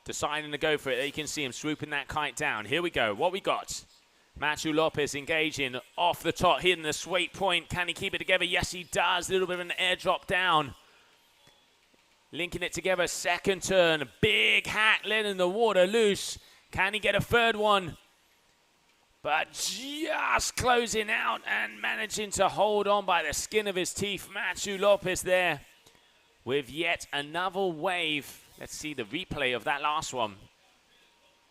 Deciding to go for it. You can see him swooping that kite down. Here we go. What we got? Matthew Lopez engaging off the top, hitting the sweet point. Can he keep it together? Yes, he does. A little bit of an airdrop down. Linking it together. Second turn. Big hack letting the water loose. Can he get a third one? But just closing out and managing to hold on by the skin of his teeth. Matthew Lopez there with yet another wave. Let's see the replay of that last one.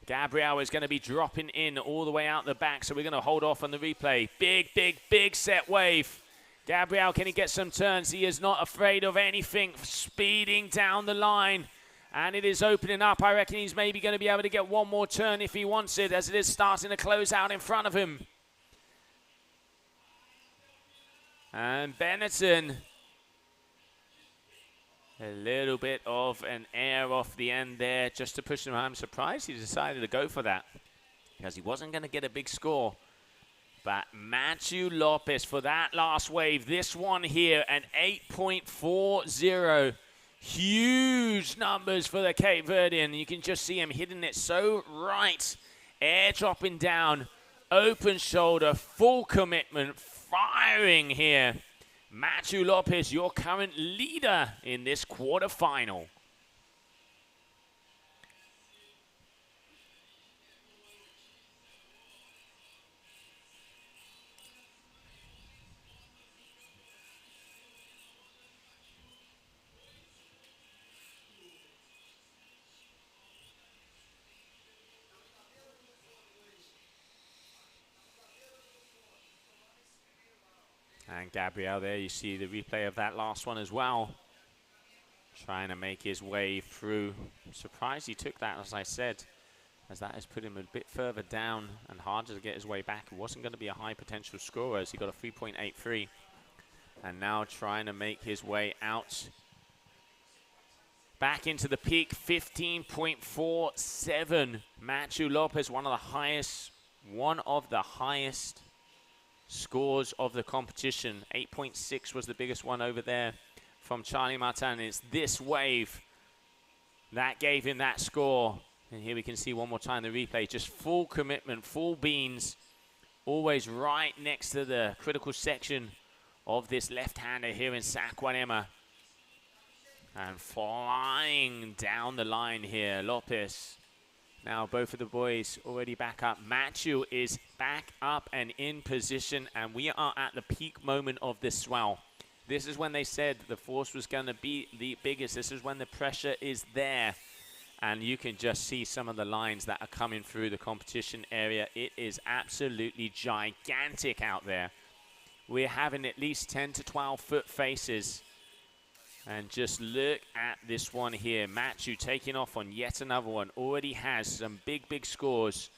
Gabrielle is going to be dropping in all the way out the back, so we're going to hold off on the replay. Big, big, big set wave. Gabrielle, can he get some turns? He is not afraid of anything. Speeding down the line. And it is opening up. I reckon he's maybe going to be able to get one more turn if he wants it, as it is starting to close out in front of him. And Benetton, a little bit of an air off the end there just to push him. I'm surprised he decided to go for that because he wasn't going to get a big score. But Matthew Lopez for that last wave. This one here, an 8.40. Huge numbers for the Cape Verdean. You can just see him hitting it so right. Air dropping down, open shoulder, full commitment, firing here. Matthew Lopez, your current leader in this quarterfinal. And Gabrielle there, you see the replay of that last one as well. Trying to make his way through. I'm surprised he took that, as I said, as that has put him a bit further down and harder to get his way back. It wasn't going to be a high potential score as he got a 3.83. And now trying to make his way out. Back into the peak, 15.47. Matthew Lopez, one of the highest scores of the competition. 8.6 was the biggest one over there from Charlie Martin. It's this wave that gave him that score. And here we can see one more time the replay. Just full commitment, full beans. Always right next to the critical section of this left-hander here in Saquarema. And flying down the line here, Lopez. Now both of the boys already back up. Matthew is back up and in position, and we are at the peak moment of this swell. This is when they said the force was going to be the biggest. This is when the pressure is there. And you can just see some of the lines that are coming through the competition area. It is absolutely gigantic out there. We're having at least 10 to 12 foot faces. And just look at this one here. Matthew taking off on yet another one. Already has some big, big scores.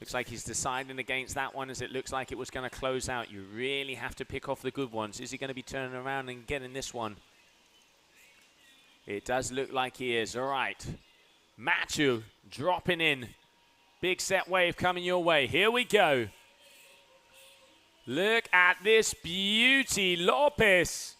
Looks like he's deciding against that one, as it looks like it was going to close out. You really have to pick off the good ones. Is he going to be turning around and getting this one? It does look like he is. All right. Machu dropping in. Big set wave coming your way. Here we go. Look at this beauty, Lopez.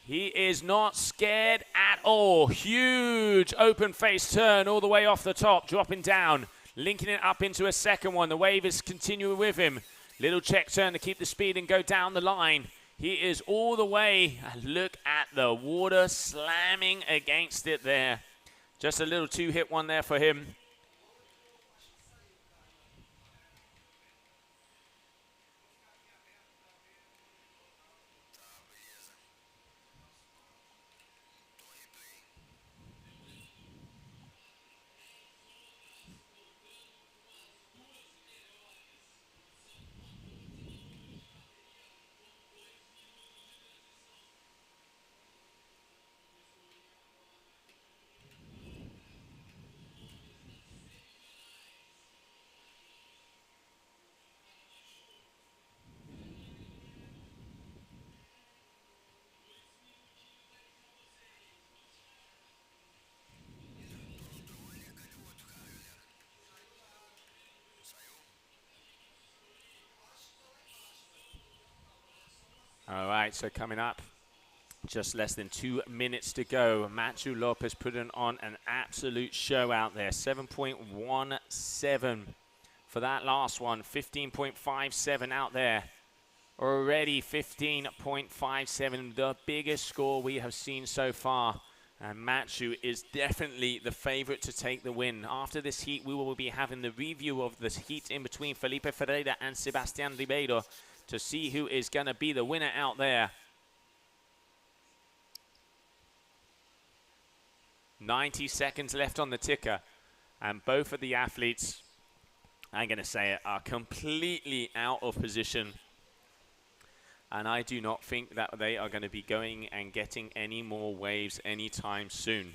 He is not scared at all. Huge open face turn all the way off the top, dropping down. Linking it up into a second one. The wave is continuing with him. Little check turn to keep the speed and go down the line. He is all the way. Look at the water slamming against it there. Just a little two-hit one there for him. All right, so coming up, just less than 2 minutes to go. Machu Lopez putting on an absolute show out there. 7.17 for that last one. 15.57 out there. Already 15.57, the biggest score we have seen so far. And Machu is definitely the favorite to take the win. After this heat, we will be having the review of this heat in between Felipe Ferreira and Sebastian Ribeiro, to see who is going to be the winner out there. 90 seconds left on the ticker. And both of the athletes, I'm going to say it, are completely out of position. And I do not think that they are going to be going and getting any more waves anytime soon.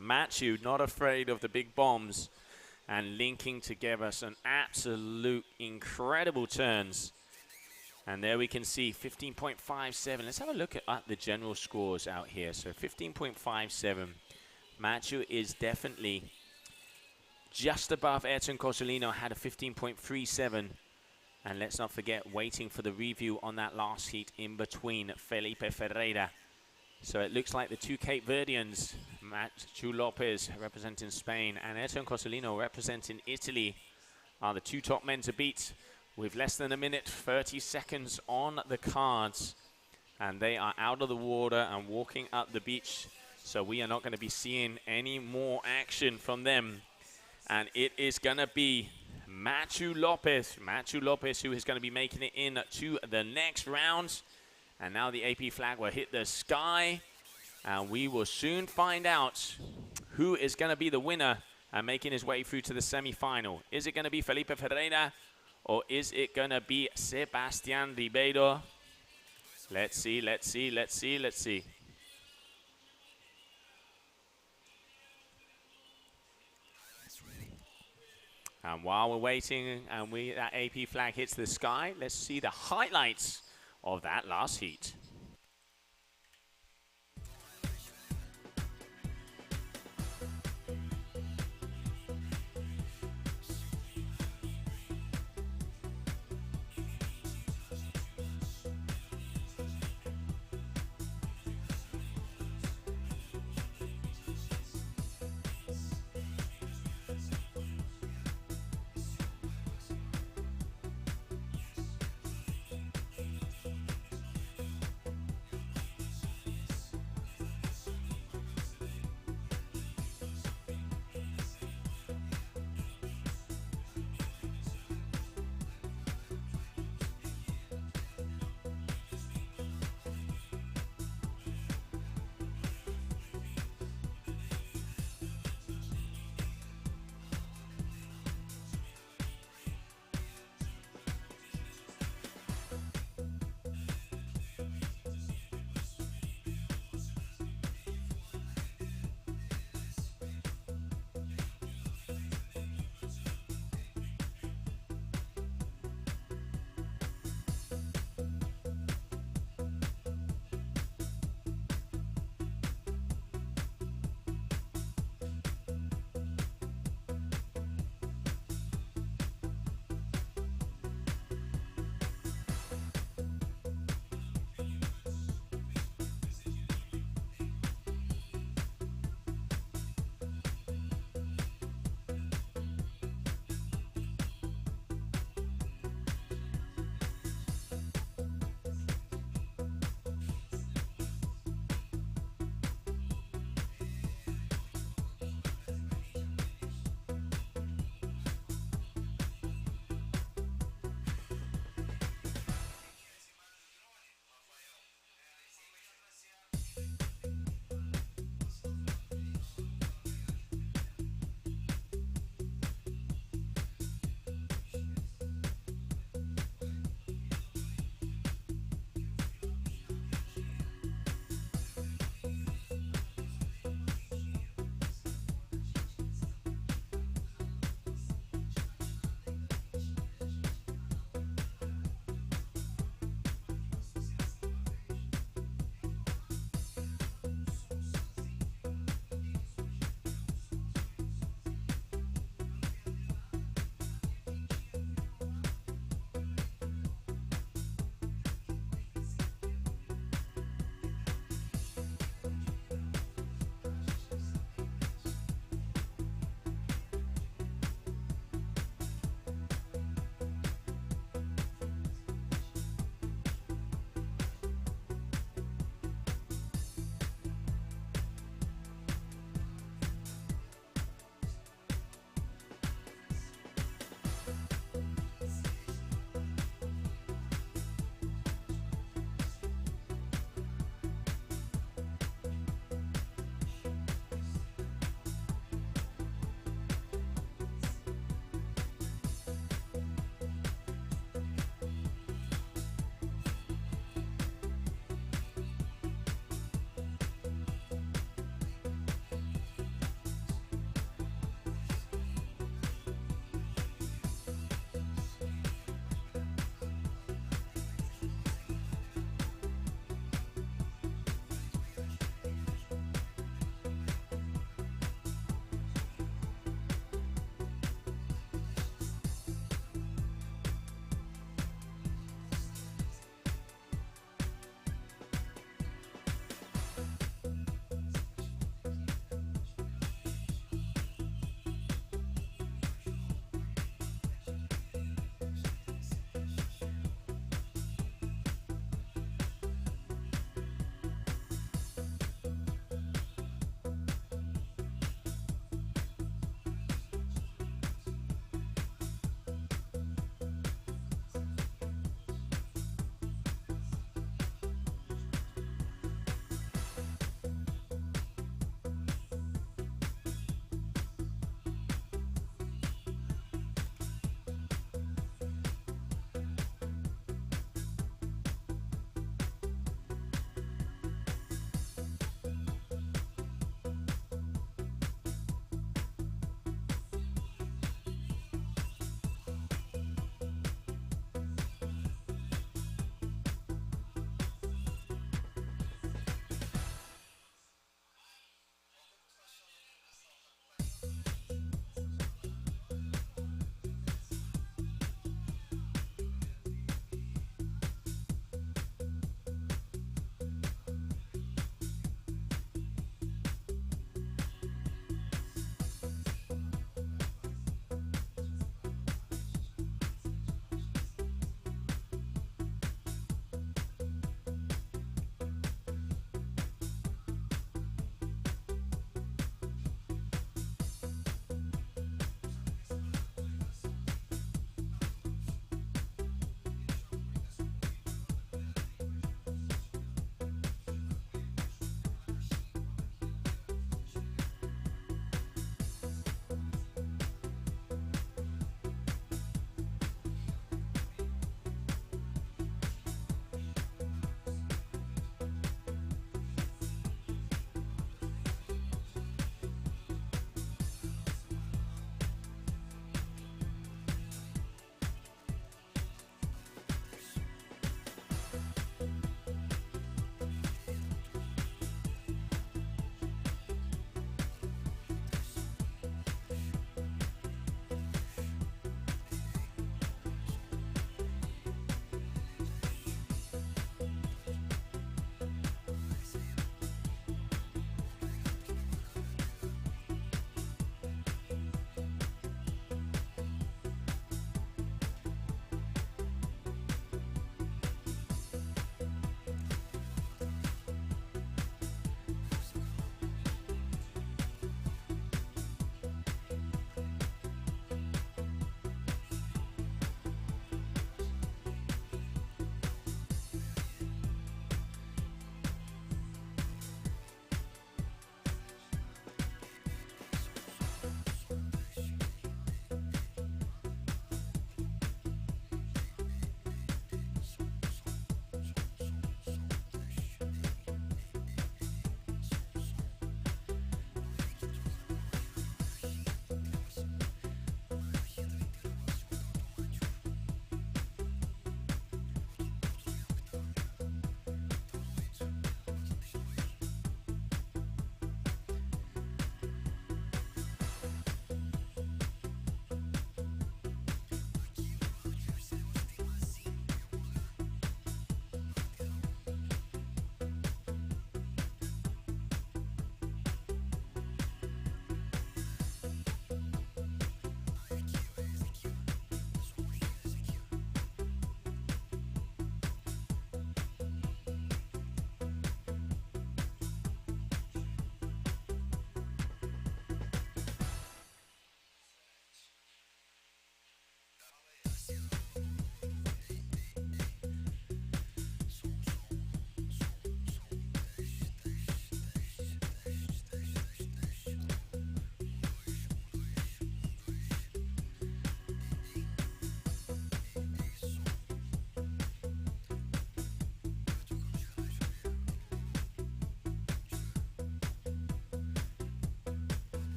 Machu, not afraid of the big bombs, and linking together some absolute incredible turns. And there we can see 15.57. Let's have a look at the general scores out here. So 15.57. Machu is definitely just above Ayrton Cozzolino, had a 15.37. And let's not forget, waiting for the review on that last heat in between Felipe Ferreira. So it looks like the two Cape Verdeans, Machu Lopez representing Spain and Ayrton Cozzolino representing Italy, are the two top men to beat, with less than a minute, 30 seconds on the cards. And they are out of the water and walking up the beach. So we are not going to be seeing any more action from them. And it is going to be Machu Lopez, who is going to be making it in to the next round. And now the AP flag will hit the sky, and we will soon find out who is going to be the winner and making his way through to the semi-final. Is it going to be Felipe Ferreira, or is it going to be Sebastian Ribeiro? Let's see, let's see, let's see, let's see. And while we're waiting and that AP flag hits the sky, let's see the highlights of that last heat.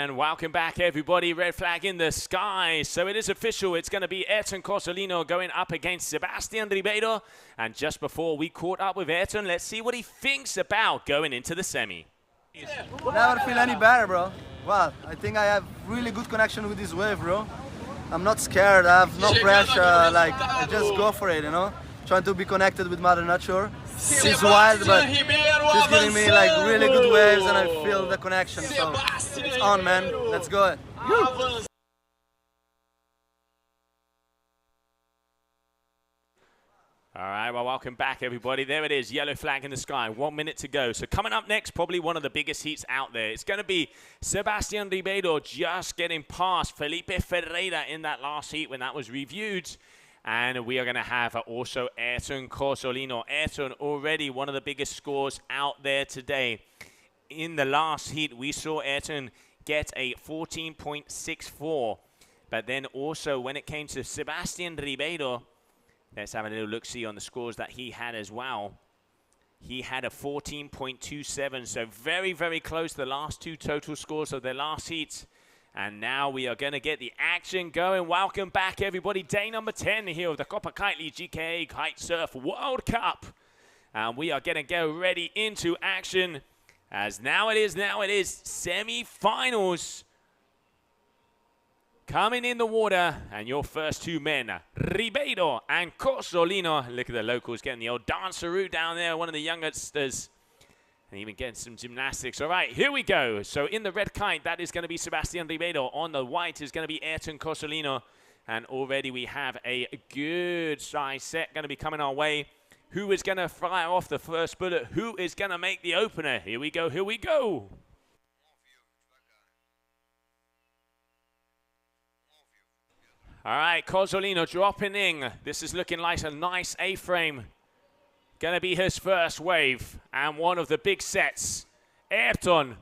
And welcome back, everybody. Red flag in the sky. So it is official. It's going to be Ayrton Cozzolino going up against Sebastian Ribeiro. And just before we caught up with Ayrton, let's see what he thinks about going into the semi. Never feel any better, bro. Well, I think I have really good connection with this wave, bro. I'm not scared. I have no pressure. Like, I just go for it, you know? Trying to be connected with Mother Nature. She's wild, but she's giving me like really good waves and I feel the connection. So it's on, man. Let's go. All right, well, welcome back, everybody. There it is, yellow flag in the sky. 1 minute to go. So coming up next, probably one of the biggest heats out there. It's going to be Sebastian Ribeiro just getting past Felipe Ferreira in that last heat when that was reviewed. And we are going to have also Ayrton Cozzolino. Ayrton already one of the biggest scores out there today. In the last heat, we saw Ayrton get a 14.64. But then also when it came to Sebastian Ribeiro, let's have a little look-see on the scores that he had as well. He had a 14.27, so very, very close to the last two total scores of their last heat. And now we are going to get the action going. Welcome back, everybody. Day number 10 here of the Copa Kitley GKA Kite-Surf World Cup. And we are going to go ready into action as now it is semi-finals. Coming in the water, and your first two men, Ribeiro and Cozzolino. Look at the locals getting the old danceroo down there, one of the youngsters. And even getting some gymnastics. All right, here we go. So in the red kite, that is going to be Sebastian Ribeiro. On the white is going to be Ayrton Cozzolino. And already we have a good size set going to be coming our way. Who is going to fire off the first bullet? Who is going to make the opener? Here we go, here we go. All right, Cozzolino dropping in. This is looking like a nice A-frame. Going to be his first wave and one of the big sets. Ayrton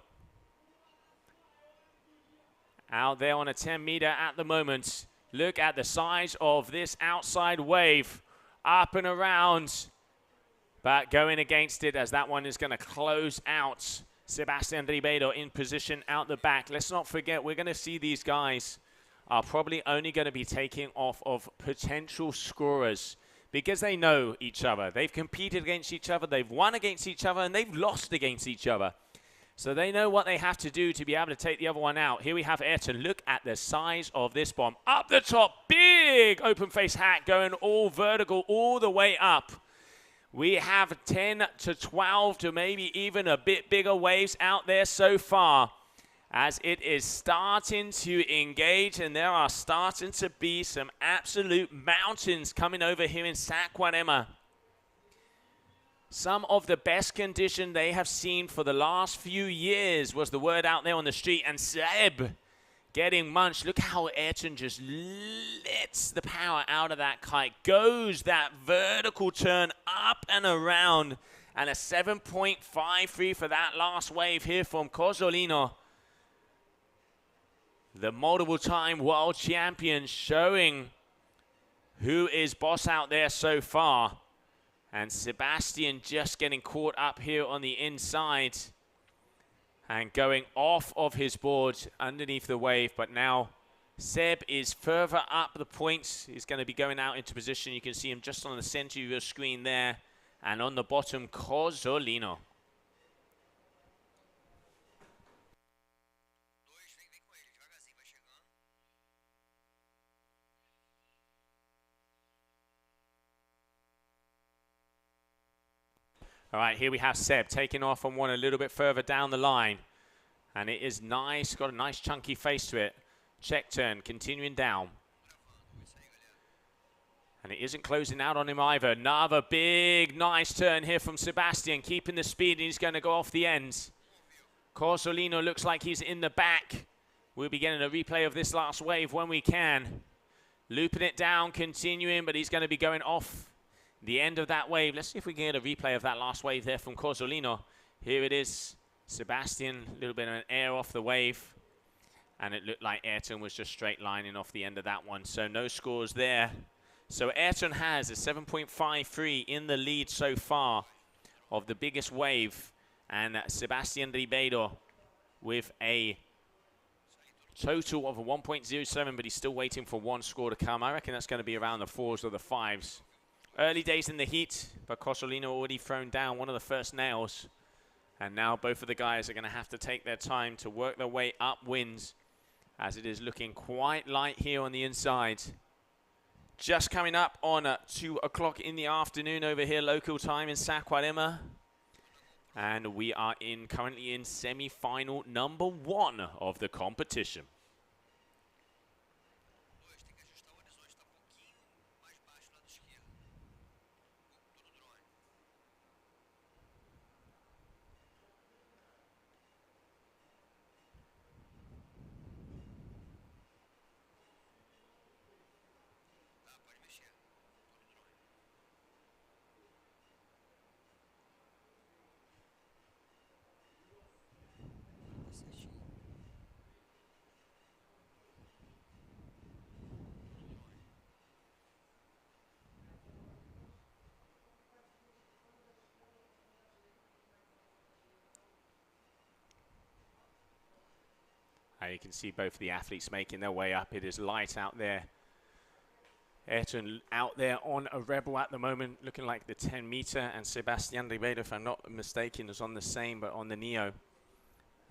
out there on a 10-meter at the moment. Look at the size of this outside wave. Up and around, but going against it as that one is going to close out. Sebastian Ribeiro in position out the back. Let's not forget, we're going to see these guys are probably only going to be taking off of potential scorers, because they know each other. They've competed against each other, they've won against each other, and they've lost against each other. So they know what they have to do to be able to take the other one out. Here we have Ayrton. Look at the size of this bomb. Up the top, big open face hat going all vertical all the way up. We have 10 to 12 to maybe even a bit bigger waves out there so far, as it is starting to engage, and there are starting to be some absolute mountains coming over here in Saquarema. Some of the best condition they have seen for the last few years was the word out there on the street, and Seb getting munched. Look how Ayrton just lets the power out of that kite. Goes that vertical turn up and around, and a 7.53 for that last wave here from Cozzolino. The multiple-time world champion, showing who is boss out there so far. And Sebastian just getting caught up here on the inside and going off of his board underneath the wave. But now Seb is further up the points. He's going to be going out into position. You can see him just on the center of your screen there. And on the bottom, Cozzolino. All right, here we have Seb taking off on one a little bit further down the line. And it is nice, got a nice chunky face to it. Check turn, continuing down. And it isn't closing out on him either. Another big, nice turn here from Sebastian, keeping the speed, and he's going to go off the ends. Cozzolino looks like he's in the back. We'll be getting a replay of this last wave when we can. Looping it down, continuing, but he's going to be going off the end of that wave. Let's see if we can get a replay of that last wave there from Cozzolino. Here it is. Sebastian, a little bit of an air off the wave. And it looked like Ayrton was just straight lining off the end of that one. So no scores there. So Ayrton has a 7.53 in the lead so far of the biggest wave. And Sebastian Ribeiro with a Total of a 1.07, but he's still waiting for one score to come. I reckon that's going to be around the 4s or the 5s. Early days in the heat, but Cozzolino already thrown down one of the first nails. And now both of the guys are going to have to take their time to work their way upwinds, as it is looking quite light here on the inside. Just coming up on 2 o'clock in the afternoon over here, local time in Saquarema. And we are currently in semi-final number 1 of the competition. You can see both of the athletes making their way up. It is light out there. Ayrton out there on a rebel at the moment, looking like the 10-meter, and Sebastian Ribeiro, if I'm not mistaken, is on the same, but on the Neo.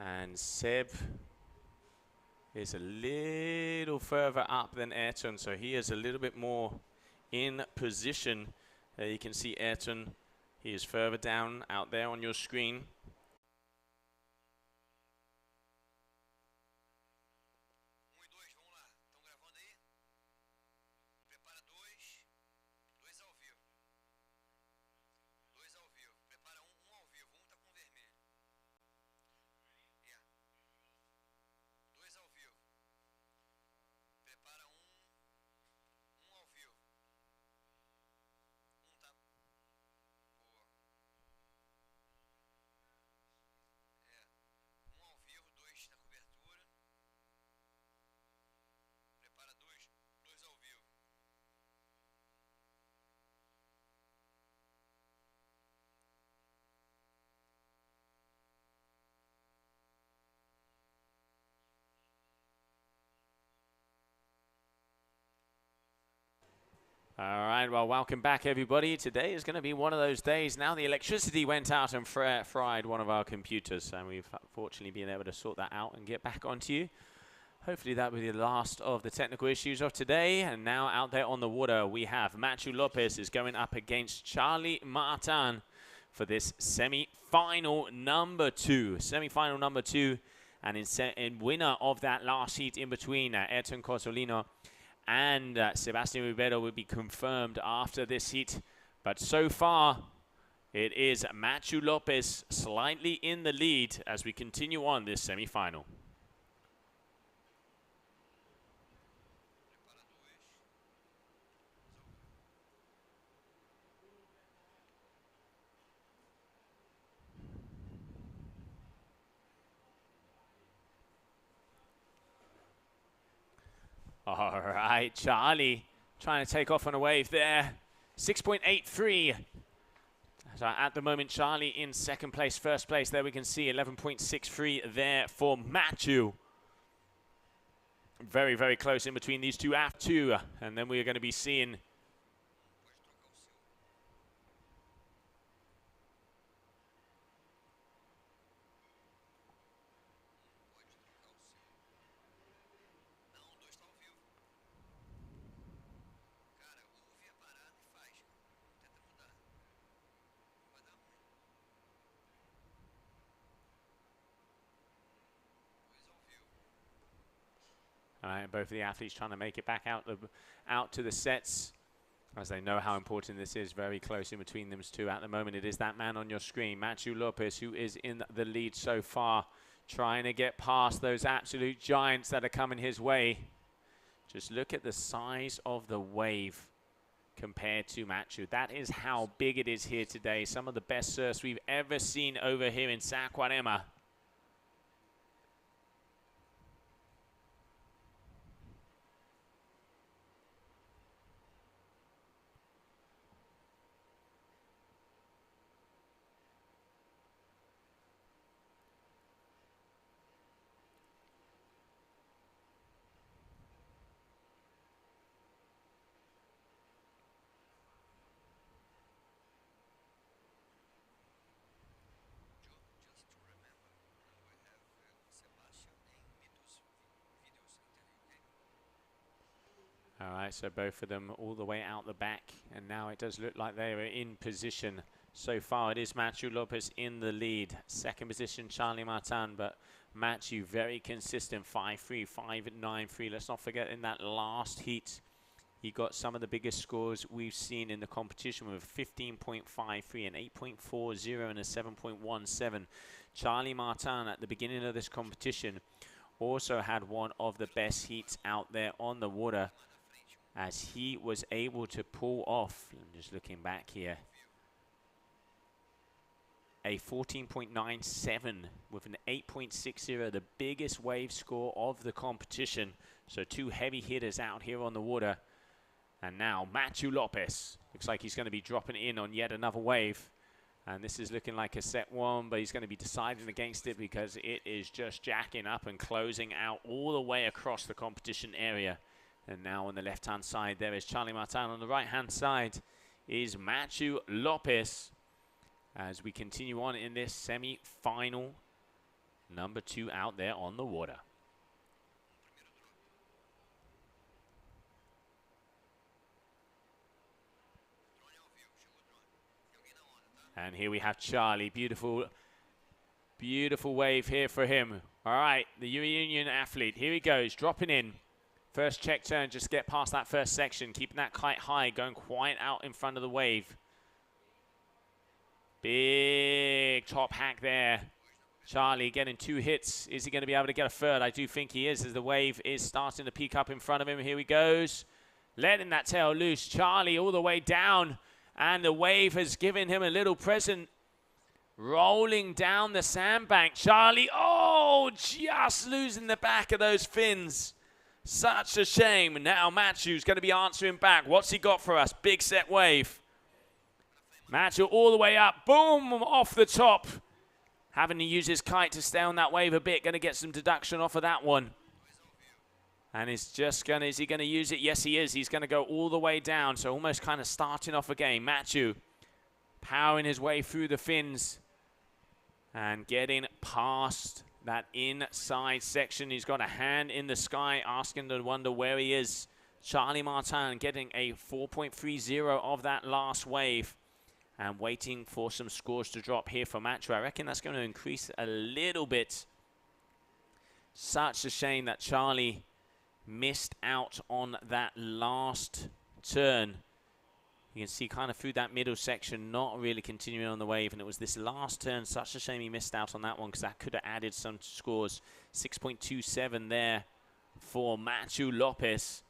And Seb is a little further up than Ayrton, so he is a little bit more in position. You can see Ayrton, he is further down out there on your screen. All right, well, welcome back, everybody. Today is going to be one of those days. Now the electricity went out and fried one of our computers, and we've fortunately been able to sort that out and get back onto you. Hopefully that will be the last of the technical issues of today. And now out there on the water, we have Lopez is going up against Charlie Martin for this semi-final number 2. Semi-final number 2, and in winner of that last heat in between, Ayrton Cozzolino and Sebastian Ribeiro will be confirmed after this heat. But so far, it is Lopez slightly in the lead as we continue on this semi-final. All right, Charlie trying to take off on a wave there. 6.83. So at the moment, Charlie in second place. First place there we can see 11.63 there for Matthew. Very, very close in between these two after. And then we are going to be seeing both of the athletes trying to make it back out to the sets, as they know how important this is. Very close in between them two at the moment. It is that man on your screen, Lopez, who is in the lead so far, trying to get past those absolute giants that are coming his way. Just look at the size of the wave compared to Matthew. That is how big it is here today. Some of the best surfs we've ever seen over here in Saquarema. All right, so both of them all the way out the back, and now it does look like they are in position. So far, it is Matthew Lopez in the lead. Second position, Charlie Martin, but Matthew very consistent, 5-3, 5-9-3. Let's not forget in that last heat, he got some of the biggest scores we've seen in the competition with 15.53, an 8.40, and a 7.17. Charlie Martin at the beginning of this competition also had one of the best heats out there on the water, as he was able to pull off, I'm just looking back here, a 14.97 with an 8.60, the biggest wave score of the competition. So two heavy hitters out here on the water. And now Matthew Lopez, looks like he's going to be dropping in on yet another wave. And this is looking like a set one, but he's going to be deciding against it because it is just jacking up and closing out all the way across the competition area. And now on the left-hand side, there is Charlie Martin. On the right-hand side is Matthew Lopez. As we continue on in this semi-final, number 2 out there on the water. And here we have Charlie. Beautiful, beautiful wave here for him. All right, the Union athlete. Here he goes, dropping in. First check turn, just get past that first section. Keeping that kite high, going quite out in front of the wave. Big top hack there. Charlie getting 2 hits. Is he going to be able to get a third? I do think he is, as the wave is starting to peak up in front of him. Here he goes. Letting that tail loose. Charlie all the way down. And the wave has given him a little present. Rolling down the sandbank. Charlie, oh, just losing the back of those fins. Such a shame. Now Matthew's going to be answering back. What's he got for us? Big set wave. Matthew all the way up. Boom, off the top. Having to use his kite to stay on that wave a bit. Going to get some deduction off of that one. And is he going to use it? Yes, he is. He's going to go all the way down. So almost kind of starting off again. Matthew powering his way through the fins. And getting past that inside section. He's got a hand in the sky, asking to wonder where he is. Charlie Martin getting a 4.30 of that last wave. And waiting for some scores to drop here for Matthew. I reckon that's going to increase a little bit. Such a shame that Charlie missed out on that last turn. You can see kind of through that middle section, not really continuing on the wave. And it was this last turn, such a shame he missed out on that one, because that could have added some scores. 6.27 there for Matthew Lopez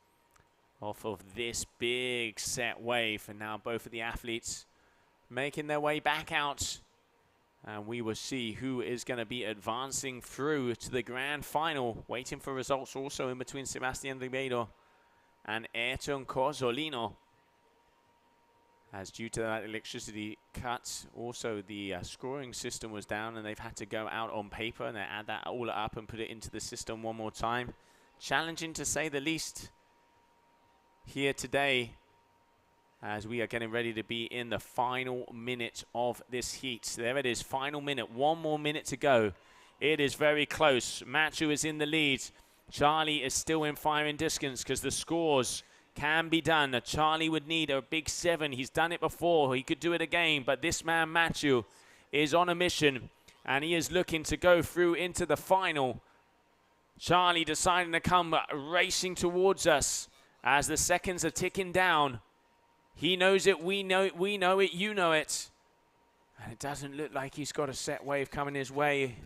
off of this big set wave. And now both of the athletes making their way back out. And we will see who is going to be advancing through to the grand final. Waiting for results also in between Sebastian Ribeiro and Ayrton Cozzolino. As due to that electricity cut, also the scoring system was down and they've had to go out on paper and they add that all up and put it into the system one more time. Challenging to say the least here today, as we are getting ready to be in the final minute of this heat. There it is, final minute, 1 more minute to go. It is very close. Matthew is in the lead. Charlie is still in firing distance because the scores can be done. Charlie would need a big 7. He's done it before. He could do it again, but this man, Matthew, is on a mission and he is looking to go through into the final. Charlie deciding to come racing towards us as the seconds are ticking down. He knows it, we know it, you know it. And it doesn't look like he's got a set wave coming his way.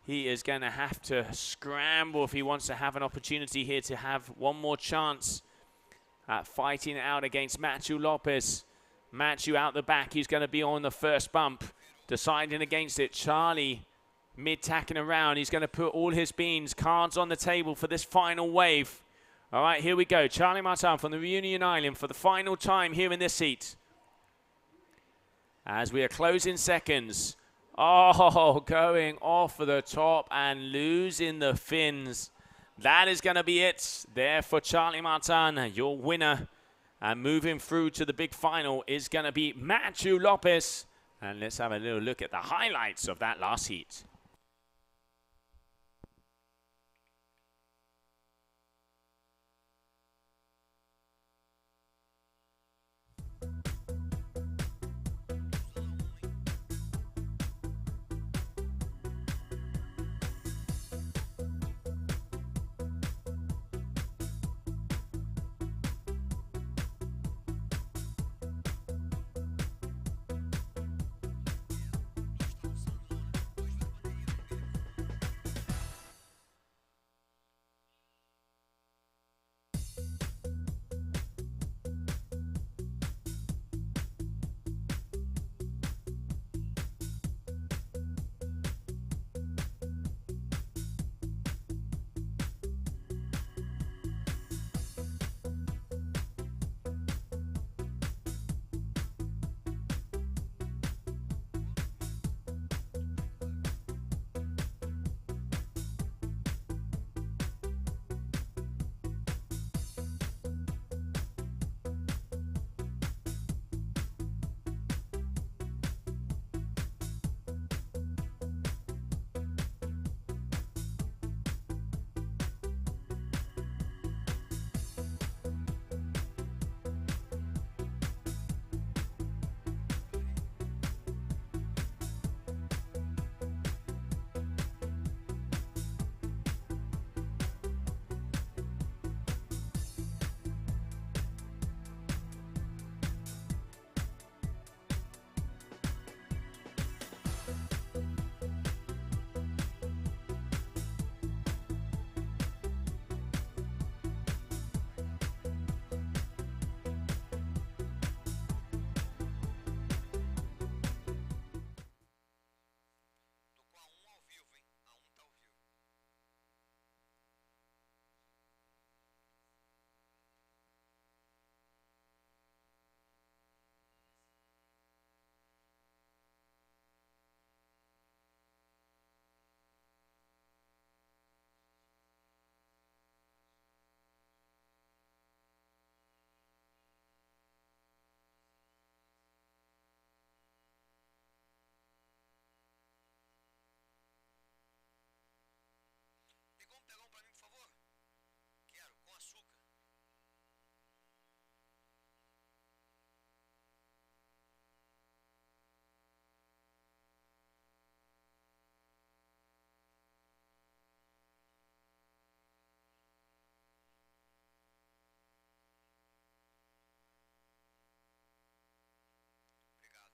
He is going to have to scramble if he wants to have an opportunity here to have one more chance at fighting out against Matthew Lopez. Matthew out the back, he's going to be on the first bump. Deciding against it, Charlie mid-tacking around. He's going to put all his cards on the table for this final wave. All right, here we go. Charlie Martin from the Reunion Island for the final time here in this heat. As we are closing seconds. Oh, going off the top and losing the fins. That is going to be it there for Charlie Martin. Your winner and moving through to the big final is going to be Matthew Lopez. And let's have a little look at the highlights of that last heat. vamos pegar um pra mim, por favor? Quero, com açúcar. Obrigado.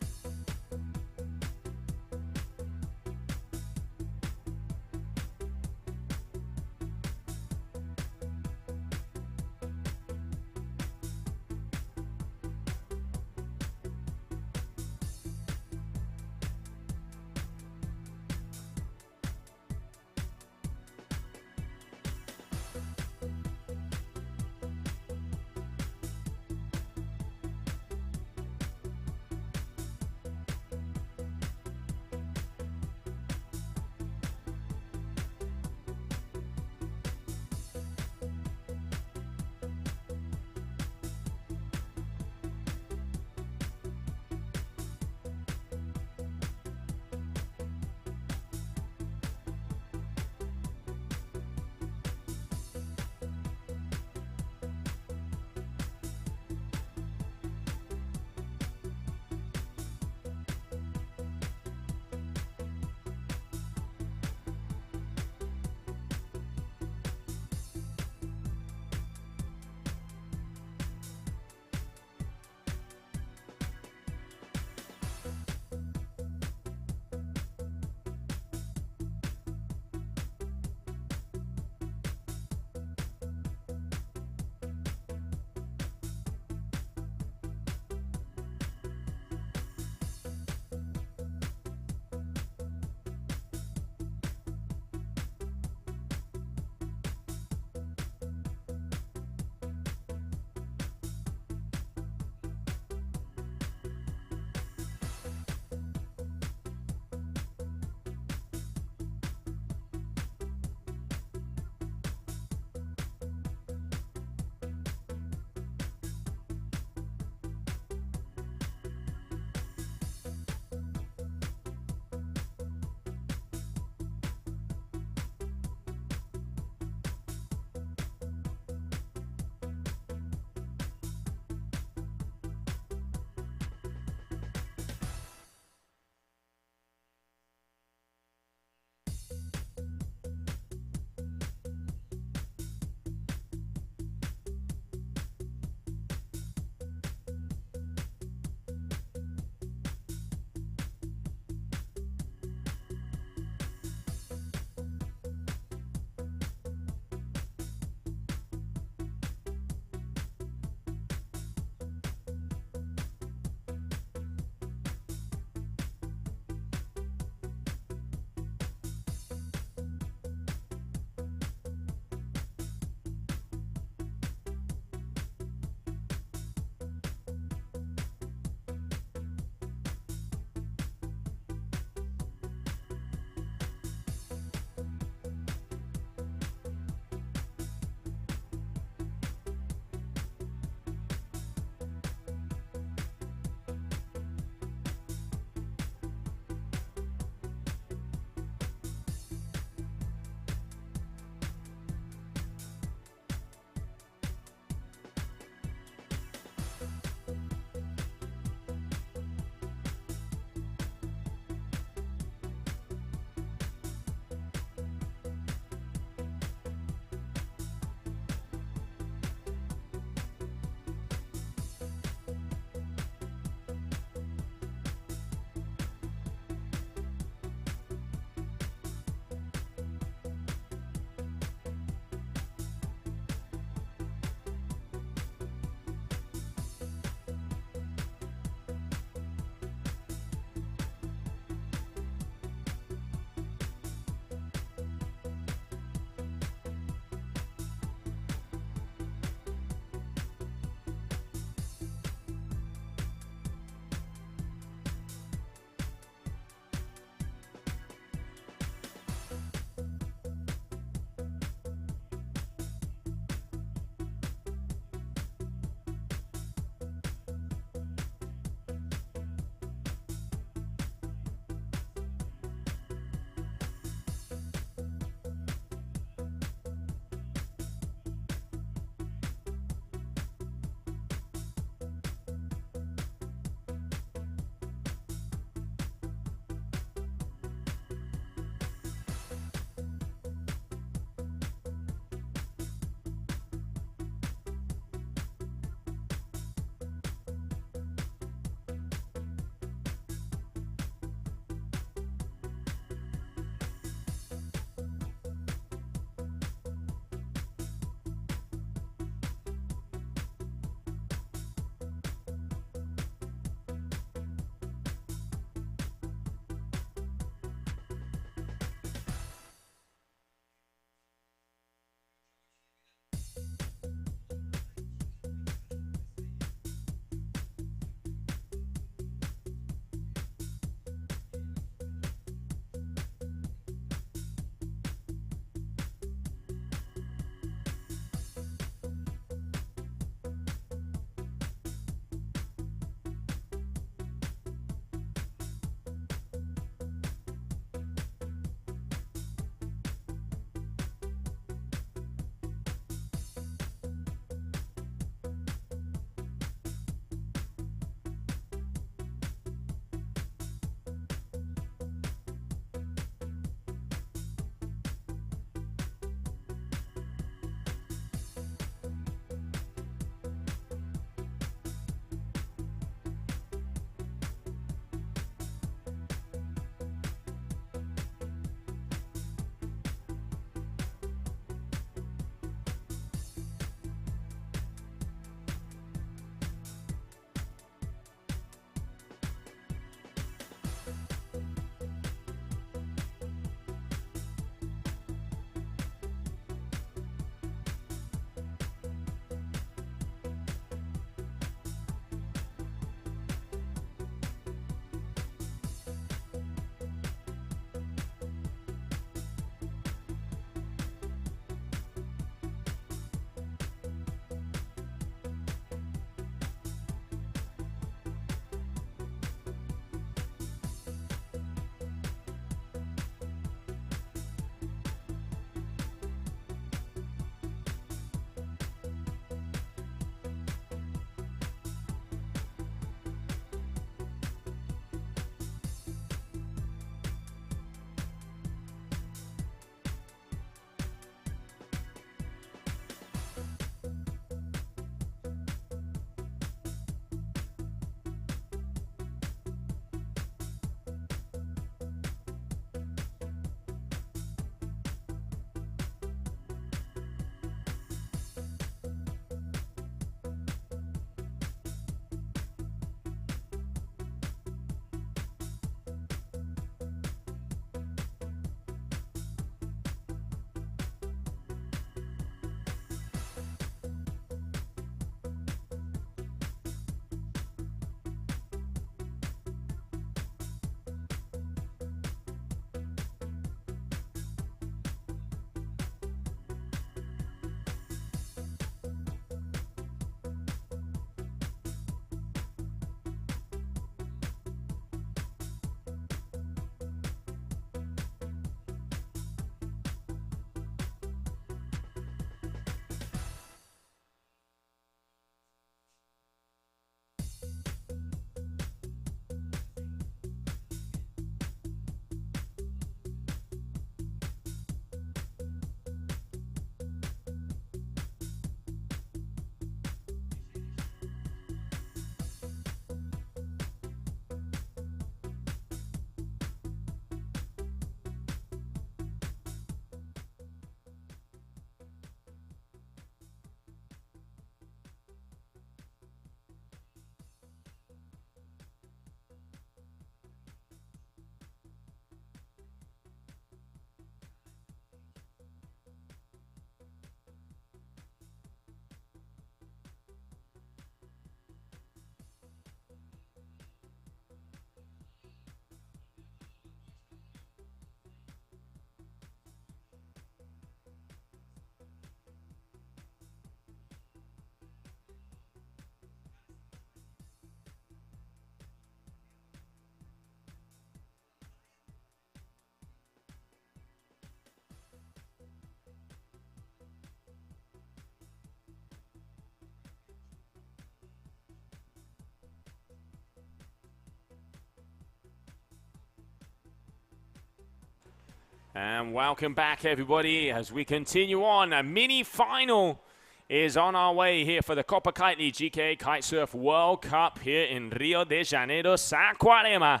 And welcome back, everybody, as we continue on. A mini final is on our way here for the Copa Kitley GKA Kite-Surf World Cup here in Rio de Janeiro, Saquarema.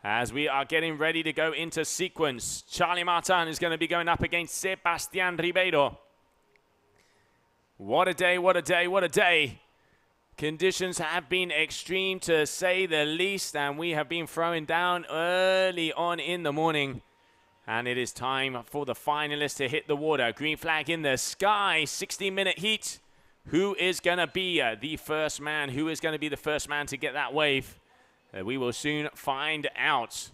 As we are getting ready to go into sequence, Charlie Martin is going to be going up against Sebastian Ribeiro. What a day, what a day, what a day. Conditions have been extreme to say the least, and we have been throwing down early on in the morning. And it is time for the finalists to hit the water. Green flag in the sky, 60-minute heat. Who is going to be the first man? Who is going to be the first man to get that wave? We will soon find out.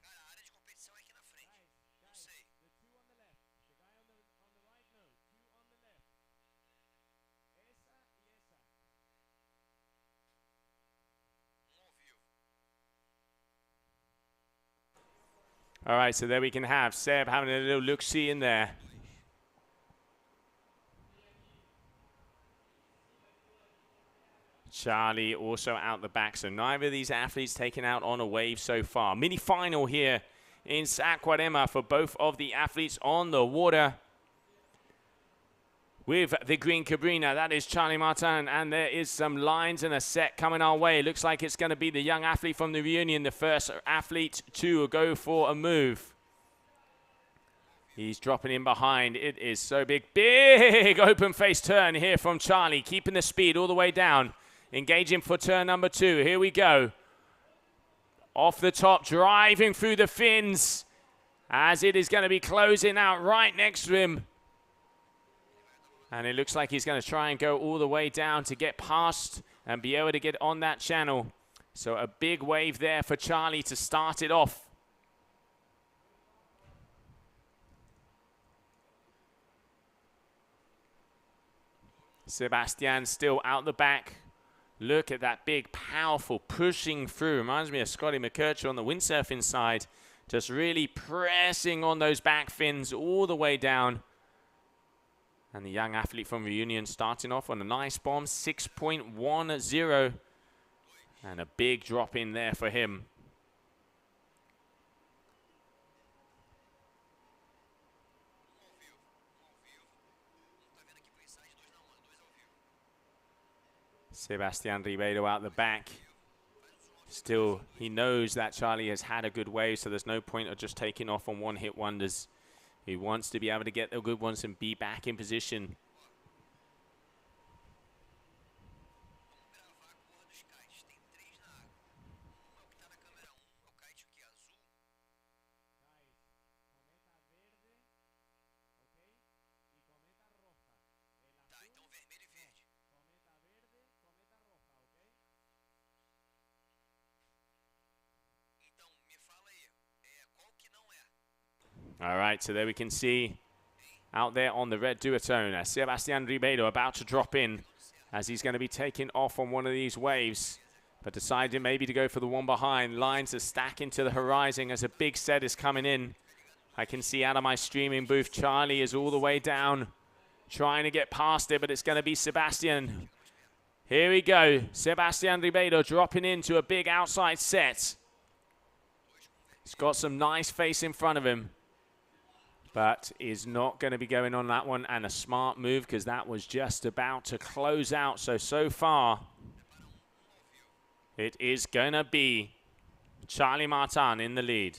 Cara, a área de competição é aqui na frente. Não sei. Ao vivo. All right, so there we can have Seb having a little look-see in there. Charlie also out the back, so neither of these athletes taken out on a wave so far. Mini final here in Saquarema for both of the athletes on the water. With the green cabrina, that is Charlie Martin, and there is some lines and a set coming our way. Looks like it's going to be the young athlete from the reunion, the first athlete to go for a move. He's dropping in behind. It is so big. Big open face turn here from Charlie, keeping the speed all the way down. Engaging for turn number 2. Here we go. Off the top, driving through the fins as it is going to be closing out right next to him. And it looks like he's going to try and go all the way down to get past and be able to get on that channel. So a big wave there for Charlie to start it off. Sebastian still out the back. Look at that big, powerful pushing through. Reminds me of Scotty McKercher on the windsurfing side. Just really pressing on those back fins all the way down. And the young athlete from Reunion starting off on a nice bomb, 6.10. And a big drop in there for him. Sebastian Ribeiro out the back. Still, he knows that Charlie has had a good wave, so there's no point of just taking off on one-hit wonders. He wants to be able to get the good ones and be back in position. All right, so there we can see out there on the red duotone, Sebastian Ribeiro about to drop in as he's going to be taking off on one of these waves, but decided maybe to go for the one behind. Lines are stacking to the horizon as a big set is coming in. I can see out of my streaming booth, Charlie is all the way down, trying to get past it, but it's going to be Sebastian. Here we go, Sebastian Ribeiro dropping into a big outside set. He's got some nice face in front of him, but is not going to be going on that one, and a smart move because that was just about to close out. So far, it is going to be Charlie Martin in the lead.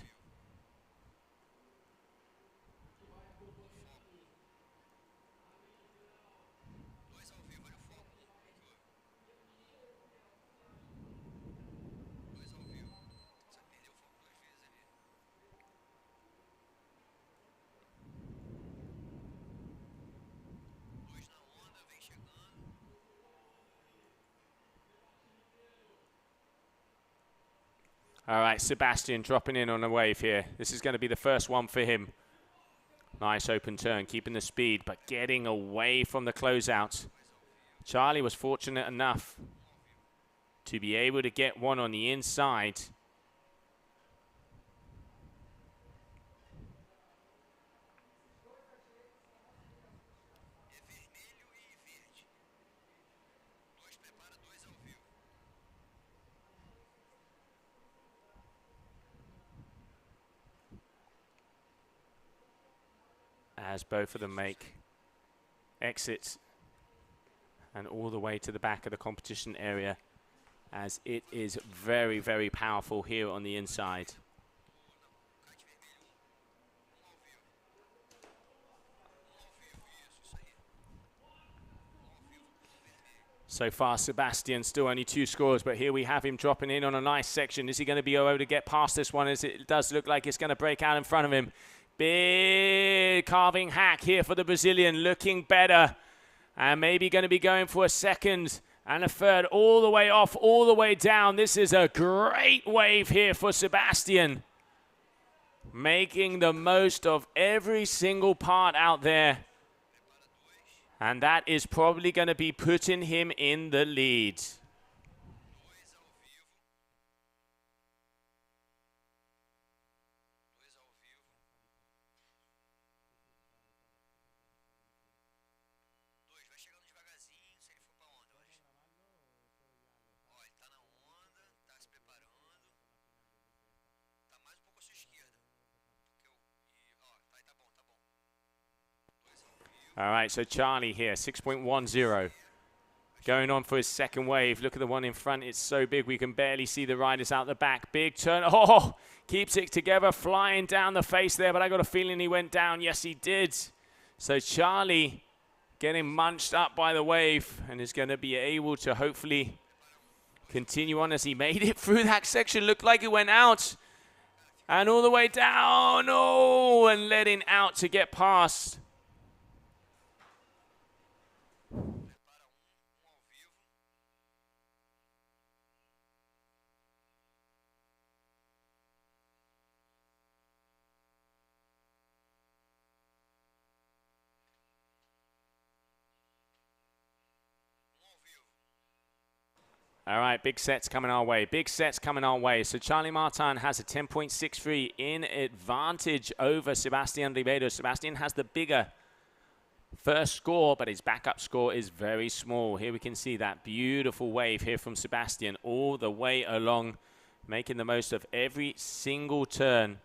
All right, Sebastian dropping in on a wave here. This is going to be the first one for him. Nice open turn, keeping the speed, but getting away from the closeout. Charlie was fortunate enough to be able to get one on the inside. As both of them make exits and all the way to the back of the competition area, as it is very, very powerful here on the inside. So far, Sebastian still only 2 scores, but here we have him dropping in on a nice section. Is he going to be able to get past this one, as it does look like it's going to break out in front of him? Big carving hack here for the Brazilian, looking better. And maybe going to be going for a second and a third, all the way off, all the way down. This is a great wave here for Sebastian. Making the most of every single part out there. And that is probably going to be putting him in the lead. All right, so Charlie here, 6.10. Going on for his second wave. Look at the one in front. It's so big we can barely see the riders out the back. Big turn. Oh, keeps it together, flying down the face there, but I got a feeling he went down. Yes, he did. So Charlie getting munched up by the wave and is going to be able to hopefully continue on as he made it through that section. Looked like it went out. And all the way down. Oh, and letting out to get past. All right, big sets coming our way. Big sets coming our way. So Charlie Martin has a 10.63 in advantage over Sebastian Ribeiro. Sebastian has the bigger first score, but his backup score is very small. Here we can see that beautiful wave here from Sebastian all the way along, making the most of every single turn.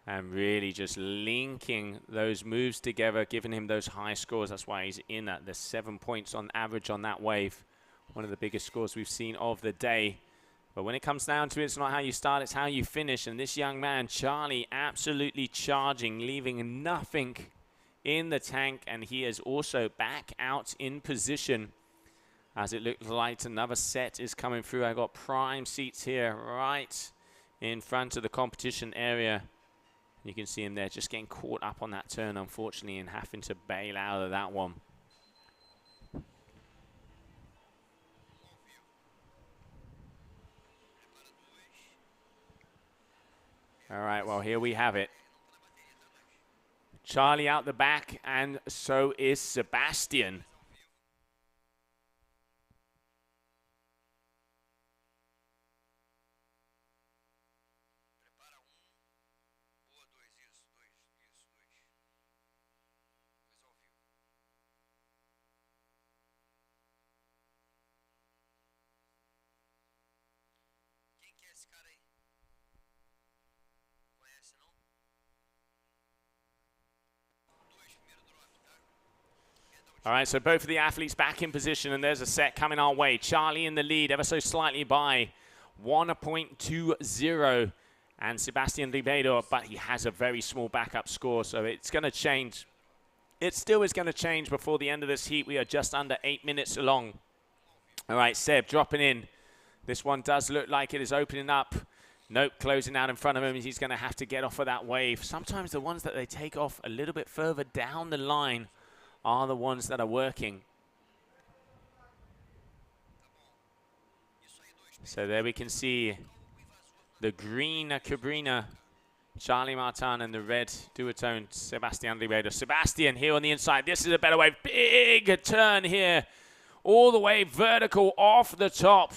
And really just linking those moves together, giving him those high scores. That's why he's in at the 7 points on average on that wave. One of the biggest scores we've seen of the day. But when it comes down to it, it's not how you start, it's how you finish. And this young man, Charlie, absolutely charging, leaving nothing in the tank. And he is also back out in position, as it looks like another set is coming through. I got prime seats here right in front of the competition area. You can see him there just getting caught up on that turn, unfortunately, and having to bail out of that one. All right, well, here we have it. Charlie out the back, and so is Sebastian. All right, so both of the athletes back in position, and there's a set coming our way. Charlie in the lead, ever so slightly by 1.20. And Sebastian Ribeiro, but he has a very small backup score, so it's going to change. It still is going to change before the end of this heat. We are just under 8 minutes along. All right, Seb dropping in. This one does look like it is opening up. Nope, closing out in front of him. He's going to have to get off of that wave. Sometimes the ones that they take off a little bit further down the line are the ones that are working. So there we can see the green Cabrina, Charlie Martin, and the red duotone, Sebastian Ribeiro. Sebastian here on the inside. This is a better wave. Big turn here. All the way vertical off the top.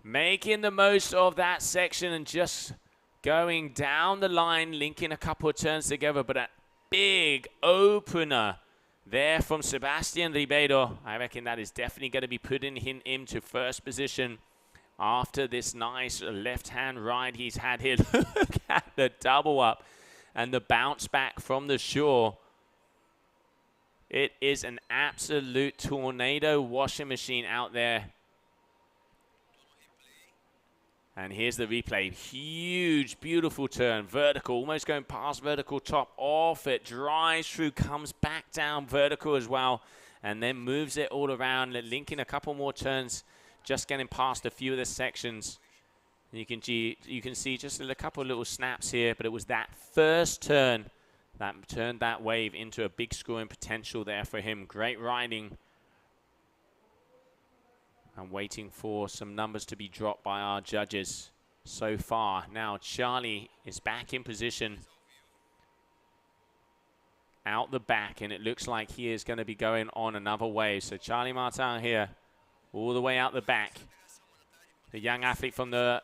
Making the most of that section and just going down the line, linking a couple of turns together. But a big opener there from Sebastian Ribeiro. I reckon that is definitely going to be putting him into first position after this nice left-hand ride he's had here. Look at the double up and the bounce back from the shore. It is an absolute tornado washing machine out there. And here's the replay. Huge, beautiful turn. Vertical, almost going past vertical top. Off it, drives through, comes back down vertical as well. And then moves it all around, linking a couple more turns. Just getting past a few of the sections. You can see just a couple of little snaps here. But it was that first turn that turned that wave into a big scoring potential there for him. Great riding. And waiting for some numbers to be dropped by our judges so far. Now Charlie is back in position. Out the back, and it looks like he is going to be going on another wave. So Charlie Martin here, all the way out the back. The young athlete from the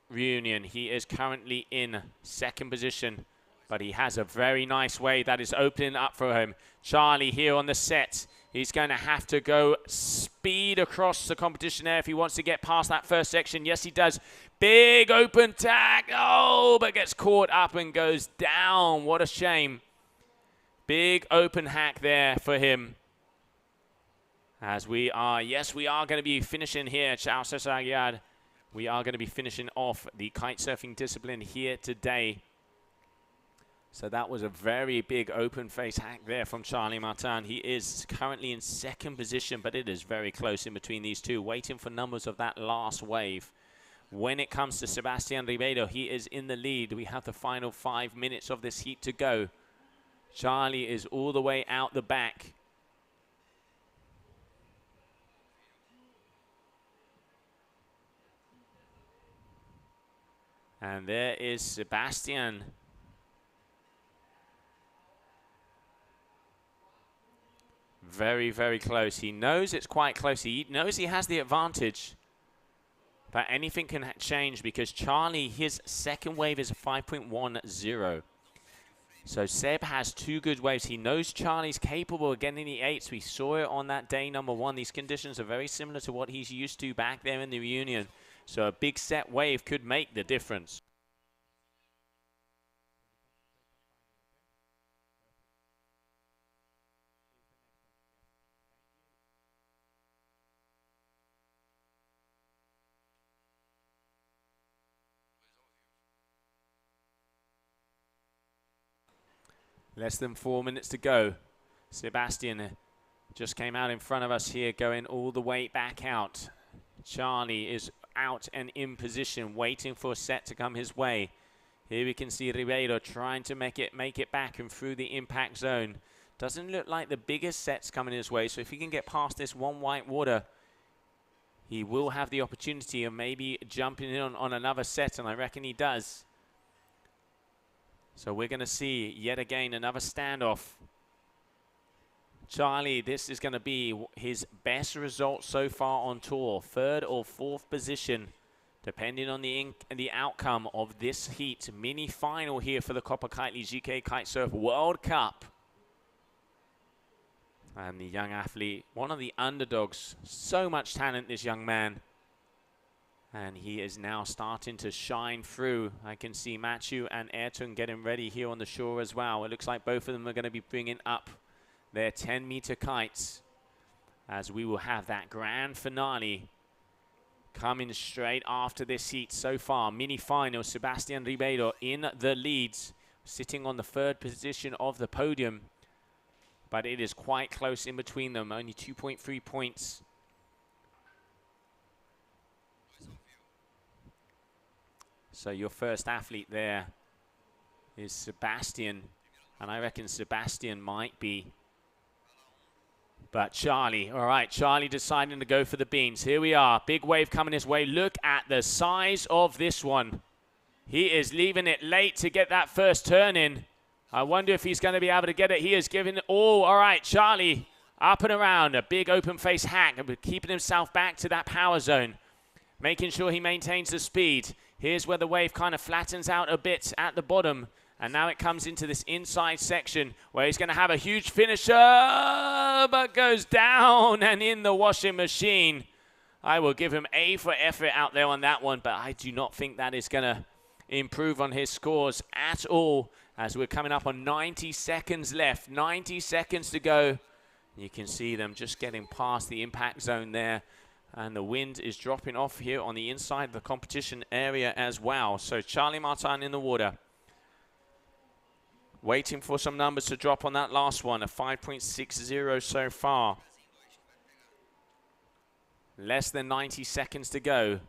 reunion. He is currently in second position, but he has a very nice wave that is opening up for him. Charlie here on the set. He's going to have to go speed across the competition there if he wants to get past that first section. Yes, he does. Big open tag. Oh, but gets caught up and goes down. What a shame. Big open hack there for him. As we are, yes, we are going to be finishing here. Ciao, Cesar. We are going to be finishing off the kite surfing discipline here today. So that was a very big open face hack there from Charlie Martin. He is currently in second position, but it is very close in between these two, waiting for numbers of that last wave. When it comes to Sebastian Ribeiro, he is in the lead. We have the final 5 minutes of this heat to go. Charlie is all the way out the back. And there is Sebastian. Very, very close. He knows it's quite close. He knows he has the advantage. But anything can change because Charlie, his second wave is a 5.10. So Seb has two good waves. He knows Charlie's capable of getting the eights. We saw it on that day number one. These conditions are very similar to what he's used to back there in the reunion. So a big set wave could make the difference. Less than 4 minutes to go. Sebastian just came out in front of us here, going all the way back out. Charlie is out and in position, waiting for a set to come his way. Here we can see Ribeiro trying to make it back and through the impact zone. Doesn't look like the biggest set's coming his way, so if he can get past this one white water, he will have the opportunity of maybe jumping in on another set, and I reckon he does. So we're going to see, yet again, another standoff. Charlie, this is going to be his best result so far on tour. Third or fourth position, depending on the outcome of this heat. Mini final here for the Copa Kitley GKA Kite-Surf World Cup. And the young athlete, one of the underdogs. So much talent, this young man. And he is now starting to shine through. I can see Matthew and Ayrton getting ready here on the shore as well. It looks like both of them are going to be bringing up their 10-meter kites, as we will have that grand finale coming straight after this heat. So far, mini final, Sebastian Ribeiro in the leads, sitting on the third position of the podium. But it is quite close in between them, only 2.3 points. So your first athlete there is Sebastian. And I reckon Sebastian might be But Charlie, all right, Charlie deciding to go for the beans. Here we are, big wave coming his way. Look at the size of this one. He is leaving it late to get that first turn in. I wonder if he's going to be able to get it. He is giving it all. All right, Charlie, up and around. A big open face hack, keeping himself back to that power zone, making sure he maintains the speed. Here's where the wave kind of flattens out a bit at the bottom. And now it comes into this inside section where he's going to have a huge finisher, but goes down and in the washing machine. I will give him A for effort out there on that one, but I do not think that is going to improve on his scores at all, as we're coming up on 90 seconds left. 90 seconds to go. You can see them just getting past the impact zone there. And the wind is dropping off here on the inside of the competition area as well. So Charlie Martin in the water. Waiting for some numbers to drop on that last one. A 5.60 so far. Less than 90 seconds to go.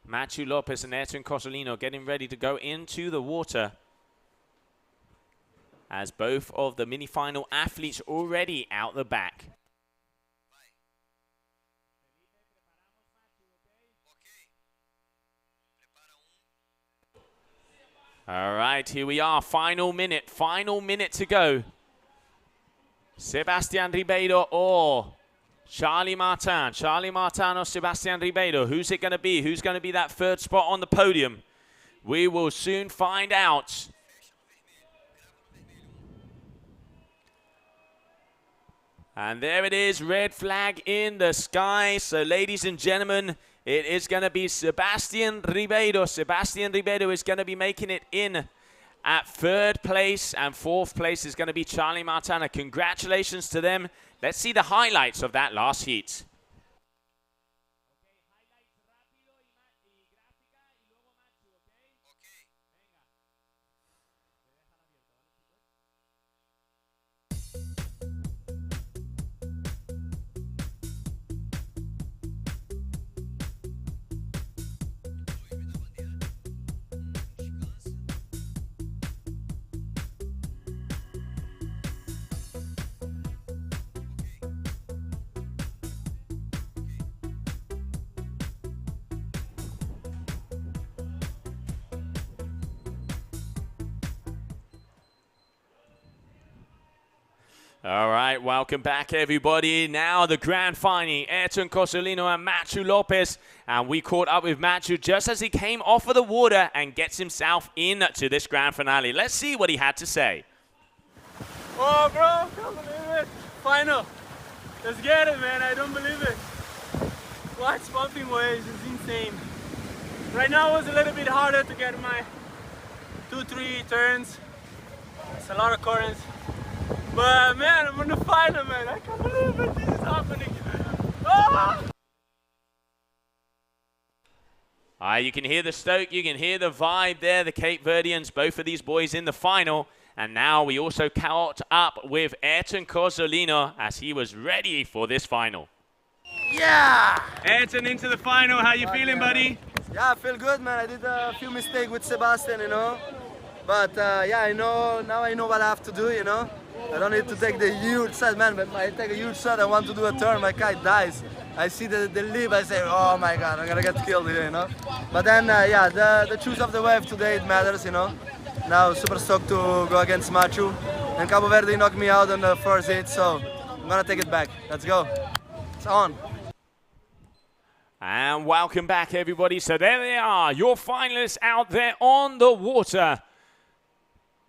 Matthew Lopez and Ayrton Cozzolino getting ready to go into the water, as both of the mini-final athletes already out the back. All right, here we are, final minute to go. Sebastian Ribeiro or Charlie Martin or Sebastian Ribeiro. Who's it going to be? Who's going to be that third spot on the podium? We will soon find out. And there it is, red flag in the sky. So ladies and gentlemen, it is going to be Sebastian Ribeiro. Sebastian Ribeiro is going to be making it in at third place, and fourth place is going to be Charlie Martin. Congratulations to them. Let's see the highlights of that last heat. All right, welcome back, everybody. Now the grand final, Ayrton Cozzolino and Matthew Lopez. And we caught up with Matthew just as he came off of the water and gets himself into this grand finale. Let's see what he had to say. Oh, bro, I can't believe it. Final. Let's get it, man. I don't believe it. Watch pumping waves is insane. Right now it was a little bit harder to get my 2-3 turns. It's a lot of currents. But man, I'm in the final, man. I can't believe it. This is happening. Ah! You can hear the stoke, you can hear the vibe there. The Cape Verdeans, both of these boys in the final. And now we also caught up with Ayrton Cozzolino as he was ready for this final. Yeah! Ayrton into the final. How you feeling, buddy? Yeah, I feel good, man. I did a few mistakes with Sebastian, you know. But yeah, I know now. I know what I have to do, you know. I don't need to take the huge shot, man. But I take a huge shot, I want to do a turn, my kite dies. I see the lip, I say, oh my God, I'm gonna get killed here, you know. But then, yeah, the choose of the wave today, it matters, you know. Now, super stoked to go against Matthew. And Cabo Verde knocked me out on the first hit, so I'm gonna take it back. Let's go. It's on. And welcome back, everybody. So there they are, your finalists out there on the water.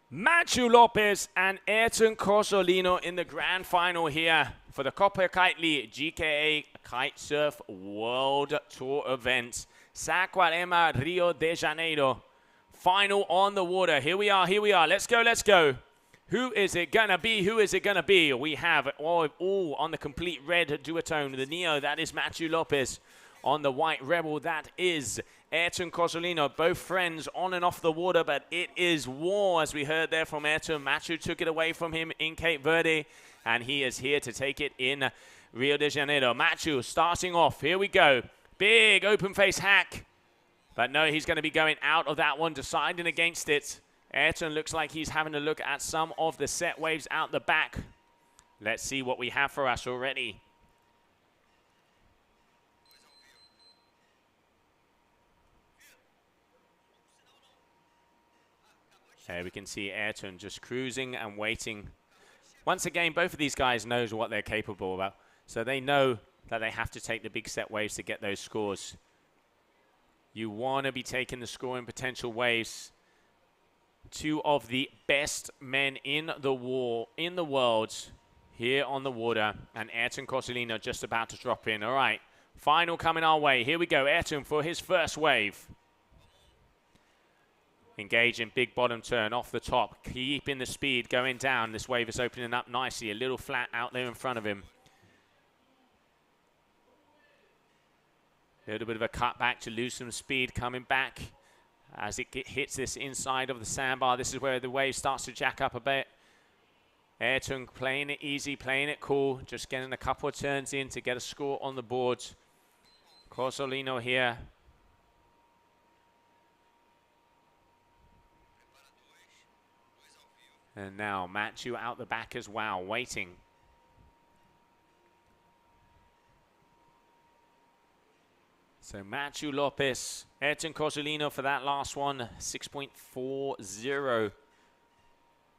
Matthew Lopez and Ayrton Cozzolino in the grand final here for the Copa Kitley GKA Kite-Surf World Tour event. Saquarema, Rio de Janeiro. Final on the water. Here we are, here we are. Let's go, let's go. Who is it gonna be? Who is it gonna be? We have all on the complete red duotone. The Neo, that is Matthew Lopez. On the white Rebel, that is Ayrton Cozzolino. Both friends on and off the water, but it is war, as we heard there from Ayrton. Matthew took it away from him in Cape Verde, and he is here to take it in Rio de Janeiro. Matthew starting off. Here we go. Big open face hack. But no, he's going to be going out of that one, deciding against it. Ayrton looks like he's having a look at some of the set waves out the back. Let's see what we have for us already. There we can see Ayrton just cruising and waiting. Once again, both of these guys knows what they're capable of. So they know that they have to take the big set waves to get those scores. You want to be taking the scoring potential waves. Two of the best men in the world here on the water. And Ayrton Cozzolino just about to drop in. All right, final coming our way. Here we go. Ayrton for his first wave. Engaging big bottom turn off the top. Keeping the speed going down. This wave is opening up nicely. A little flat out there in front of him. A little bit of a cut back to lose some speed coming back. As it hits this inside of the sandbar, this is where the wave starts to jack up a bit. Ayrton playing it easy, playing it cool, just getting a couple of turns in to get a score on the board. Cozzolino here. And now Matthew out the back as well, waiting. So Matthew Lopez, Ayrton Cozzolino for that last one, 6.40.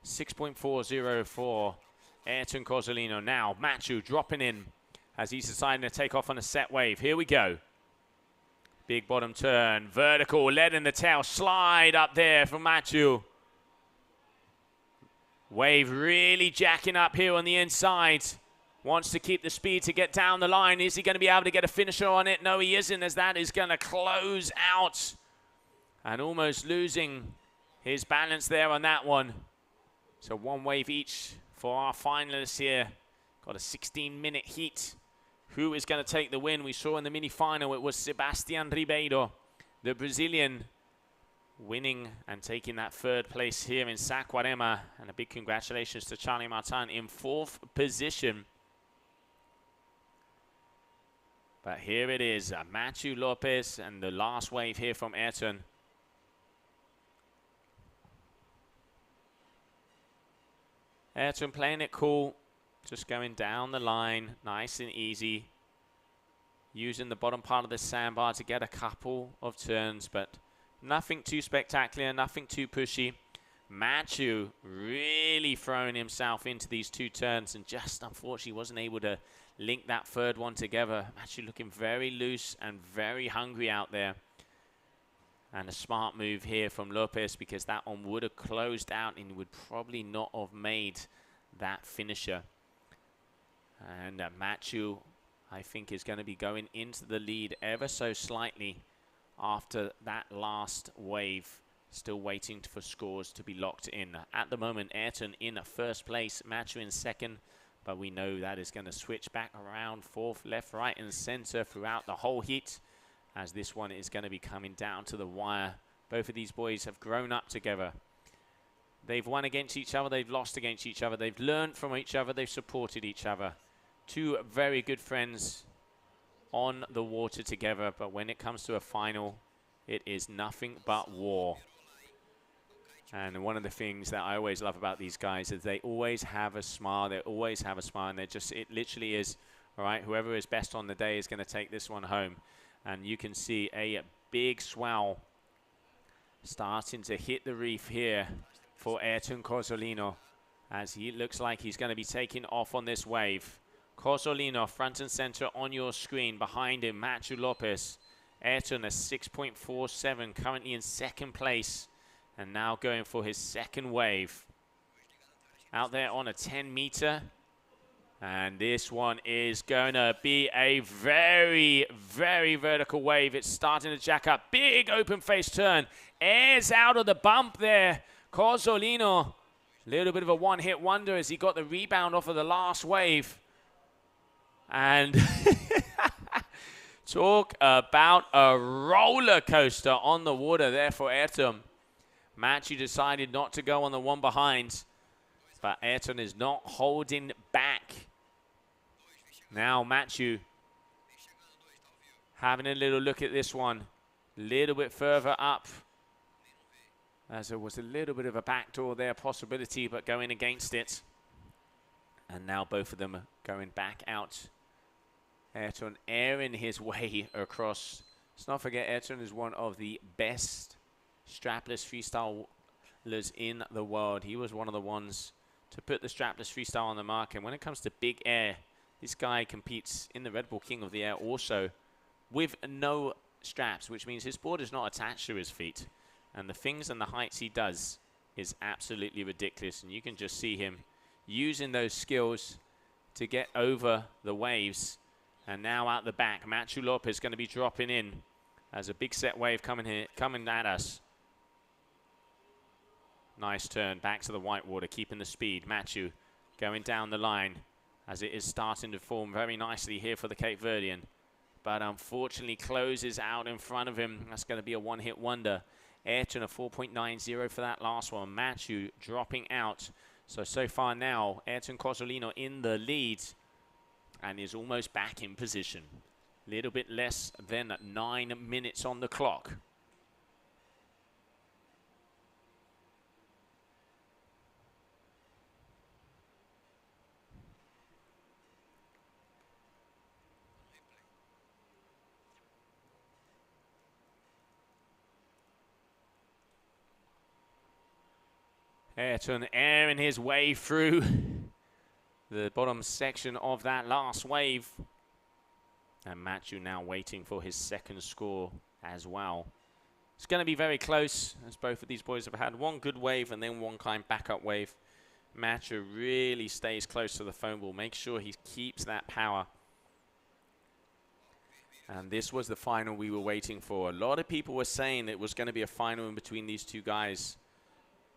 6.40 for Ayrton Cozzolino. Now Matthew dropping in as he's deciding to take off on a set wave. Here we go. Big bottom turn, vertical, lead in the tail, slide up there from Matthew. Wave really jacking up here on the inside. Wants to keep the speed to get down the line. Is he going to be able to get a finisher on it? No, he isn't, as that is going to close out. And almost losing his balance there on that one. So one wave each for our finalists here. Got a 16-minute heat. Who is going to take the win? We saw in the mini-final it was Sebastian Ribeiro, the Brazilian, winning and taking that third place here in Saquarema. And a big congratulations to Charlie Martin in 4th position. But here it is, Matthew Lopez and the last wave here from Ayrton. Ayrton playing it cool, just going down the line, nice and easy. Using the bottom part of the sandbar to get a couple of turns, but nothing too spectacular, nothing too pushy. Matthew really throwing himself into these two turns and just unfortunately wasn't able to link that third one together. Matthew looking very loose and very hungry out there. And a smart move here from Lopez, because that one would have closed out and would probably not have made that finisher. And Matthew, I think, is going to be going into the lead ever so slightly after that last wave. Still waiting for scores to be locked in. At the moment, Ayrton in first place, Matthew in second. But we know that is going to switch back around fourth, left, right, and center throughout the whole heat, as this one is going to be coming down to the wire. Both of these boys have grown up together. They've won against each other. They've lost against each other. They've learned from each other. They've supported each other. Two very good friends on the water together. But when it comes to a final, it is nothing but war. And one of the things that I always love about these guys is they always have a smile. They always have a smile. And they're just, it literally is, all right, whoever is best on the day is going to take this one home. And you can see a big swell starting to hit the reef here for Ayrton Cozzolino, as he looks like he's going to be taking off on this wave. Cozzolino front and center on your screen. Behind him, Matthew Lopez. Ayrton a 6.47, currently in second place. And now going for his second wave. Out there on a 10-meter. And this one is going to be a very, very vertical wave. It's starting to jack up. Big open face turn. Airs out of the bump there. Cozzolino. A little bit of a one-hit wonder as he got the rebound off of the last wave. And talk about a roller coaster on the water there for Ayrton. Matthew decided not to go on the one behind, but Ayrton is not holding back. Now Matthew having a little look at this one, a little bit further up, as there was a little bit of a backdoor there possibility, but going against it. And now both of them are going back out. Ayrton airing his way across. Let's not forget, Ayrton is one of the best strapless freestyle in the world. He was one of the ones to put the strapless freestyle on the market. And when it comes to big air, this guy competes in the Red Bull King of the Air also with no straps, which means his board is not attached to his feet. And the things and the heights he does is absolutely ridiculous. And you can just see him using those skills to get over the waves. And now out the back, Machu Lopez is going to be dropping in as a big set wave coming at us. Nice turn back to the whitewater, keeping the speed. Machu going down the line as it is starting to form very nicely here for the Cape Verdean. But unfortunately closes out in front of him. That's going to be a one-hit wonder. Ayrton a 4.90 for that last one. Machu dropping out. So far now, Ayrton Cozzolino in the lead and is almost back in position. Little bit less than 9 minutes on the clock. Ayrton airing his way through the bottom section of that last wave. And Machu now waiting for his second score as well. It's going to be very close, as both of these boys have had one good wave and then one kind backup wave. Machu really stays close to the foam ball. Make sure he keeps that power. And this was the final we were waiting for. A lot of people were saying it was going to be a final in between these two guys.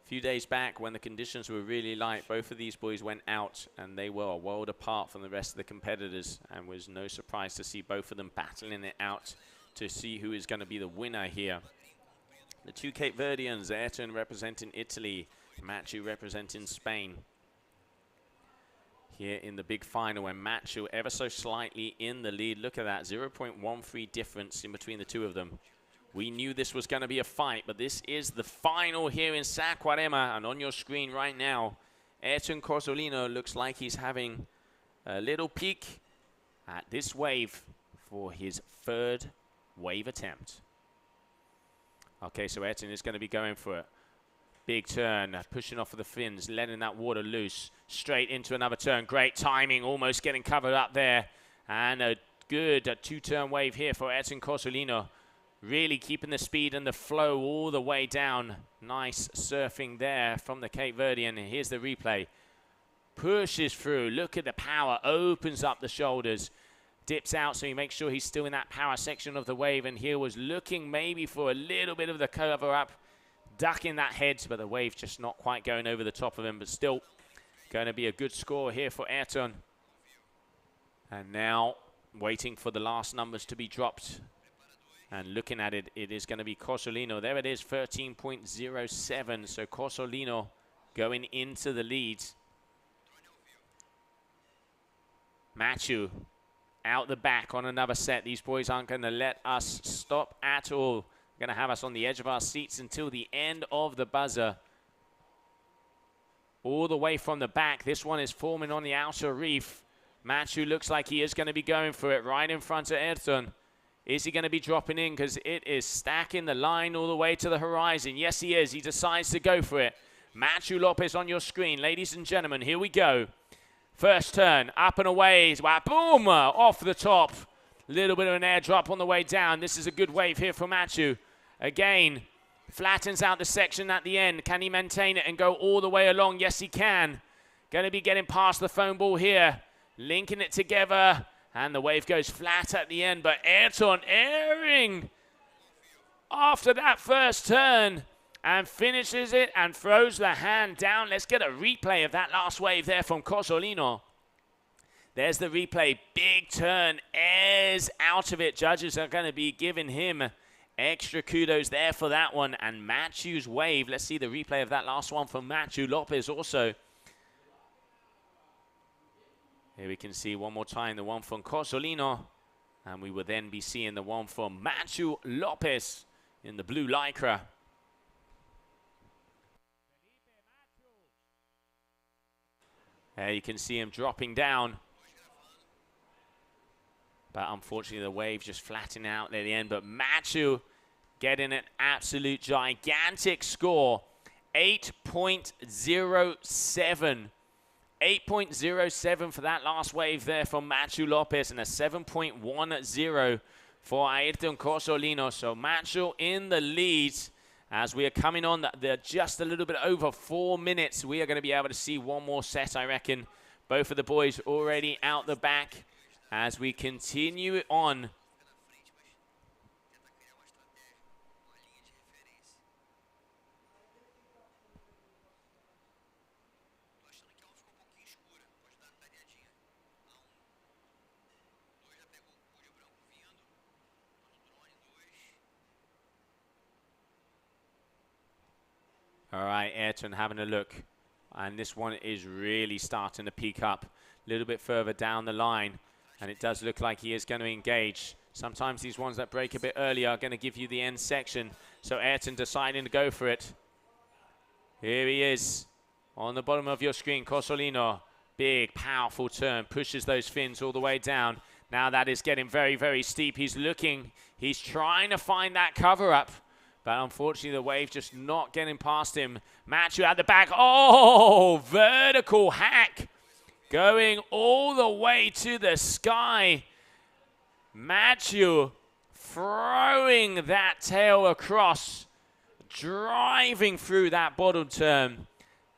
A few days back, when the conditions were really light, both of these boys went out and they were a world apart from the rest of the competitors, and was no surprise to see both of them battling it out to see who is going to be the winner here. The two Cape Verdeans, Ayrton representing Italy, Machu representing Spain. Here in the big final, and Machu ever so slightly in the lead. Look at that, 0.13 difference in between the two of them. We knew this was going to be a fight, but this is the final here in Saquarema. And on your screen right now, Ayrton Cozzolino looks like he's having a little peek at this wave for his third wave attempt. Okay, so Ayrton is going to be going for it. Big turn, pushing off of the fins, letting that water loose. Straight into another turn. Great timing, almost getting covered up there. And a good two-turn wave here for Ayrton Cozzolino. Really keeping the speed and the flow all the way down. Nice surfing there from the Cape Verdean. Here's the replay. Pushes through. Look at the power. Opens up the shoulders. Dips out so he makes sure he's still in that power section of the wave. And here was looking maybe for a little bit of the cover up. Ducking that head, but the wave just not quite going over the top of him. But still going to be a good score here for Ayrton. And now waiting for the last numbers to be dropped. And looking at it, it is going to be Cozzolino. There it is, 13.07. So Cozzolino going into the lead. Machu out the back on another set. These boys aren't going to let us stop at all. Going to have us on the edge of our seats until the end of the buzzer. All the way from the back. This one is forming on the outer reef. Machu looks like he is going to be going for it right in front of Ayrton. Is he going to be dropping in? Because it is stacking the line all the way to the horizon. Yes, he is. He decides to go for it. Machu Lopez on your screen. Ladies and gentlemen, here we go. First turn, up and away. Wow, boom, off the top. Little bit of an airdrop on the way down. This is a good wave here for Machu. Again, flattens out the section at the end. Can he maintain it and go all the way along? Yes, he can. Going to be getting past the foam ball here. Linking it together. And the wave goes flat at the end, but Ayrton airing after that first turn and finishes it and throws the hand down. Let's get a replay of that last wave there from Cozzolino. There's the replay. Big turn, airs out of it. Judges are going to be giving him extra kudos there for that one. And Machu's wave, let's see the replay of that last one from Machu Lopez also. Here we can see one more time the one from Cozzolino. And we will then be seeing the one from Machu Lopez in the blue lycra. There you can see him dropping down. But unfortunately the wave just flattening out at the end. But Machu getting an absolute gigantic score. 8.07. 8.07 for that last wave there from Machu Lopez, and a 7.10 for Ayrton Cozzolino. So Machu in the lead as we are coming on just a little bit over 4 minutes. We are going to be able to see one more set, I reckon. Both of the boys already out the back as we continue on. All right, Ayrton having a look. And this one is really starting to peak up a little bit further down the line. And it does look like he is going to engage. Sometimes these ones that break a bit earlier are going to give you the end section. So Ayrton deciding to go for it. Here he is on the bottom of your screen. Cozzolino, big, powerful turn. Pushes those fins all the way down. Now that is getting very, very steep. He's looking. He's trying to find that cover up. But unfortunately, the wave just not getting past him. Machu at the back. Oh, vertical hack. Going all the way to the sky. Machu throwing that tail across. Driving through that bottom turn.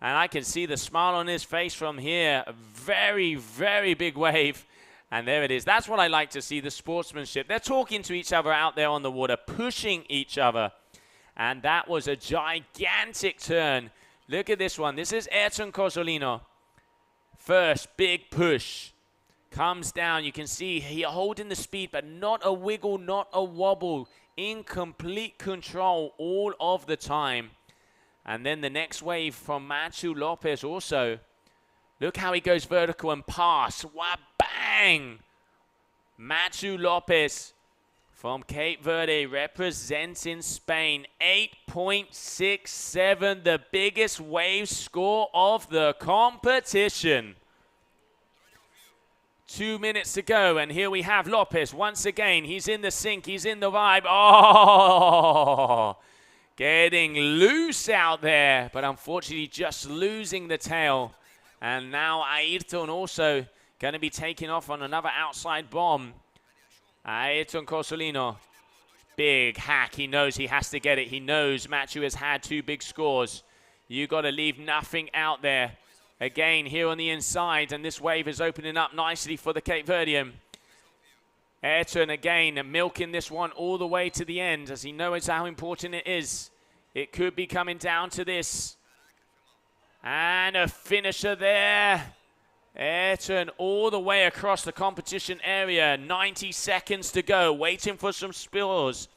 And I can see the smile on his face from here. A very, very big wave. And there it is. That's what I like to see, the sportsmanship. They're talking to each other out there on the water, pushing each other. And that was a gigantic turn. Look at this one. This is Ayrton Cozzolino. First, big push. Comes down. You can see he holding the speed, but not a wiggle, not a wobble. In complete control all of the time. And then the next wave from Machu Lopez also. Look how he goes vertical and pass. Wow, bang! Machu Lopez from Cape Verde, representing Spain, 8.67, the biggest wave score of the competition. 2 minutes to go, and here we have Lopez once again. He's in the sink, he's in the vibe. Oh, getting loose out there, but unfortunately just losing the tail. And now Ayrton also going to be taking off on another outside bomb. Ayrton Cozzolino, big hack. He knows he has to get it. He knows Machu has had 2 big scores. You got to leave nothing out there. Again, here on the inside, and this wave is opening up nicely for the Cape Verdean. Ayrton again milking this one all the way to the end, as he knows how important it is. It could be coming down to this. And a finisher there. Ayrton all the way across the competition area. 90 seconds to go. Waiting for some spills.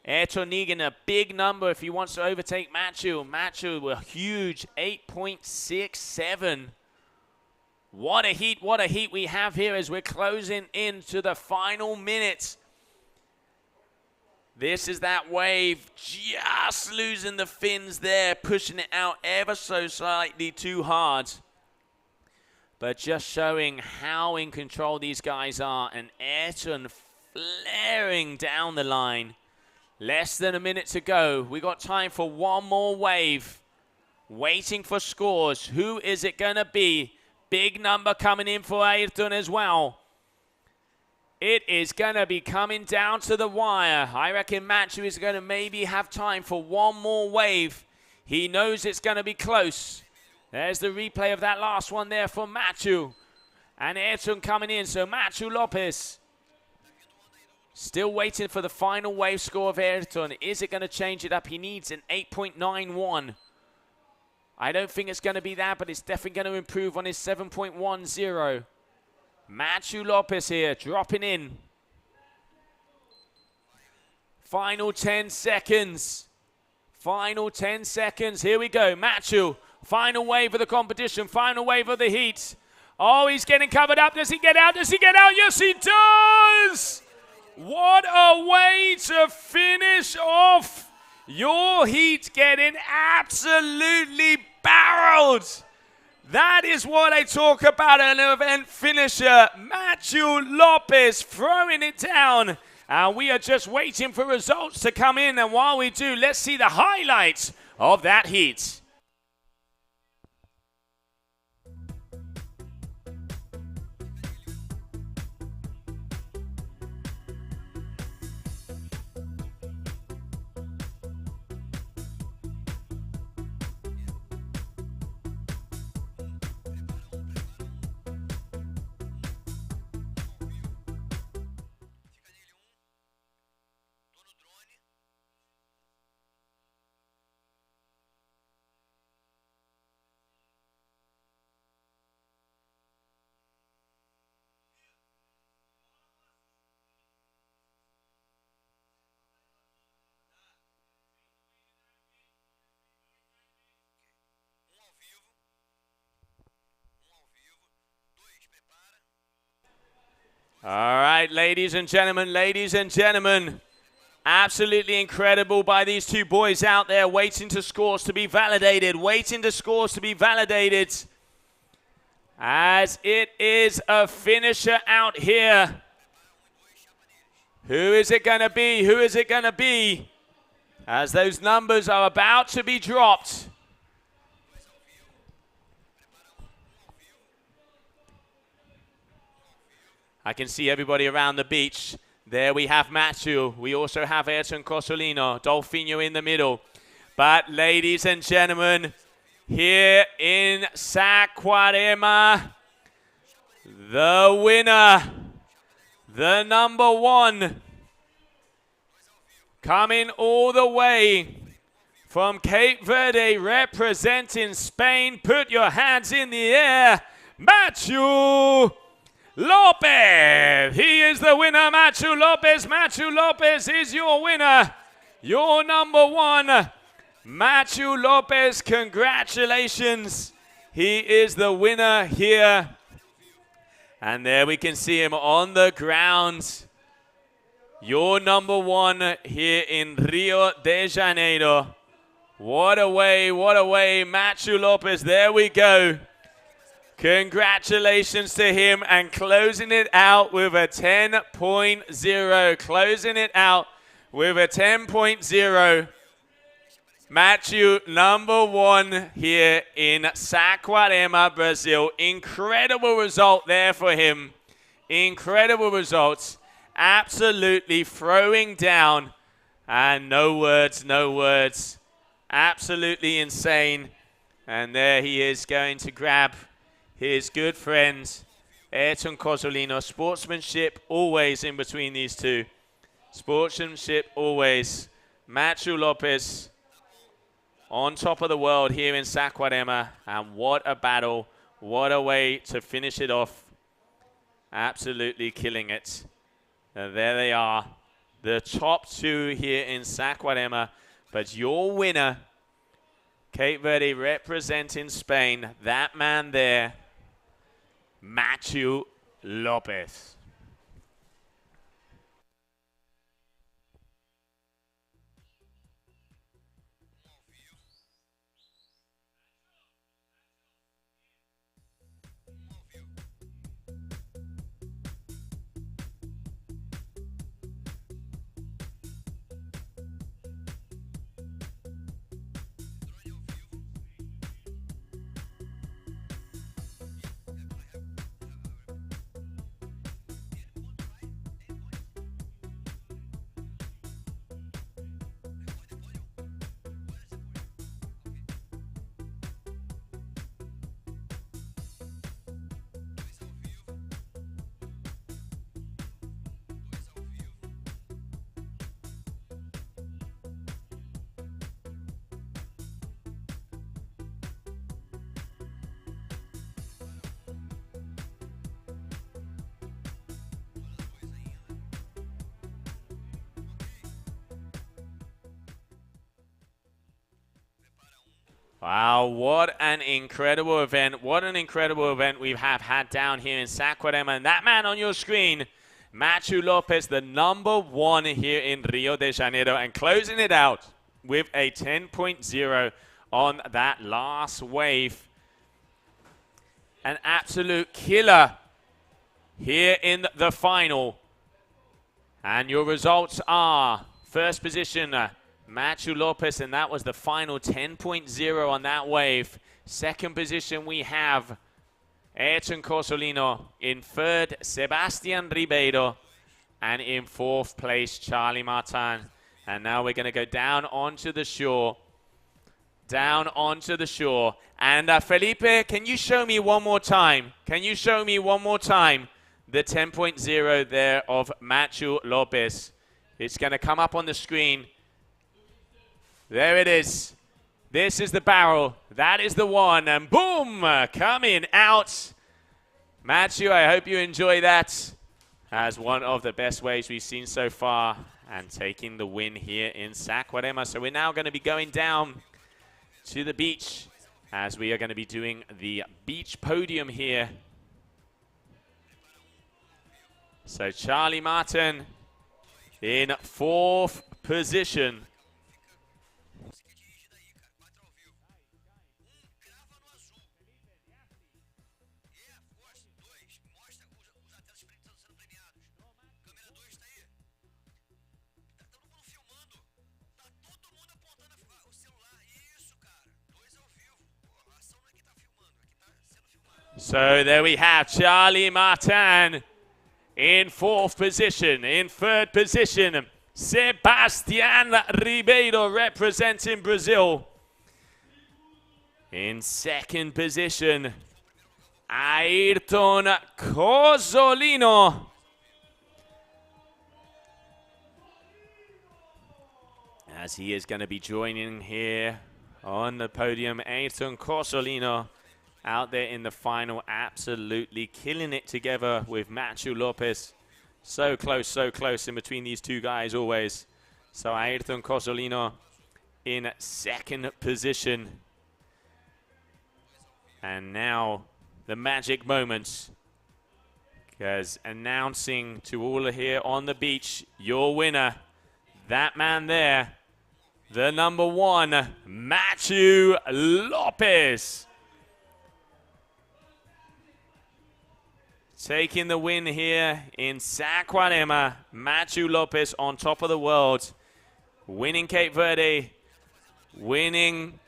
Ayrton needing a big number if he wants to overtake Machu. Machu a huge 8.67. What a heat we have here as we're closing into the final minute. This is that wave just losing the fins there, pushing it out ever so slightly too hard. But just showing how in control these guys are. And Ayrton flaring down the line. Less than a minute to go. We got time for one more wave. Waiting for scores. Who is it going to be? Big number coming in for Ayrton as well. It is going to be coming down to the wire. I reckon Machu is going to maybe have time for one more wave. He knows it's going to be close. There's the replay of that last one there for Machu. And Ayrton coming in. So Machu Lopez still waiting for the final wave score of Ayrton. Is it going to change it up? He needs an 8.91. I don't think it's going to be that, but it's definitely going to improve on his 7.10. Machu Lopez here, dropping in. Final 10 seconds. Final 10 seconds. Here we go. Machu, final wave of the competition, final wave of the heat. Oh, he's getting covered up. Does he get out? Does he get out? Yes, he does! What a way to finish off your heat, getting absolutely barreled. That is what I talk about, an event finisher. Machu Lopez throwing it down. And we are just waiting for results to come in. And while we do, let's see the highlights of that heat. All right, ladies and gentlemen, absolutely incredible by these two boys out there waiting to scores to be validated, as it is a finisher out here. Who is it going to be? As those numbers are about to be dropped. I can see everybody around the beach. There we have Matthew. We also have Ayrton Cozzolino, Dolfinho in the middle. But ladies and gentlemen, here in Saquarema, the winner, the number one, coming all the way from Cape Verde, representing Spain. Put your hands in the air, Matthew Lopez. He is the winner, Matthew Lopez. Matthew Lopez is your winner, your number one. Matthew Lopez, congratulations. He is the winner here. And there we can see him on the ground. Your number one here in Rio de Janeiro. What a way, Matthew Lopez. There we go. Congratulations to him, and closing it out with a 10.0. Matthew, number one here in Saquarema, Brazil. Incredible result there for him. Incredible results. Absolutely throwing down. And no words. Absolutely insane. And there he is going to grab his good friend, Ayrton Cozzolino. Sportsmanship always in between these two. Sportsmanship always. Matthew Lopez on top of the world here in Saquarema. And what a battle. What a way to finish it off. Absolutely killing it. And there they are. The top two here in Saquarema. But your winner, Cape Verde representing Spain, that man there, Matthew Lopez. Wow, what an incredible event. What an incredible event we have had down here in Saquarema. And that man on your screen, Matthew Lopez, the number one here in Rio de Janeiro, and closing it out with a 10.0 on that last wave. An absolute killer here in the final. And your results are, first position, Matthew Lopez, and that was the final 10.0 on that wave. Second position we have Ayrton Cozzolino. In third, Sebastian Ribeiro. And in fourth place, Charlie Martin. And now we're going to go down onto the shore. Down onto the shore. And Felipe, can you show me one more time? Can you show me one more time the 10.0 there of Matthew Lopez? It's going to come up on the screen. There it is. This is the barrel. That is the one. And boom, coming out. Matthew, I hope you enjoy that as one of the best waves we've seen so far and taking the win here in Saquarema. So we're now going to be going down to the beach as we are going to be doing the beach podium here. So Charlie Martin in fourth position. So there we have Charlie Martin in fourth position. In third position, Sebastian Ribeiro representing Brazil. In second position, Ayrton Cozzolino. As he is going to be joining here on the podium, Ayrton Cozzolino out there in the final, absolutely killing it together with Matthew Lopez. So close in between these two guys always. So Ayrton Cozzolino in second position. And now the magic moments. Because announcing to all here on the beach, your winner, that man there, the number one, Matthew Lopez. Taking the win here in Saquarema, Matthew Lopez on top of the world, winning Cape Verde, winning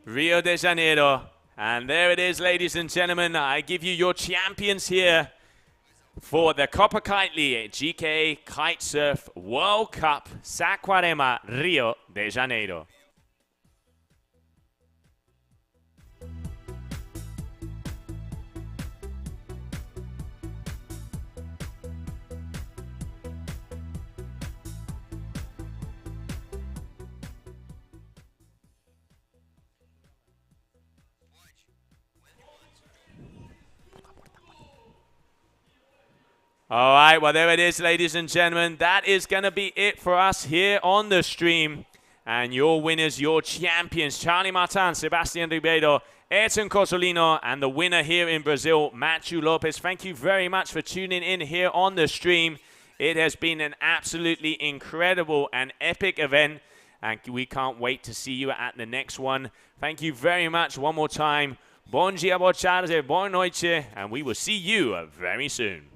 Rio de Janeiro. And there it is, ladies and gentlemen. I give you your champions here for the Copa Kitley GKA Kite-Surf World Cup, Saquarema, Rio de Janeiro. All right, well, there it is, ladies and gentlemen. That is going to be it for us here on the stream. And your winners, your champions, Charlie Martin, Sebastian Ribeiro, Ayrton Cozzolino, and the winner here in Brazil, Matthew Lopez. Thank you very much for tuning in here on the stream. It has been an absolutely incredible and epic event, and we can't wait to see you at the next one. Thank you very much one more time. Bon dia, boa tarde, boa noite, and we will see you very soon.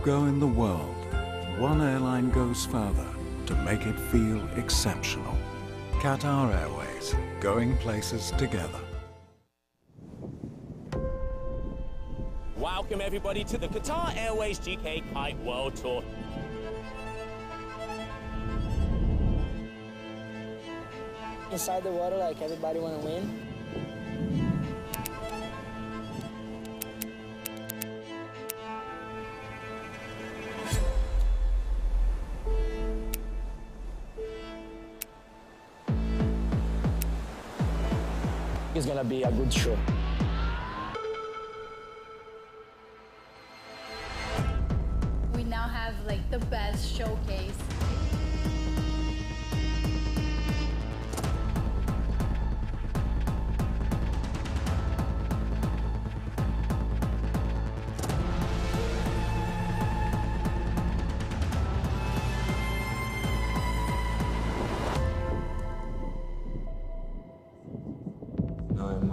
go in the world, one airline goes further to make it feel exceptional. Qatar Airways, going places together. Welcome everybody to the Qatar Airways GKA Kite World Tour. Inside the water, like everybody want to win. It's gonna be a good show. We now have like the best showcase.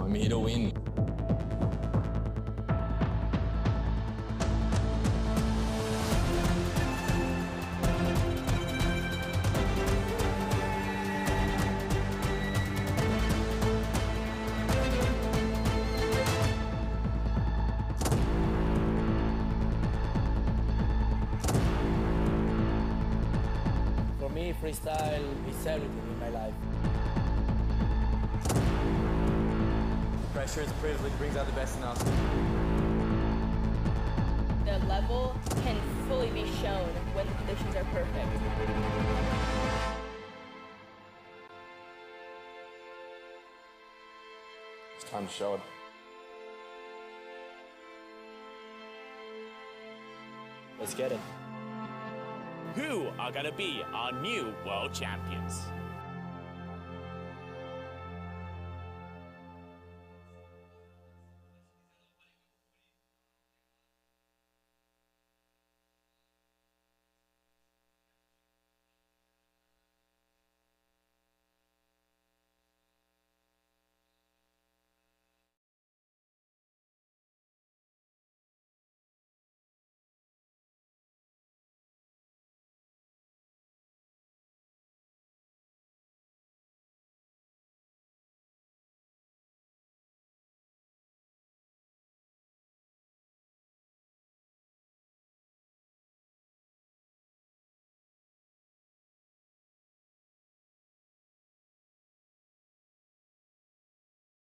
I'm here to win. For me, freestyle is everything in my life. Pressure is a privilege, brings out the best in us. The level can fully be shown when the conditions are perfect. It's time to show it. Let's get it. Who are going to be our new world champions?